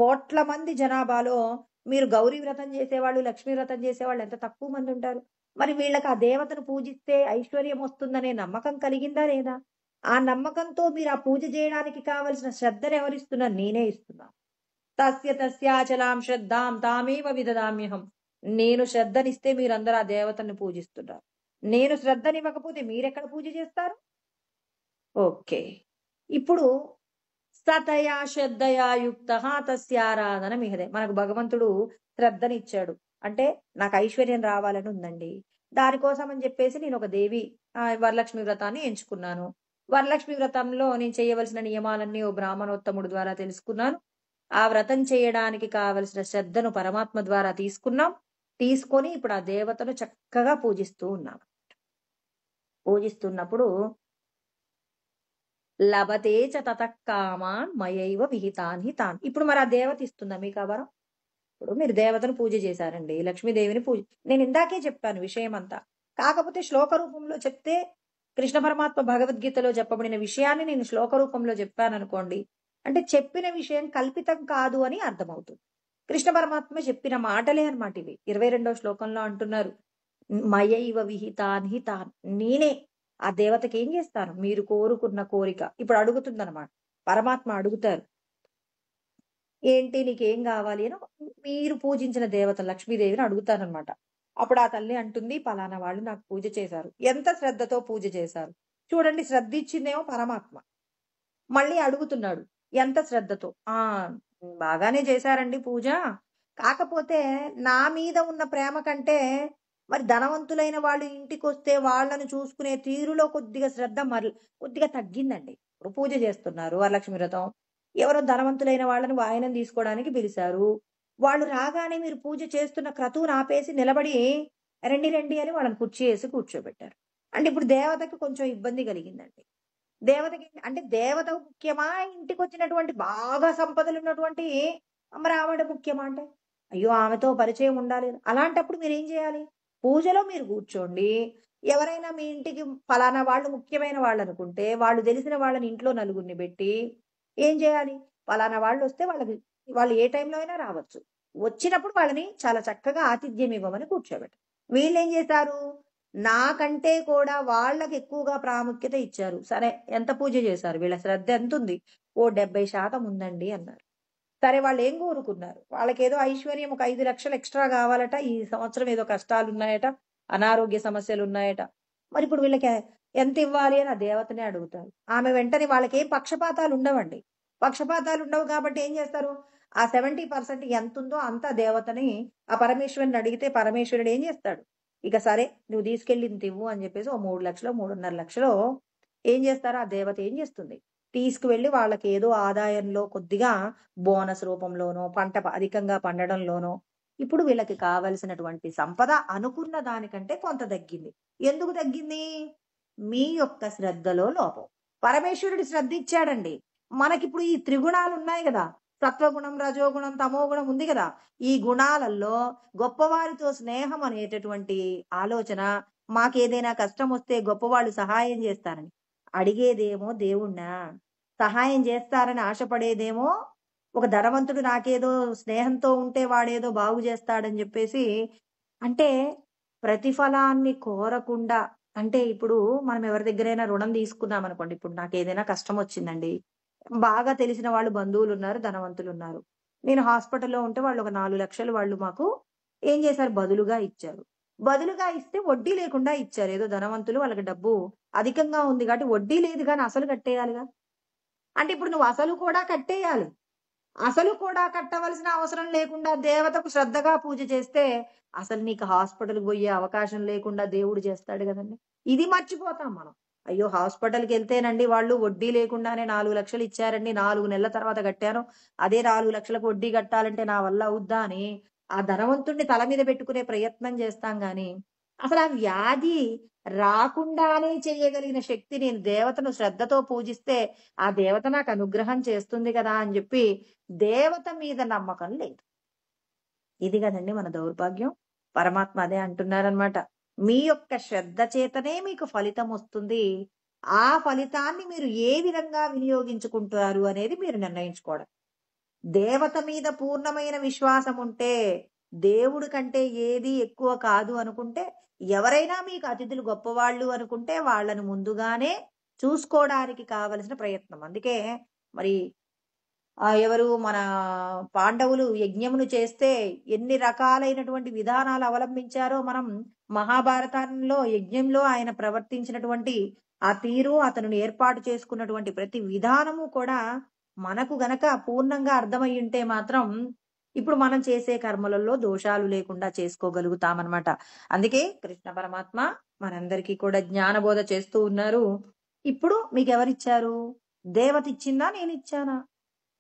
కోట్ల మంది జనాభాలో మీరు గౌరీ వ్రతం చేసేవాళ్ళు, లక్ష్మీ వ్రతం చేసేవాళ్ళు ఎంత తక్కువ మంది ఉంటారు. మరి వీళ్ళకి ఆ దేవతను పూజిస్తే ఐశ్వర్యం వస్తుందనే నమ్మకం కలిగిందా లేదా? ఆ నమ్మకంతో మీరు ఆ పూజ చేయడానికి కావలసిన శ్రద్ధను ఎవరిస్తున్నారు? నేనే ఇస్తున్నాను. తస్య తస్యాచలాం శ్రద్ధాం తామేవ విదదామ్యహం. నేను శ్రద్ధనిస్తే మీరందరూ ఆ దేవతని పూజిస్తున్నారు. నేను శ్రద్ధనివ్వకపోతే మీరెక్కడ పూజ చేస్తారు? ఓకే. ఇప్పుడు సతయా శ్రద్ధయా యుక్తః తస్యారాధన మిహదే. మనకు భగవంతుడు శ్రద్ధనిచ్చాడు. అంటే నాకు ఐశ్వర్యం రావాలని ఉందండి. దానికోసం అని చెప్పేసి నేను ఒక దేవి వరలక్ష్మి వ్రతాన్ని ఎంచుకున్నాను. వరలక్ష్మి వ్రతంలో నేను చేయవలసిన నియమాలన్నీ ఓ బ్రాహ్మణోత్తముడు ద్వారా తెలుసుకున్నాను. ఆ వ్రతం చేయడానికి కావలసిన శ్రద్ధను పరమాత్మ ద్వారా తీసుకున్నాం. తీసుకొని ఇప్పుడు ఆ దేవతను చక్కగా పూజిస్తూ ఉన్నాం. పూజిస్తున్నప్పుడు లభతే చ తతః కామాన్ మయైవ విహితాన్ హితాన్. ఇప్పుడు మరి ఆ దేవత ఇస్తుందా మీకు ఆ వరం? ఇప్పుడు మీరు దేవతను పూజ చేశారండి. లక్ష్మీదేవిని పూజ నేను ఇందాకే చెప్పాను విషయం అంతా. కాకపోతే శ్లోక రూపంలో చెప్తే కృష్ణ పరమాత్మ భగవద్గీతలో చెప్పబడిన విషయాన్ని నేను శ్లోక రూపంలో చెప్పాననుకోండి. అంటే చెప్పిన విషయం కల్పితం కాదు అని అర్థమవుతుంది. కృష్ణ పరమాత్మ చెప్పిన మాటలే అన్నమాట ఇవి. 22వ శ్లోకంలో అంటున్నారు. మయైవ విహితాన్ హితాన్. నేనే ఆ దేవతకి ఏం చేస్తాను? మీరు కోరుకున్న కోరిక ఇప్పుడు అడుగుతుందన్నమాట. పరమాత్మ అడుగుతారు. ఏంటి నీకేం కావాలి అని మీరు పూజించిన దేవత లక్ష్మీదేవిని అడుగుతారనమాట. అప్పుడు ఆ తల్లి అంటుంది, పలానా వాళ్ళు నాకు పూజ చేశారు. ఎంత శ్రద్ధతో పూజ చేశారు చూడండి. శ్రద్ధ ఇచ్చిందేమో పరమాత్మ. మళ్ళీ అడుగుతున్నాడు ఎంత శ్రద్ధతో. బాగానే చేశారండి పూజ. కాకపోతే నా మీద ఉన్న ప్రేమ కంటే మరి ధనవంతులైన వాళ్ళు ఇంటికొస్తే వాళ్ళను చూసుకునే తీరులో కొద్దిగా శ్రద్ధ మరి కొద్దిగా తగ్గిందండి. ఇప్పుడు పూజ చేస్తున్నారు వరలక్ష్మి వ్రతం. ఎవరో ధనవంతులైన వాళ్ళని వాయనం తీసుకోవడానికి పిలిచారు. వాళ్ళు రాగానే మీరు పూజ చేస్తున్న క్రతువుని ఆపేసి నిలబడి రండి రండి అని వాళ్ళని కుర్చీ వేసి కూర్చోబెట్టారు. అంటే ఇప్పుడు దేవతకి కొంచెం ఇబ్బంది కలిగిందండి. దేవతకి అంటే దేవత ముఖ్యమా? ఇంటికొచ్చినటువంటి బాగా సంపదలున్నటువంటి మరి ఆవిడ ముఖ్యమా అంటే, అయ్యో! ఆమెతో పరిచయం ఉండాలి. అలాంటప్పుడు మీరేం చేయాలి? పూజలో మీరు కూర్చోండి. ఎవరైనా మీ ఇంటికి ఫలానా వాళ్ళు ముఖ్యమైన వాళ్ళనుకుంటే, వాళ్ళు తెలిసిన వాళ్ళని ఇంట్లో నలుగురిని బెట్టి, ఏం చేయాలి? ఫలానా వాళ్ళొస్తే వాళ్ళు ఏ టైంలో అయినా రావచ్చు. వచ్చినప్పుడు వాళ్ళని చాలా చక్కగా ఆతిథ్యం ఇవ్వమని కూర్చోబెట్టాలి. వీళ్ళేం చేశారు? నాకంటే కూడా వాళ్ళకి ఎక్కువగా ప్రాముఖ్యత ఇచ్చారు. సరే ఎంత పూజ చేశారు? వీళ్ళ శ్రద్ధ ఎంతుంది? ఓ 70% ఉందండి అన్నారు. సరే వాళ్ళేం కోరుకున్నారు? వాళ్ళకేదో ఐశ్వర్యం ఒక 5,00,000 ఎక్స్‌ట్రా కావాలట. ఈ సంవత్సరం ఏదో కష్టాలున్నాయట. అనారోగ్య సమస్యలున్నాయట. మరిప్పుడు వీళ్ళకి ఎంతివ్వాలి అని ఆ దేవతనే అడుగుతారు. ఆమె వెంటనే వాళ్ళకేం పక్షపాతాలుండవండి. పక్షపాతాలుండవు కాబట్టి ఏం చేస్తారు? ఆ 70% ఎంతుందో అంత దేవతని ఆ పరమేశ్వరుడిని అడిగితే పరమేశ్వరుడు ఏం చేస్తాడు? ఇక సరే నువ్వు తీసుకెళ్ళి ఇంతివ్వు అని చెప్పేసి ఓ 3,00,000 3,50,000 ఏం చేస్తారు? ఆ దేవత ఏం చేస్తుంది? తీసుకువెళ్ళి వాళ్ళకి ఏదో ఆదాయంలో కొద్దిగా బోనస్ రూపంలోనో, పంట అధికంగా పండడంలోనో, ఇప్పుడు వీళ్ళకి కావలసినటువంటి సంపద అనుకున్న దానికంటే కొంత తగ్గింది. ఎందుకు తగ్గింది? మీ యొక్క శ్రద్ధలో లోపం. పరమేశ్వరుడు శ్రద్ధ ఇచ్చాడండి. మనకిప్పుడు ఈ త్రిగుణాలున్నాయి గదా! సత్వగుణం, రజోగుణం, తమోగుణం ఉంది గదా! ఈ గుణాలలో గొప్పవారితో స్నేహం అనేటటువంటి ఆలోచన, మాకేదైనా కష్టమొస్తే గొప్పవాళ్ళు సహాయం చేస్తారని. అడిగేదేమో దేవుణ్ణా? సహాయం చేస్తారని ఆశపడేదేమో ఒక ధనవంతుడు నాకేదో స్నేహంతో ఉంటే వాడేదో బాగు చేస్తాడని చెప్పేసి. అంటే ప్రతిఫలాన్ని కోరకుండా, అంటే ఇప్పుడు మనం ఎవరి దగ్గరైనా రుణం తీసుకున్నాం అనుకోండి, ఇప్పుడు నాకు ఏదైనా కష్టం వచ్చిందండి, బాగా తెలిసిన వాళ్ళు బంధువులు ఉన్నారు, ధనవంతులు ఉన్నారు. నేను హాస్పిటల్లో ఉంటే వాళ్ళు ఒక 4,00,000 వాళ్ళు మాకు ఏం చేశారు, బదులుగా ఇచ్చారు. బదులుగా ఇస్తే వడ్డీ లేకుండా ఇచ్చారు. ఏదో ధనవంతులు, వాళ్ళకి డబ్బు అధికంగా ఉంది కాబట్టి వడ్డీ లేదు గాని అసలు కట్టేయాలిగా. అంటే ఇప్పుడు నువ్వు అసలు కూడా కట్టేయాలి. అసలు కూడా కట్టవలసిన అవసరం లేకుండా దేవతకు శ్రద్ధగా పూజ చేస్తే అసలు నీకు హాస్పిటల్‌కి పోయే అవకాశం లేకుండా దేవుడు చేస్తాడు గదండీ. ఇది మర్చిపోతాం మనం. అయ్యో! హాస్పిటల్‌కెళ్తేనండి వాళ్ళు వడ్డీ లేకుండానే 4,00,000 ఇచ్చారండి. 4 నెలల తర్వాత కట్టాను. అదే 4,00,000కి వడ్డీ కట్టాలంటే నా వల్ల అవుద్దా అని ఆ ధనవంతుడిని తల మీద పెట్టుకునే ప్రయత్నం చేస్తాం గానీ, అసలు ఆ వ్యాధి రాకుండానే చేయగలిగిన శక్తి, నేను దేవతను శ్రద్ధతో పూజిస్తే ఆ దేవత నాకు అనుగ్రహం చేస్తుంది కదా అని జెప్పి దేవత మీద నమ్మకం లేదు. ఇది గదండీ మన దౌర్భాగ్యం. పరమాత్మ అదే అంటున్నారనమాట. మీ యొక్క శ్రద్ధ చేతనే మీకు ఫలితమొస్తుంది. ఆ ఫలితాన్ని మీరు ఏ విధంగా వినియోగించుకుంటారు అనేది మీరు నిర్ణయించుకోవడం. దేవత మీద పూర్ణమైన విశ్వాసం ఉంటే, దేవుడి కంటే ఏది ఎక్కువ కాదు అనుకుంటే, ఎవరైనా మీకు అతిథులు గొప్పవాళ్ళు అనుకుంటే వాళ్ళని ముందుగానే చూసుకోవడానికి కావలసిన ప్రయత్నం. అందుకే మరి ఎవరు మన పాండవులు యజ్ఞమును చేస్తే ఎన్ని రకాలైనటువంటి విధానాలు అవలంబించారో మనం మహాభారతంలో యజ్ఞంలో ఆయన ప్రవర్తించినటువంటి ఆ తీరు, అతను ఏర్పాటు చేసుకున్నటువంటి ప్రతి విధానము కూడా మనకు గనక పూర్ణంగా అర్థమై ఉంటే మాత్రం ఇప్పుడు మనం చేసే కర్మలలో దోషాలు లేకుండా చేసుకోగలుగుతామన్నమాట. అందుకే కృష్ణ పరమాత్మ మనందరికీ కూడా జ్ఞానబోధ చేస్తూ ఉన్నారు. ఇప్పుడు మీకెవరిచ్చారు? దేవత ఇచ్చిందా? నేనిచ్చానా?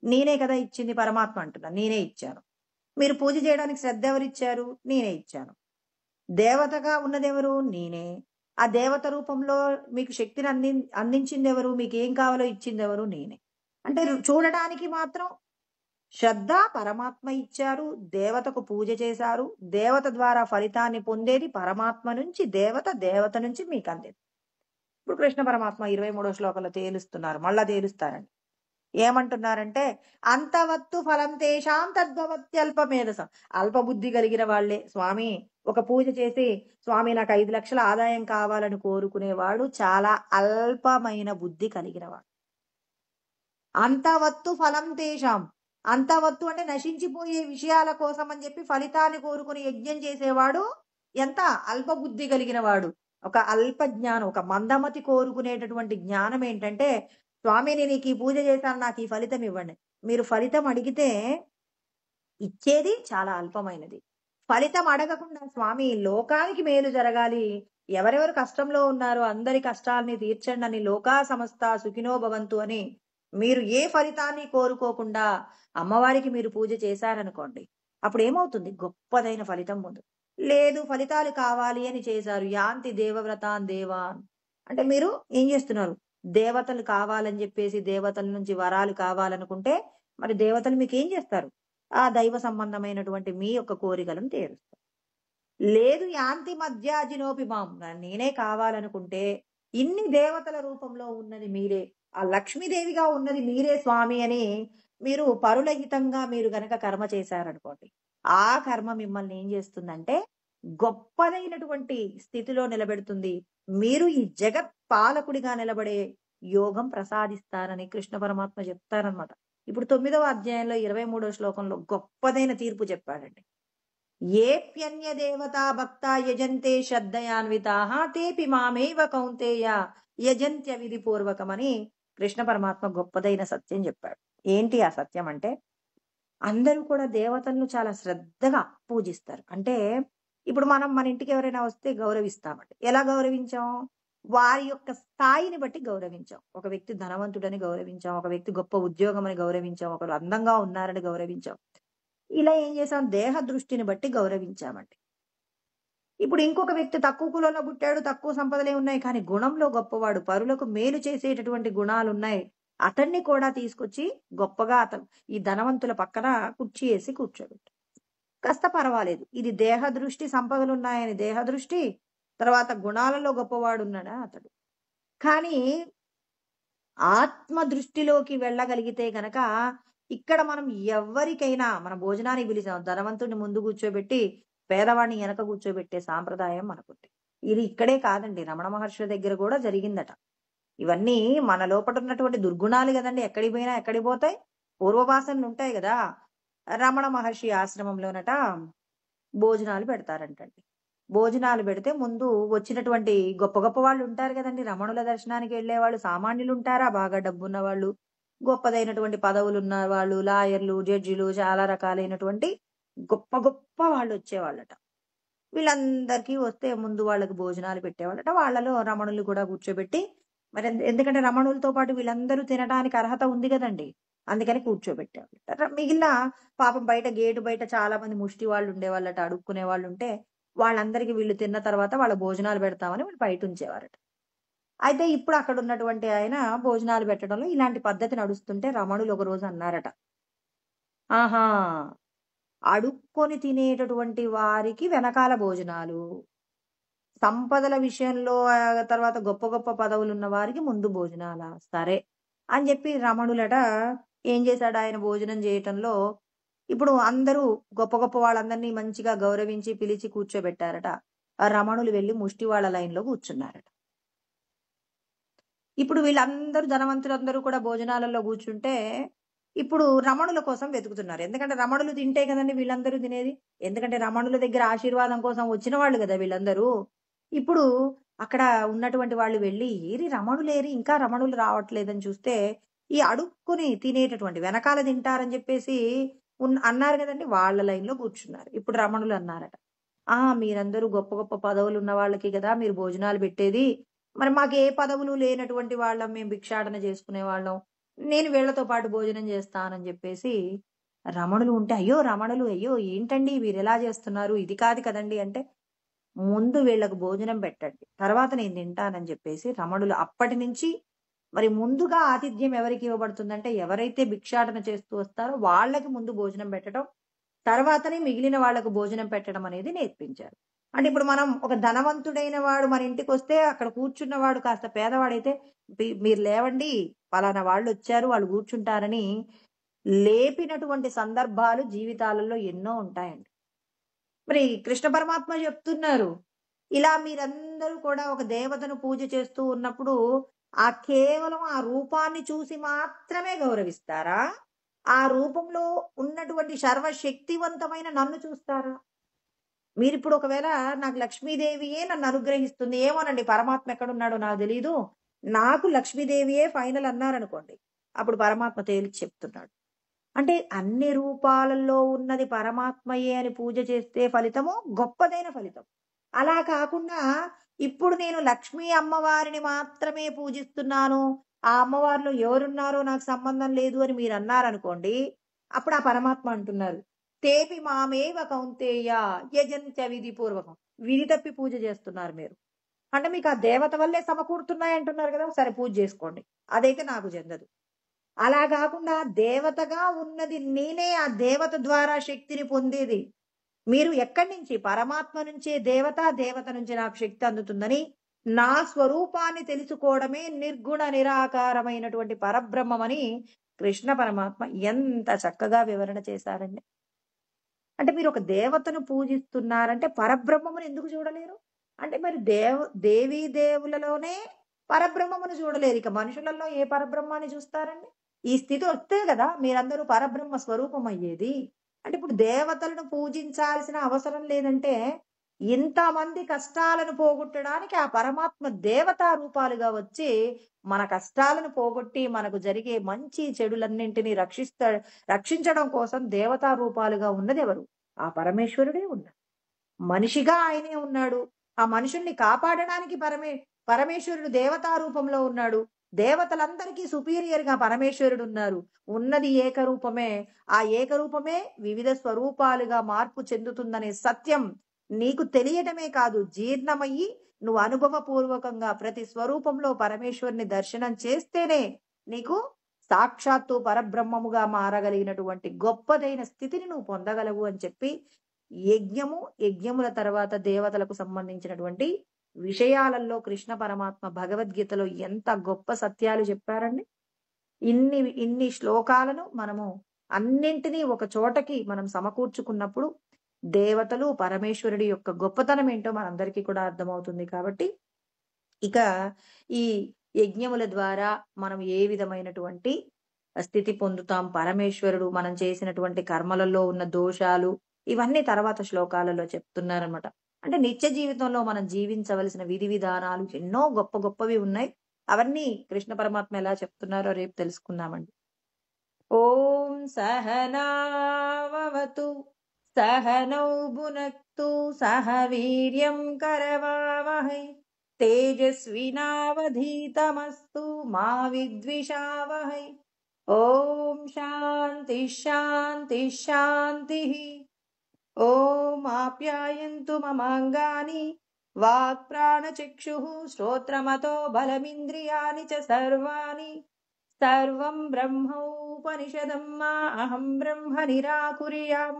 నేనే కదా ఇచ్చింది, పరమాత్మ అంటున్నా. నేనే ఇచ్చాను. మీరు పూజ చేయడానికి శ్రద్ధ ఎవరిచ్చారు? నేనే ఇచ్చాను. దేవతగా ఉన్నదెవరు? నేనే. ఆ దేవత రూపంలో మీకు శక్తిని అందించిందెవరు? మీకేం కావాలో ఇచ్చిందెవరు? నేనే. అంటే చూడడానికి మాత్రం శ్రద్ధ పరమాత్మ ఇచ్చారు. దేవతకు పూజ చేశారు. దేవత ద్వారా ఫలితాన్ని పొందేది పరమాత్మ నుంచి దేవత, దేవత నుంచి మీకందేది. ఇప్పుడు కృష్ణ పరమాత్మ 23వ శ్లోకంలో తేలుస్తున్నారు. మళ్ళా తేలుస్తారండి. ఏమంటున్నారంటే, అంతవత్తు ఫలం తేషాం తద్భవత్యల్పమేధసం. అల్పబుద్ధి కలిగిన వాళ్ళే స్వామి ఒక పూజ చేసి, స్వామి నాకు 5,00,000 ఆదాయం కావాలని కోరుకునేవాడు చాలా అల్పమైన బుద్ధి కలిగినవాడు. అంతవత్తు ఫలం తేషాం. అంతవత్తు అంటే నశించిపోయే విషయాల కోసం అని చెప్పి ఫలితాన్ని కోరుకుని యజ్ఞం చేసేవాడు ఎంత అల్పబుద్ధి కలిగిన వాడు. ఒక అల్ప జ్ఞానం, ఒక మందమతి కోరుకునేటటువంటి జ్ఞానం ఏంటంటే, స్వామి నేను నీకు ఈ పూజ చేశాను, నాకు ఈ ఫలితం ఇవ్వండి. మీరు ఫలితం అడిగితే ఇచ్చేది చాలా అల్పమైనది. ఫలితం అడగకుండా స్వామి లోకానికి మేలు జరగాలి, ఎవరెవరు కష్టంలో ఉన్నారో అందరి కష్టాల్ని తీర్చండి అని, లోకా సమస్త సుఖినో భవంతు అని మీరు ఏ ఫలితాన్ని కోరుకోకుండా అమ్మవారికి మీరు పూజ చేశారనుకోండి, అప్పుడు ఏమవుతుంది? గొప్పదైన ఫలితం పొందు. లేదు ఫలితాలు కావాలి అని చేశారు, యాంతి దేవవ్రతాన్ దేవాన్ అంటే మీరు ఏం చేస్తున్నారు? దేవతలు కావాలని చెప్పేసి దేవతల నుంచి వరాలు కావాలనుకుంటే మరి దేవతలు మీకు ఏం చేస్తారు? ఆ దైవ సంబంధమైనటువంటి మీ యొక్క కోరికలను తీరుస్తారు. లేదు యాంతి మధ్యాజినోపి మాం, నేనే కావాలనుకుంటే ఇన్ని దేవతల రూపంలో ఉన్నది మీరే, ఆ లక్ష్మీదేవిగా ఉన్నది మీరే స్వామి అని మీరు పరులహితంగా మీరు గనక కర్మ చేశారనుకోండి, ఆ కర్మ మిమ్మల్ని ఏం చేస్తుందంటే గొప్పదైనటువంటి స్థితిలో నిలబెడుతుంది. మీరు ఈ జగత్ పాలకుడిగా నిలబడే యోగం ప్రసాదిస్తారని కృష్ణ పరమాత్మ చెప్తారనమాట. ఇప్పుడు 9వ అధ్యాయంలో 23వ శ్లోకంలో గొప్పదైన తీర్పు చెప్పాడండి. ఏప్యన్య దేవతా భక్త యజంతే శ్రద్ధయాన్వితాః తేపి మామేవ కౌంతేయ యజంత్య విధి పూర్వకమని కృష్ణ పరమాత్మ గొప్పదైన సత్యం చెప్పాడు. ఏంటి ఆ సత్యం అంటే, అందరూ కూడా దేవతలను చాలా శ్రద్ధగా పూజిస్తారు. అంటే ఇప్పుడు మనం మన ఇంటికి ఎవరైనా వస్తే గౌరవిస్తామండి. ఎలా గౌరవించాం? వారి యొక్క స్థాయిని బట్టి గౌరవించాం. ఒక వ్యక్తి ధనవంతుడని గౌరవించాం, ఒక వ్యక్తి గొప్ప ఉద్యోగం అని గౌరవించాం, ఒకరు అందంగా ఉన్నారని గౌరవించాం. ఇలా ఏం చేసాం? దేహ దృష్టిని బట్టి గౌరవించామండి. ఇప్పుడు ఇంకొక వ్యక్తి తక్కువ కులంలో పుట్టాడు, తక్కువ సంపదలే ఉన్నాయి, కానీ గుణంలో గొప్పవాడు, పరులకు మేలు చేసేటటువంటి గుణాలున్నాయి, అతన్ని కూడా తీసుకొచ్చి గొప్పగా అతను ఈ ధనవంతుల పక్కన కుర్చీ వేసి కూర్చోబెట్టు. కాస్త పర్వాలేదు, ఇది దేహ దృష్టి, సంపదలున్నాయని దేహ దృష్టి, తర్వాత గుణాలలో గొప్పవాడు ఉన్నాడా అతడు. కానీ ఆత్మ దృష్టిలోకి వెళ్ళగలిగితే గనక ఇక్కడ మనం ఎవరికైనా మన భోజనానికి పిలిచాం, ధనవంతుడిని ముందు కూర్చోబెట్టి పేదవాడిని వెనక కూర్చోబెట్టే సాంప్రదాయం మనకుంది. ఇది ఇక్కడే కాదండి, రమణ మహర్షుల దగ్గర కూడా జరిగిందట. ఇవన్నీ మన లోపట ఉన్నటువంటి దుర్గుణాలు కదండి, ఎక్కడికి పోయినా ఎక్కడికి పోతాయి, పూర్వవాసనలు ఉంటాయి కదా. రమణ మహర్షి ఆశ్రమంలోనట భోజనాలు పెడతారంటండి. భోజనాలు పెడితే ముందు వచ్చినటువంటి గొప్ప గొప్ప వాళ్ళు ఉంటారు కదండి, రమణుల దర్శనానికి వెళ్లే వాళ్ళు సామాన్యులు ఉంటారా, బాగా డబ్బున్న వాళ్ళు, గొప్పదైనటువంటి పదవులు ఉన్న వాళ్ళు, లాయర్లు, జడ్జిలు, చాలా రకాలైనటువంటి గొప్ప గొప్ప వాళ్ళు వచ్చేవాళ్ళట. వీళ్ళందరికీ వస్తే ముందు వాళ్ళకి భోజనాలు పెట్టేవాళ్ళట. వాళ్ళలో రమణులు కూడా కూర్చోబెట్టి, మరి ఎందుకంటే రమణులతో పాటు వీళ్ళందరూ తినడానికి అర్హత ఉంది కదండి, అందుకని కూర్చోబెట్టేవాళ్ళట. మిగిలిన పాపం బయట గేటు బయట చాలా మంది ముష్టి వాళ్ళు ఉండేవాళ్ళట, అడుక్కునే వాళ్ళు ఉంటే వాళ్ళందరికీ వీళ్ళు తిన్న తర్వాత వాళ్ళ భోజనాలు పెడతామని వాళ్ళు బయట ఉంచేవారట. అయితే ఇప్పుడు అక్కడ ఉన్నటువంటి ఆయన భోజనాలు పెట్టడంలో ఇలాంటి పద్ధతి నడుస్తుంటే రమణులు ఒక రోజు అన్నారట, ఆహా, అడుక్కొని తినేటటువంటి వారికి వెనకాల భోజనాలు, సంపదల విషయంలో తర్వాత గొప్ప గొప్ప పదవులు ఉన్న వారికి ముందు భోజనాలా, సరే అని చెప్పి రమణులట ఏం చేశాడు, ఆయన భోజనం చేయటంలో ఇప్పుడు అందరూ గొప్ప గొప్ప వాళ్ళందరినీ మంచిగా గౌరవించి పిలిచి కూర్చోబెట్టారట. ఆ రమణులు వెళ్లి ముష్టి వాళ్ళ లైన్ లో కూర్చున్నారట. ఇప్పుడు వీళ్ళందరూ ధనవంతులందరూ కూడా భోజనాలలో కూర్చుంటే ఇప్పుడు రమణుల కోసం వెతుకుతున్నారు. ఎందుకంటే రమణులు తింటే కదండి వీళ్ళందరూ తినేది, ఎందుకంటే రమణుల దగ్గర ఆశీర్వాదం కోసం వచ్చిన వాళ్ళు కదా వీళ్ళందరూ. ఇప్పుడు అక్కడ ఉన్నటువంటి వాళ్ళు వెళ్ళి ఏరి రమణులేరి, ఇంకా రమణులు రావట్లేదని చూస్తే ఈ అడుక్కుని తినేటటువంటి వెనకాల తింటారని చెప్పేసి అన్నారు కదండి, వాళ్ళ లైన్ లో కూర్చున్నారు. ఇప్పుడు రమణులు అన్నారట, మీరందరూ గొప్ప గొప్ప పదవులు ఉన్న వాళ్ళకి కదా మీరు భోజనాలు పెట్టేది, మరి మాకు ఏ పదవులు లేనటువంటి వాళ్ళం, మేము భిక్షాటన చేసుకునే వాళ్ళం, నేను వీళ్లతో పాటు భోజనం చేస్తానని చెప్పేసి రమణులు ఉంటే, అయ్యో రమణులు, అయ్యో ఏంటండి వీరు ఎలా చేస్తున్నారు, ఇది కాదు కదండి అంటే, ముందు వీళ్ళకు భోజనం పెట్టండి తర్వాత నేను తింటానని చెప్పేసి రమణులు అప్పటి నుంచి మరి ముందుగా ఆతిథ్యం ఎవరికి ఇవ్వబడుతుందంటే, ఎవరైతే భిక్షాటన చేస్తూ వస్తారో వాళ్ళకి ముందు భోజనం పెట్టడం, తర్వాతనే మిగిలిన వాళ్లకు భోజనం పెట్టడం అనేది నేర్పించారు. అంటే ఇప్పుడు మనం ఒక ధనవంతుడైన వాడు మన ఇంటికి వస్తే అక్కడ కూర్చున్నవాడు కాస్త పేదవాడైతే మీరు లేవండి, పలానా వాళ్ళు వచ్చారు వాళ్ళు కూర్చుంటారని లేపినటువంటి సందర్భాలు జీవితాలలో ఎన్నో ఉంటాయండి. మరి కృష్ణ పరమాత్మ చెప్తున్నారు, ఇలా మీరందరూ కూడా ఒక దేవతను పూజ చేస్తూ ఉన్నప్పుడు కేవలం ఆ రూపాన్ని చూసి మాత్రమే గౌరవిస్తారా, ఆ రూపంలో ఉన్నటువంటి సర్వశక్తివంతమైన నన్ను చూస్తారా? మీరిప్పుడు ఒకవేళ నాకు లక్ష్మీదేవియే నన్ను అనుగ్రహిస్తుంది, ఏమోనండి పరమాత్మ ఎక్కడున్నాడో నాకు తెలీదు, నాకు లక్ష్మీదేవియే ఫైనల్ అన్నారనుకోండి, అప్పుడు పరమాత్మ తేల్చి చెప్తున్నాడు, అంటే అన్ని రూపాలలో ఉన్నది పరమాత్మయే అని పూజ చేస్తే ఫలితము గొప్పదైన ఫలితం. అలా కాకుండా ఇప్పుడు నేను లక్ష్మీ అమ్మవారిని మాత్రమే పూజిస్తున్నాను, ఆ అమ్మవారిలో ఎవరున్నారో నాకు సంబంధం లేదు అని మీరు అన్నారనుకోండి, అప్పుడు ఆ పరమాత్మ అంటున్నారు, తేపి మామేవ కౌంతేయ యజంత విధి పూర్వకం, విధి తప్పి పూజ చేస్తున్నారు మీరు, అంటే మీకు ఆ దేవత వల్లే సమకూరుతున్నాయి అంటున్నారు కదా, సరే పూజ చేసుకోండి, అదైతే నాకు చెందదు. అలా కాకుండా దేవతగా ఉన్నది నేనే, ఆ దేవత ద్వారా శక్తిని పొందేది మీరు ఎక్కడి నుంచి, పరమాత్మ నుంచే దేవత, దేవత నుంచి నాకు శక్తి అందుతుందని నా స్వరూపాన్ని తెలుసుకోవడమే నిర్గుణ నిరాకారమైనటువంటి పరబ్రహ్మమని కృష్ణ పరమాత్మ ఎంత చక్కగా వివరణ చేశారండి. అంటే మీరు ఒక దేవతను పూజిస్తున్నారంటే పరబ్రహ్మమును ఎందుకు చూడలేరు? అంటే మరి దేవీ దేవులలోనే పరబ్రహ్మమును చూడలేరు, ఇక మనుషులలో ఏ పరబ్రహ్మాన్ని చూస్తారండి? ఈ స్థితి వస్తే కదా మీరందరూ పరబ్రహ్మ స్వరూపం అయ్యేది. అంటే ఇప్పుడు దేవతలను పూజించాల్సిన అవసరం లేదంటే, ఇంతమంది కష్టాలను పోగొట్టడానికి ఆ పరమాత్మ దేవతా రూపాలుగా వచ్చి మన కష్టాలను పోగొట్టి మనకు జరిగే మంచి చెడులన్నింటినీ రక్షించడం కోసం దేవతా రూపాలుగా ఉన్నది ఎవరు? ఆ పరమేశ్వరుడే ఉన్నాడు. మనిషిగా ఆయనే ఉన్నాడు. ఆ మనుషుల్ని కాపాడడానికి పరమేశ్వరుడు దేవతా రూపంలో ఉన్నాడు. దేవతలందరికీ సుపీరియర్ గా పరమేశ్వరుడు ఉన్నారు. ఉన్నది ఏకరూపమే. ఆ ఏకరూపమే వివిధ స్వరూపాలుగా మార్పు చెందుతుందనే సత్యం నీకు తెలియటమే కాదు, జీర్ణమయ్యి నువ్వు అనుభవపూర్వకంగా ప్రతి స్వరూపంలో పరమేశ్వరుని దర్శనం చేస్తేనే నీకు సాక్షాత్తు పరబ్రహ్మముగా మారగలిగినటువంటి గొప్పదైన స్థితిని నువ్వు పొందగలవు అని చెప్పి యజ్ఞముల తర్వాత దేవతలకు సంబంధించినటువంటి విషయాలలో కృష్ణ పరమాత్మ భగవద్గీతలో ఎంత గొప్ప సత్యాలు చెప్పారండి. ఇన్ని శ్లోకాలను మనము అన్నింటినీ ఒక చోటకి మనం సమకూర్చుకున్నప్పుడు దేవతలు పరమేశ్వరుడి యొక్క గొప్పతనం ఏంటో మనందరికీ కూడా అర్థమవుతుంది. కాబట్టి ఇక ఈ యజ్ఞముల ద్వారా మనం ఏ విధమైనటువంటి స్థితి పొందుతాం, పరమేశ్వరుడు మనం చేసినటువంటి కర్మలలో ఉన్న దోషాలు ఇవన్నీ తర్వాత శ్లోకాలలో చెప్తున్నారనమాట. అంటే నిత్య జీవితంలో మనం జీవించవలసిన విధి విధానాలు ఎన్నో గొప్ప గొప్పవి ఉన్నాయి. అవన్నీ కృష్ణ పరమాత్మ ఎలా చెప్తున్నారో రేపు తెలుసుకుందామండి. ఓం సహనావతు సహనౌ భునక్తు సహ వీర్యం కరవావహై తేజస్వినావధీతమస్తు మా విద్విషావహై. ఓం శాంతి శాంతి శాంతి. ఓం ఆప్యాయంతు మమాంగాని వాక్ ప్రాణచక్షుః శ్రోత్రమతో బలమింద్రియాణి చ సర్వాణి. సర్వం బ్రహ్మోపనిషదం మా అహం బ్రహ్మ నిరాకుర్యాం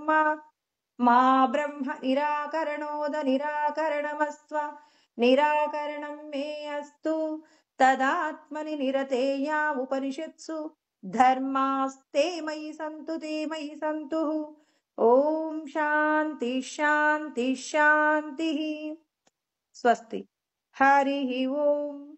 మా బ్రహ్మ నిరాకరణోద నిరాకరణమస్వ నిరాకరణం మే అస్తు తదాత్మని నిరతేయా ఉపనిషత్సు ధర్మాస్తే మయి సంతు తే మయి సంతు. ఓం శాంతి శాంతి శాంతి. స్వస్తి. హరి ఓం.